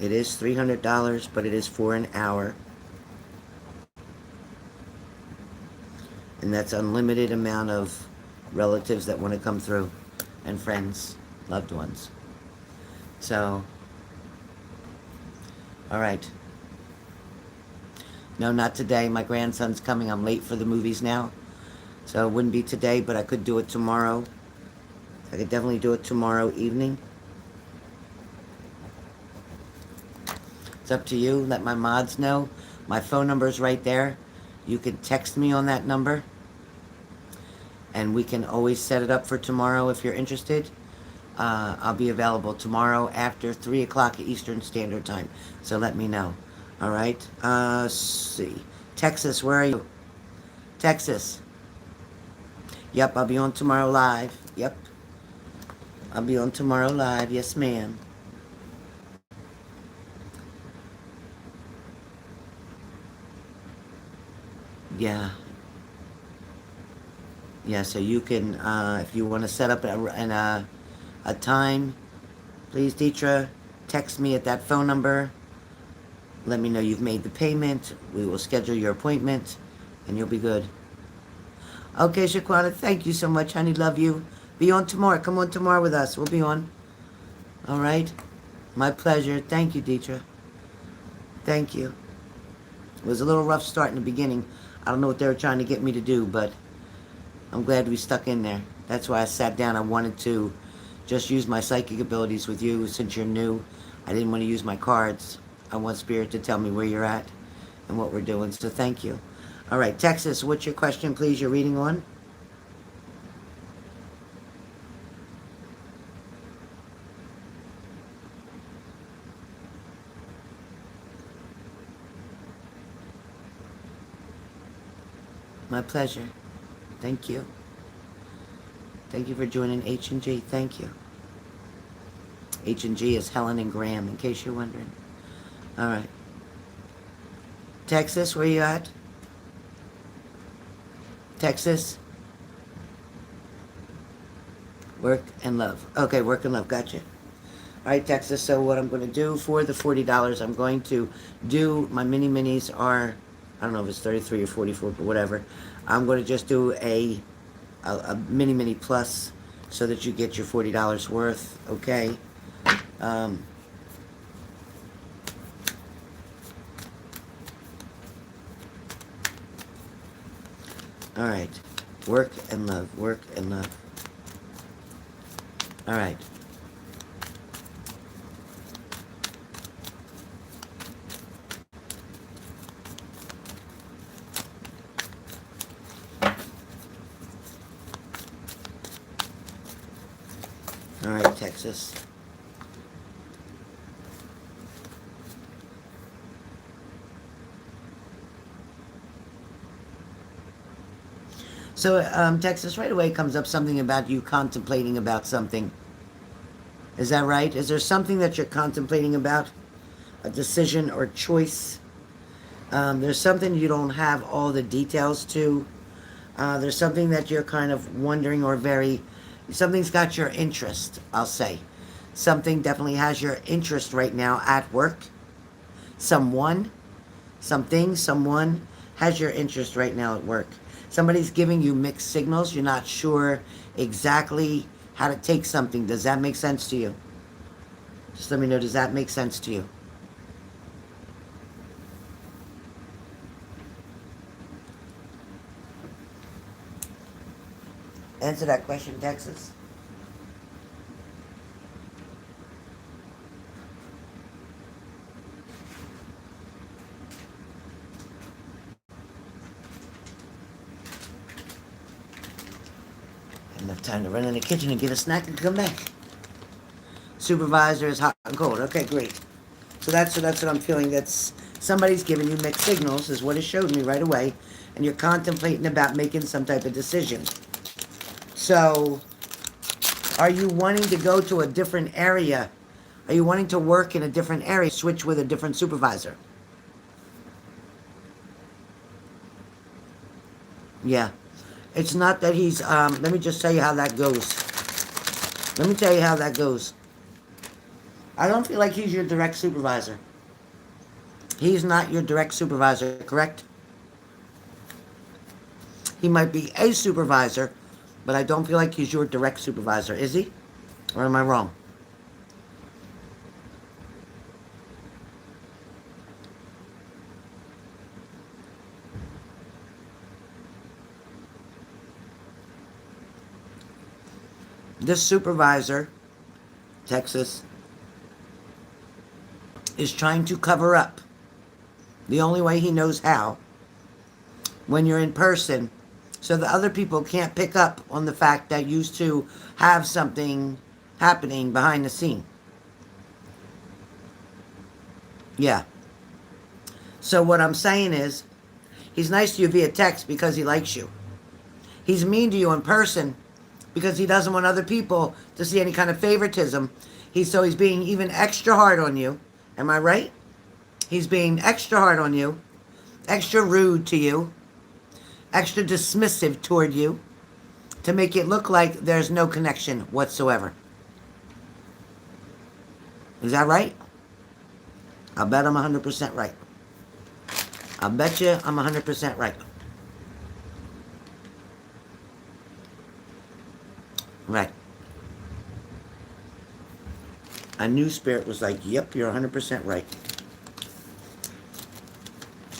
It is $300, but it is for an hour. And that's unlimited amount of relatives that want to come through, and friends, loved ones. So, all right. No, not today. My grandson's coming. I'm late for the movies now. So it wouldn't be today, but I could do it tomorrow. I could definitely do it tomorrow evening. It's up to you. Let my mods know. My phone number is right there. You can text me on that number. And we can always set it up for tomorrow if you're interested. I'll be available tomorrow after 3 o'clock Eastern Standard Time. So let me know. All right? Let's see. Texas, where are you? Texas. Yep, I'll be on tomorrow live. Yep. I'll be on tomorrow live. Yes, ma'am. Yeah. Yeah, so you can, if you want to set up a time, please, Deetra, text me at that phone number. Let me know you've made the payment. We will schedule your appointment, and you'll be good. Okay, Shaquana, thank you so much, honey. Love you. Be on tomorrow. Come on tomorrow with us. We'll be on. All right? My pleasure. Thank you, Deetra. Thank you. It was a little rough start in the beginning. I don't know what they were trying to get me to do, but I'm glad we stuck in there. That's why I sat down. I wanted to just use my psychic abilities with you since you're new. I didn't want to use my cards. I want Spirit to tell me where you're at and what we're doing, so thank you. All right, Texas, what's your question, please? You're reading on? My pleasure. Thank you. Thank you for joining H&G. Thank you. H&G is Helen and Graham, in case you're wondering. All right. Texas, where you at? Texas? Work and love. Okay, work and love. Gotcha. All right, Texas. So what I'm going to do for the $40, I'm going to do, my mini minis are, I don't know if it's 33 or 44, but whatever. I'm going to just do a mini mini plus so that you get your $40 worth. Okay. Um, All right. Work and love. Work and love. All right. All right, Texas. So, Texas, right away comes up something about you contemplating about something. Is that right? Is there something that you're contemplating about? A decision or choice? There's something you don't have all the details to. There's something that you're kind of wondering or something's got your interest, I'll say. Something definitely has your interest right now at work. Someone, something, someone has your interest right now at work. Somebody's giving you mixed signals. You're not sure exactly how to take something. Does that make sense to you? Just let me know, does that make sense to you? Answer that question, Texas. Enough time to run in the kitchen and get a snack and come back. Supervisor is hot and cold. Okay, great. So that's what I'm feeling. That's somebody's giving you mixed signals, is what it showed me right away, and you're contemplating about making some type of decision. So, are you wanting to go to a different area? Are you wanting to work in a different area? Switch with a different supervisor? Yeah. It's not that he's. Let me just tell you how that goes. Let me tell you how that goes. I don't feel like he's your direct supervisor. He's not your direct supervisor, correct? He might be a supervisor, but I don't feel like he's your direct supervisor, is he? Or am I wrong? This supervisor, Texas, is trying to cover up the only way he knows how when you're in person so the other people can't pick up on the fact that you used to have something happening behind the scene. Yeah. So what I'm saying is, he's nice to you via text because he likes you. He's mean to you in person because he doesn't want other people to see any kind of favoritism. He's being even extra hard on you. Am I right? He's being extra hard on you, extra rude to you, extra dismissive toward you to make it look like there's no connection whatsoever. Is that right? I'll bet I'm 100% right. I'll bet you I'm 100% right. Right. A new spirit was like, yep, you're 100% right.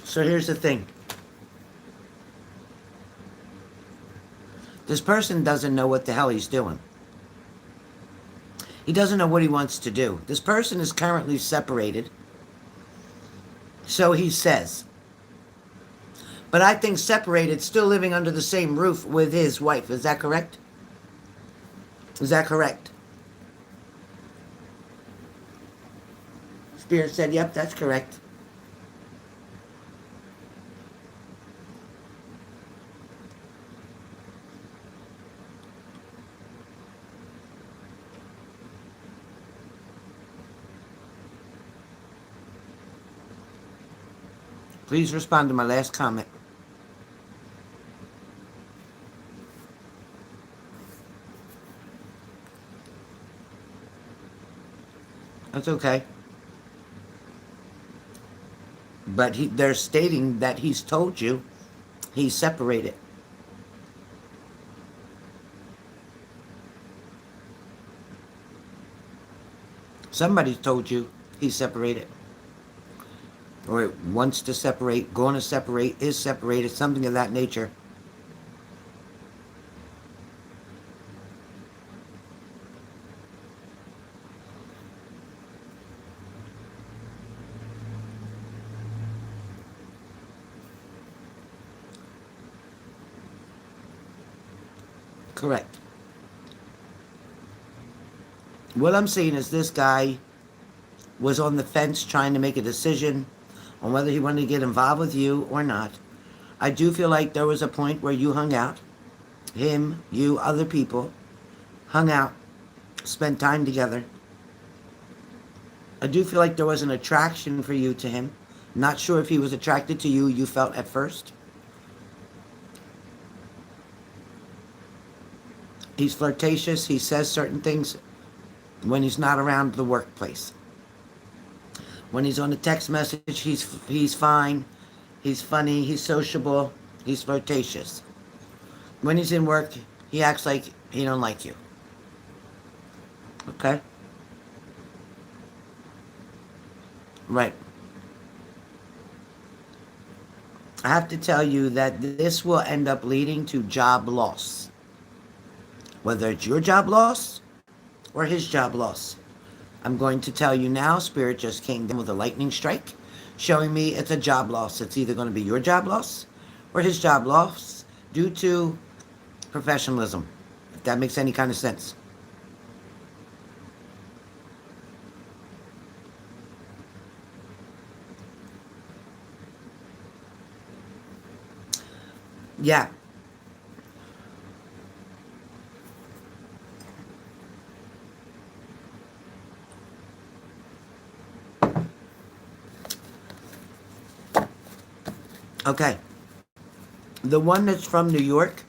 So here's the thing. This person doesn't know what the hell he's doing. He doesn't know what he wants to do. This person is currently separated. So he says. But I think separated, still living under the same roof with his wife. Is that correct? Is that correct? Spirit said, yep, that's correct. Please respond to my last comment. That's okay. But they're stating that he's told you he's separated. Somebody told you he's separated. Or wants to separate, going to separate, is separated, something of that nature. Correct. What I'm saying is this guy was on the fence trying to make a decision on whether he wanted to get involved with you or not. I do feel like there was a point where you hung out. Him, you, other people hung out, spent time together. I do feel like there was an attraction for you to him. Not sure if he was attracted to you, you felt at first. He's flirtatious. He says certain things when he's not around the workplace. When he's on a text message, he's fine. He's funny. He's sociable. He's flirtatious. When he's in work, he acts like he don't like you. Okay? Right. I have to tell you that this will end up leading to job loss. Whether it's your job loss or his job loss. I'm going to tell you now, Spirit just came down with a lightning strike, showing me it's a job loss. It's either going to be your job loss or his job loss due to professionalism, if that makes any kind of sense. Yeah. Okay. The one that's from New York,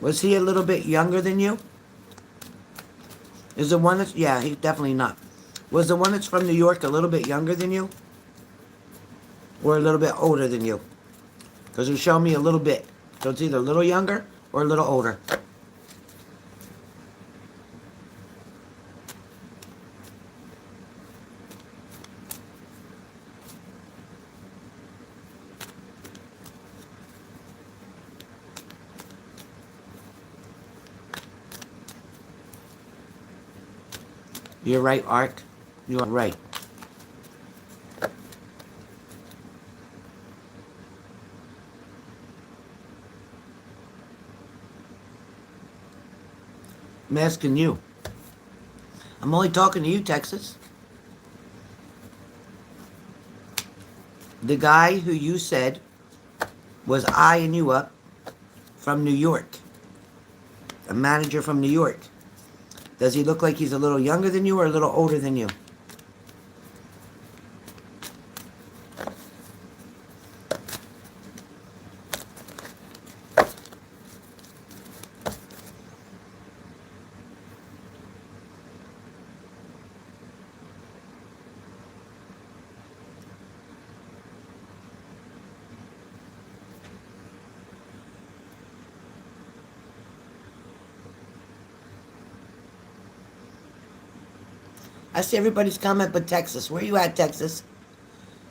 was he a little bit younger than you? Is the one that's, yeah, he's definitely not. Was the one that's from New York a little bit younger than you? Or a little bit older than you? Because it showed me a little bit. So it's either a little younger or a little older. You're right, Ark. You are right. I'm asking you. I'm only talking to you, Texas. The guy who you said was eyeing you up from New York, a manager from New York. Does he look like he's a little younger than you or a little older than you? I see everybody's comment but Texas. Where you at, Texas?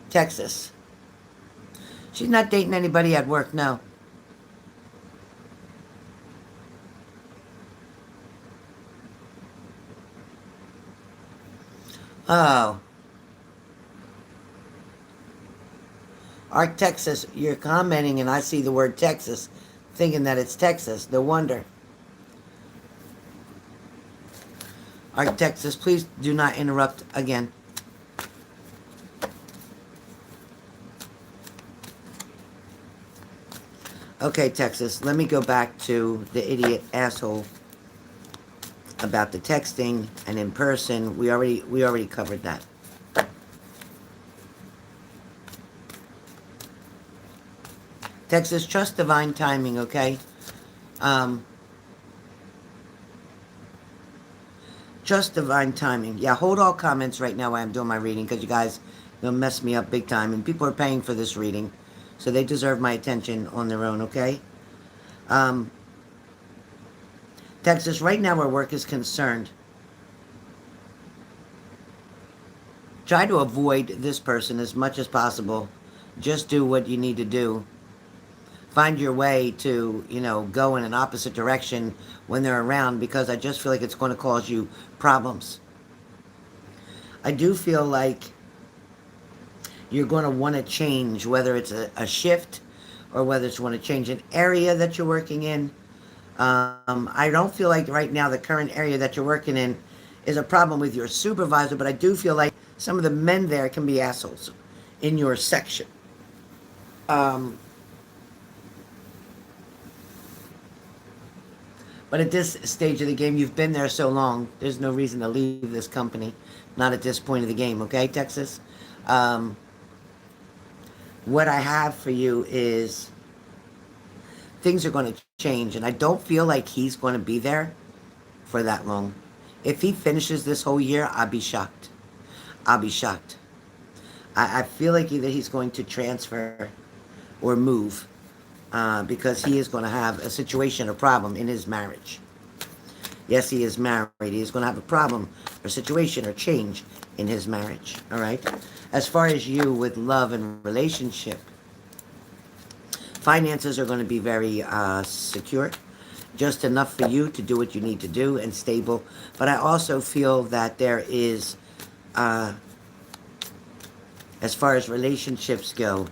Texas. She's not dating anybody at work, no. Oh. Ark, Texas, you're commenting and I see the word Texas, thinking that it's Texas. No wonder. Ark, Texas, please do not interrupt again. Okay, Texas, let me go back to the idiot asshole about the texting and in person. We already covered that. Texas, trust divine timing, okay? Trust divine timing. Yeah, hold all comments right now while I'm doing my reading because you guys will mess me up big time. And people are paying for this reading. So they deserve my attention on their own, okay? Texas, right now where work is concerned, try to avoid this person as much as possible. Just do what you need to do. Find your way to, go in an opposite direction when they're around because I just feel like it's going to cause you problems. I do feel like you're going to want to change, whether it's a shift or whether it's want to change an area that you're working in. I don't feel like right now the current area that you're working in is a problem with your supervisor, but I do feel like some of the men there can be assholes in your section. Um, but at this stage of the game, you've been there so long, there's no reason to leave this company. Not at this point of the game, okay, Texas? Um, what I have for you is things are going to change, and I don't feel like he's going to be there for that long. If he finishes this whole year, I'll be shocked. I'll be shocked. I feel like either he's going to transfer or move because he is going to have a situation, a problem in his marriage. Yes, he is married. He is going to have a problem or situation or change in his marriage. All right. As far as you with love and relationship, finances are going to be very secure, just enough for you to do what you need to do and stable. But I also feel that there is, as far as relationships go,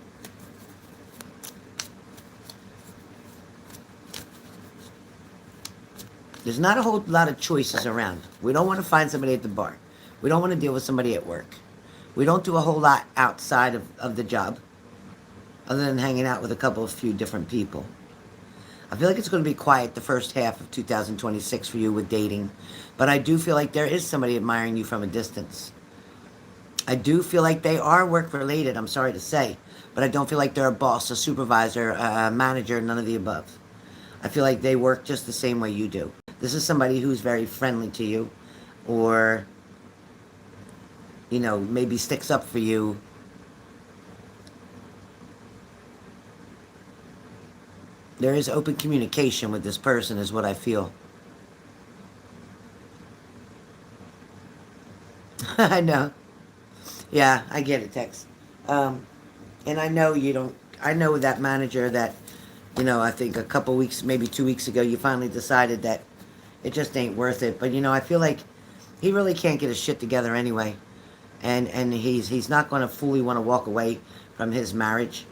there's not a whole lot of choices around. We don't want to find somebody at the bar. We don't want to deal with somebody at work. We don't do a whole lot outside of the job, other than hanging out with a couple of few different people. I feel like it's going to be quiet the first half of 2026 for you with dating, but I do feel like there is somebody admiring you from a distance. I do feel like they are work related, I'm sorry to say, but I don't feel like they're a boss, a supervisor, a manager, none of the above. I feel like they work just the same way you do. This is somebody who's very friendly to you, or, you know, maybe sticks up for you. There is open communication with this person, is what I feel. I know. Yeah, I get it, Tex. Um, and I know you don't. I know that manager that, you know, I think a couple weeks, maybe 2 weeks ago, you finally decided that it just ain't worth it. But you know, I feel like he really can't get his shit together anyway, and he's not going to fully want to walk away from his marriage.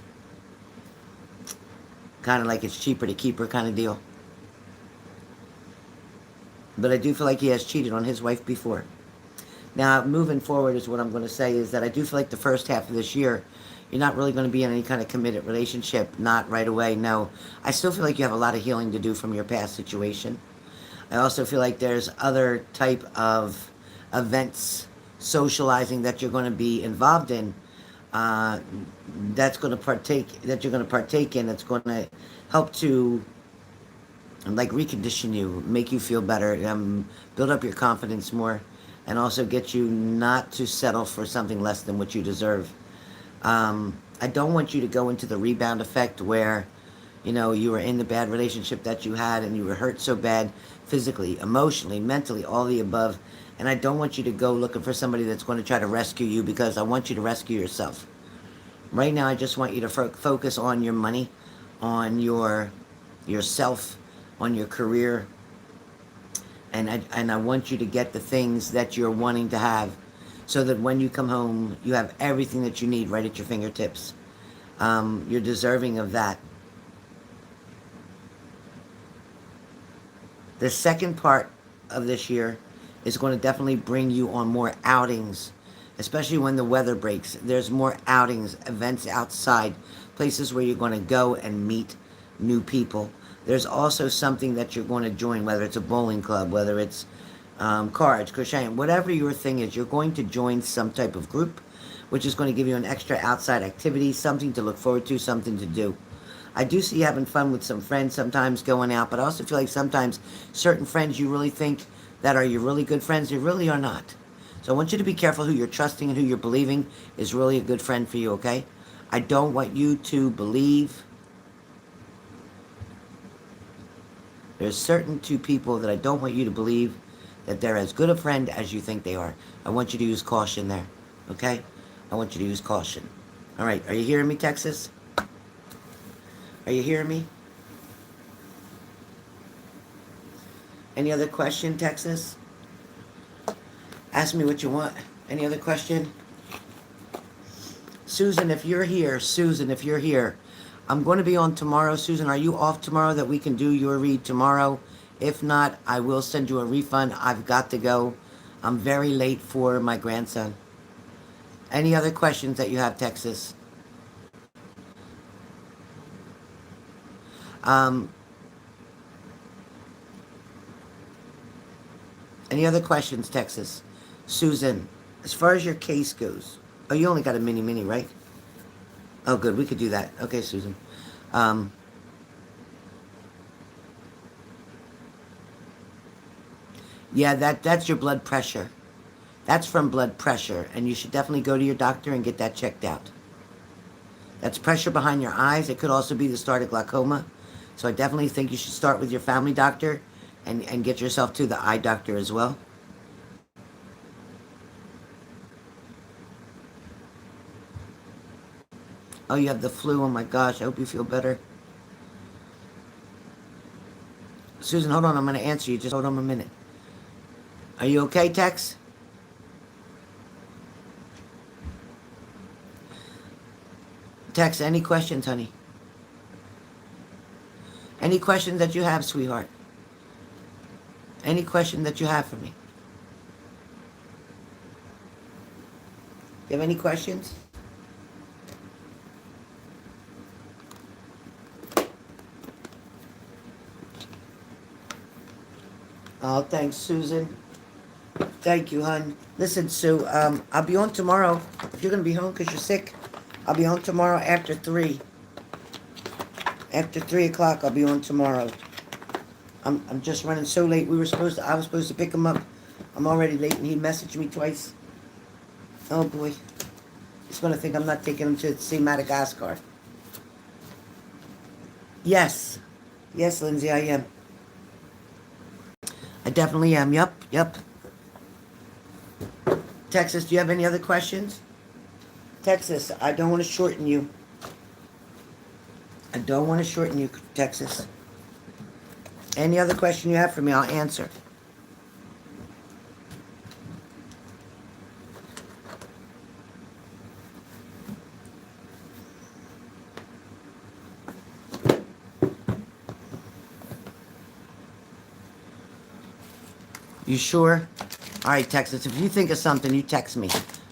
Kind of like it's cheaper to keep her kind of deal. But I do feel like he has cheated on his wife before. Now, moving forward is what I'm going to say is that I do feel like the first half of this year, you're not really going to be in any kind of committed relationship. Not right away, no. I still feel like you have a lot of healing to do from your past situation. I also feel like there's other type of events, socializing that you're going to be involved in. Uh, that's going to partake. That you're going to partake in. That's going to help to like recondition you, make you feel better, build up your confidence more, and also get you not to settle for something less than what you deserve. I don't want you to go into the rebound effect where, you know, you were in the bad relationship that you had and you were hurt so bad physically, emotionally, mentally, all the above. And I don't want you to go looking for somebody that's going to try to rescue you because I want you to rescue yourself. Right now, I just want you to focus on your money, on yourself, on your career, and I want you to get the things that you're wanting to have so that when you come home, you have everything that you need right at your fingertips. You're deserving of that. The second part of this year is going to definitely bring you on more outings, especially when the weather breaks. There's more outings, events outside, places where you're going to go and meet new people. There's also something that you're going to join, whether it's a bowling club, whether it's cards, crocheting, whatever your thing is, you're going to join some type of group, which is going to give you an extra outside activity, something to look forward to, something to do. I do see you having fun with some friends sometimes going out, but I also feel like sometimes certain friends you really think that are your really good friends, they really are not. So I want you to be careful who you're trusting and who you're believing is really a good friend for you, okay? I don't want you to believe. There's certain two people that I don't want you to believe that they're as good a friend as you think they are. I want you to use caution there, okay? I want you to use caution. All right, are you hearing me, Texas? Are you hearing me? Any other question, Texas? Ask me what you want. Any other question? Susan, if you're here, I'm going to be on tomorrow. Susan, are you off tomorrow that we can do your read tomorrow? If not, I will send you a refund. I've got to go. I'm very late for my grandson. Any other questions that you have, Texas? Um, any other questions, Texas? Susan, as far as your case goes, oh, you only got a mini, right? Oh, good. We could do that. Okay, Susan. Um, yeah, that's your blood pressure. That's from blood pressure, and you should definitely go to your doctor and get that checked out. That's pressure behind your eyes. It could also be the start of glaucoma. So I definitely think you should start with your family doctor and get yourself to the eye doctor as well. Oh, you have the flu. Oh my gosh. I hope you feel better. Susan, hold on. I'm going to answer you. Just hold on a minute. Are you okay, Tex? Tex, any questions, honey? Any questions that you have, sweetheart? Any question that you have for me? You have any questions? Oh, thanks, Susan. Thank you, hon. Listen, Sue, I'll be on tomorrow. If you're going to be home because you're sick, I'll be on tomorrow after 3. After 3 o'clock, I'll be on tomorrow. I'm just running so late. I was supposed to pick him up. I'm already late, and he messaged me twice. Oh, boy. He's going to think I'm not taking him to see Madagascar. Yes. Yes, Lindsay, I am. I definitely am. Yep. Texas, do you have any other questions? Texas, I don't want to shorten you. I don't want to shorten you, Texas. Any other question you have for me, I'll answer. You sure? All right, Texas, if you think of something, you text me,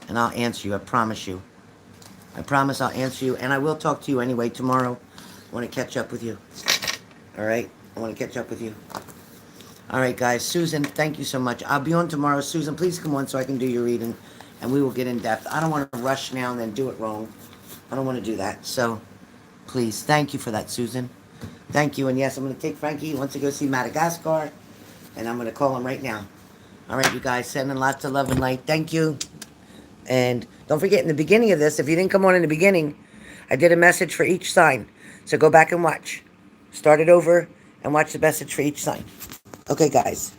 and I'll answer you. I promise you. I promise I'll answer you, and I will talk to you anyway tomorrow. I want to catch up with you. All right? I want to catch up with you. All right, guys. Susan, thank you so much. I'll be on tomorrow. Susan, please come on so I can do your reading, and we will get in depth. I don't want to rush now and then do it wrong. I don't want to do that. So, please, thank you for that, Susan. Thank you. And yes, I'm going to take Frankie. He wants to go see Madagascar, and I'm going to call him right now. All right, you guys, sending lots of love and light. Thank you. And don't forget, in the beginning of this, if you didn't come on in the beginning, I did a message for each sign. So go back and watch. Start it over and watch the message for each sign. Okay, guys.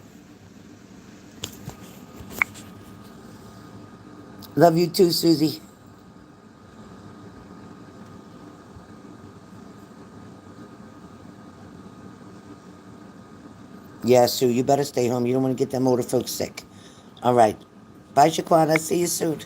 Love you too, Susie. Yeah, Sue, you better stay home. You don't want to get them older folks sick. All right. Bye, Shaquana. See you soon.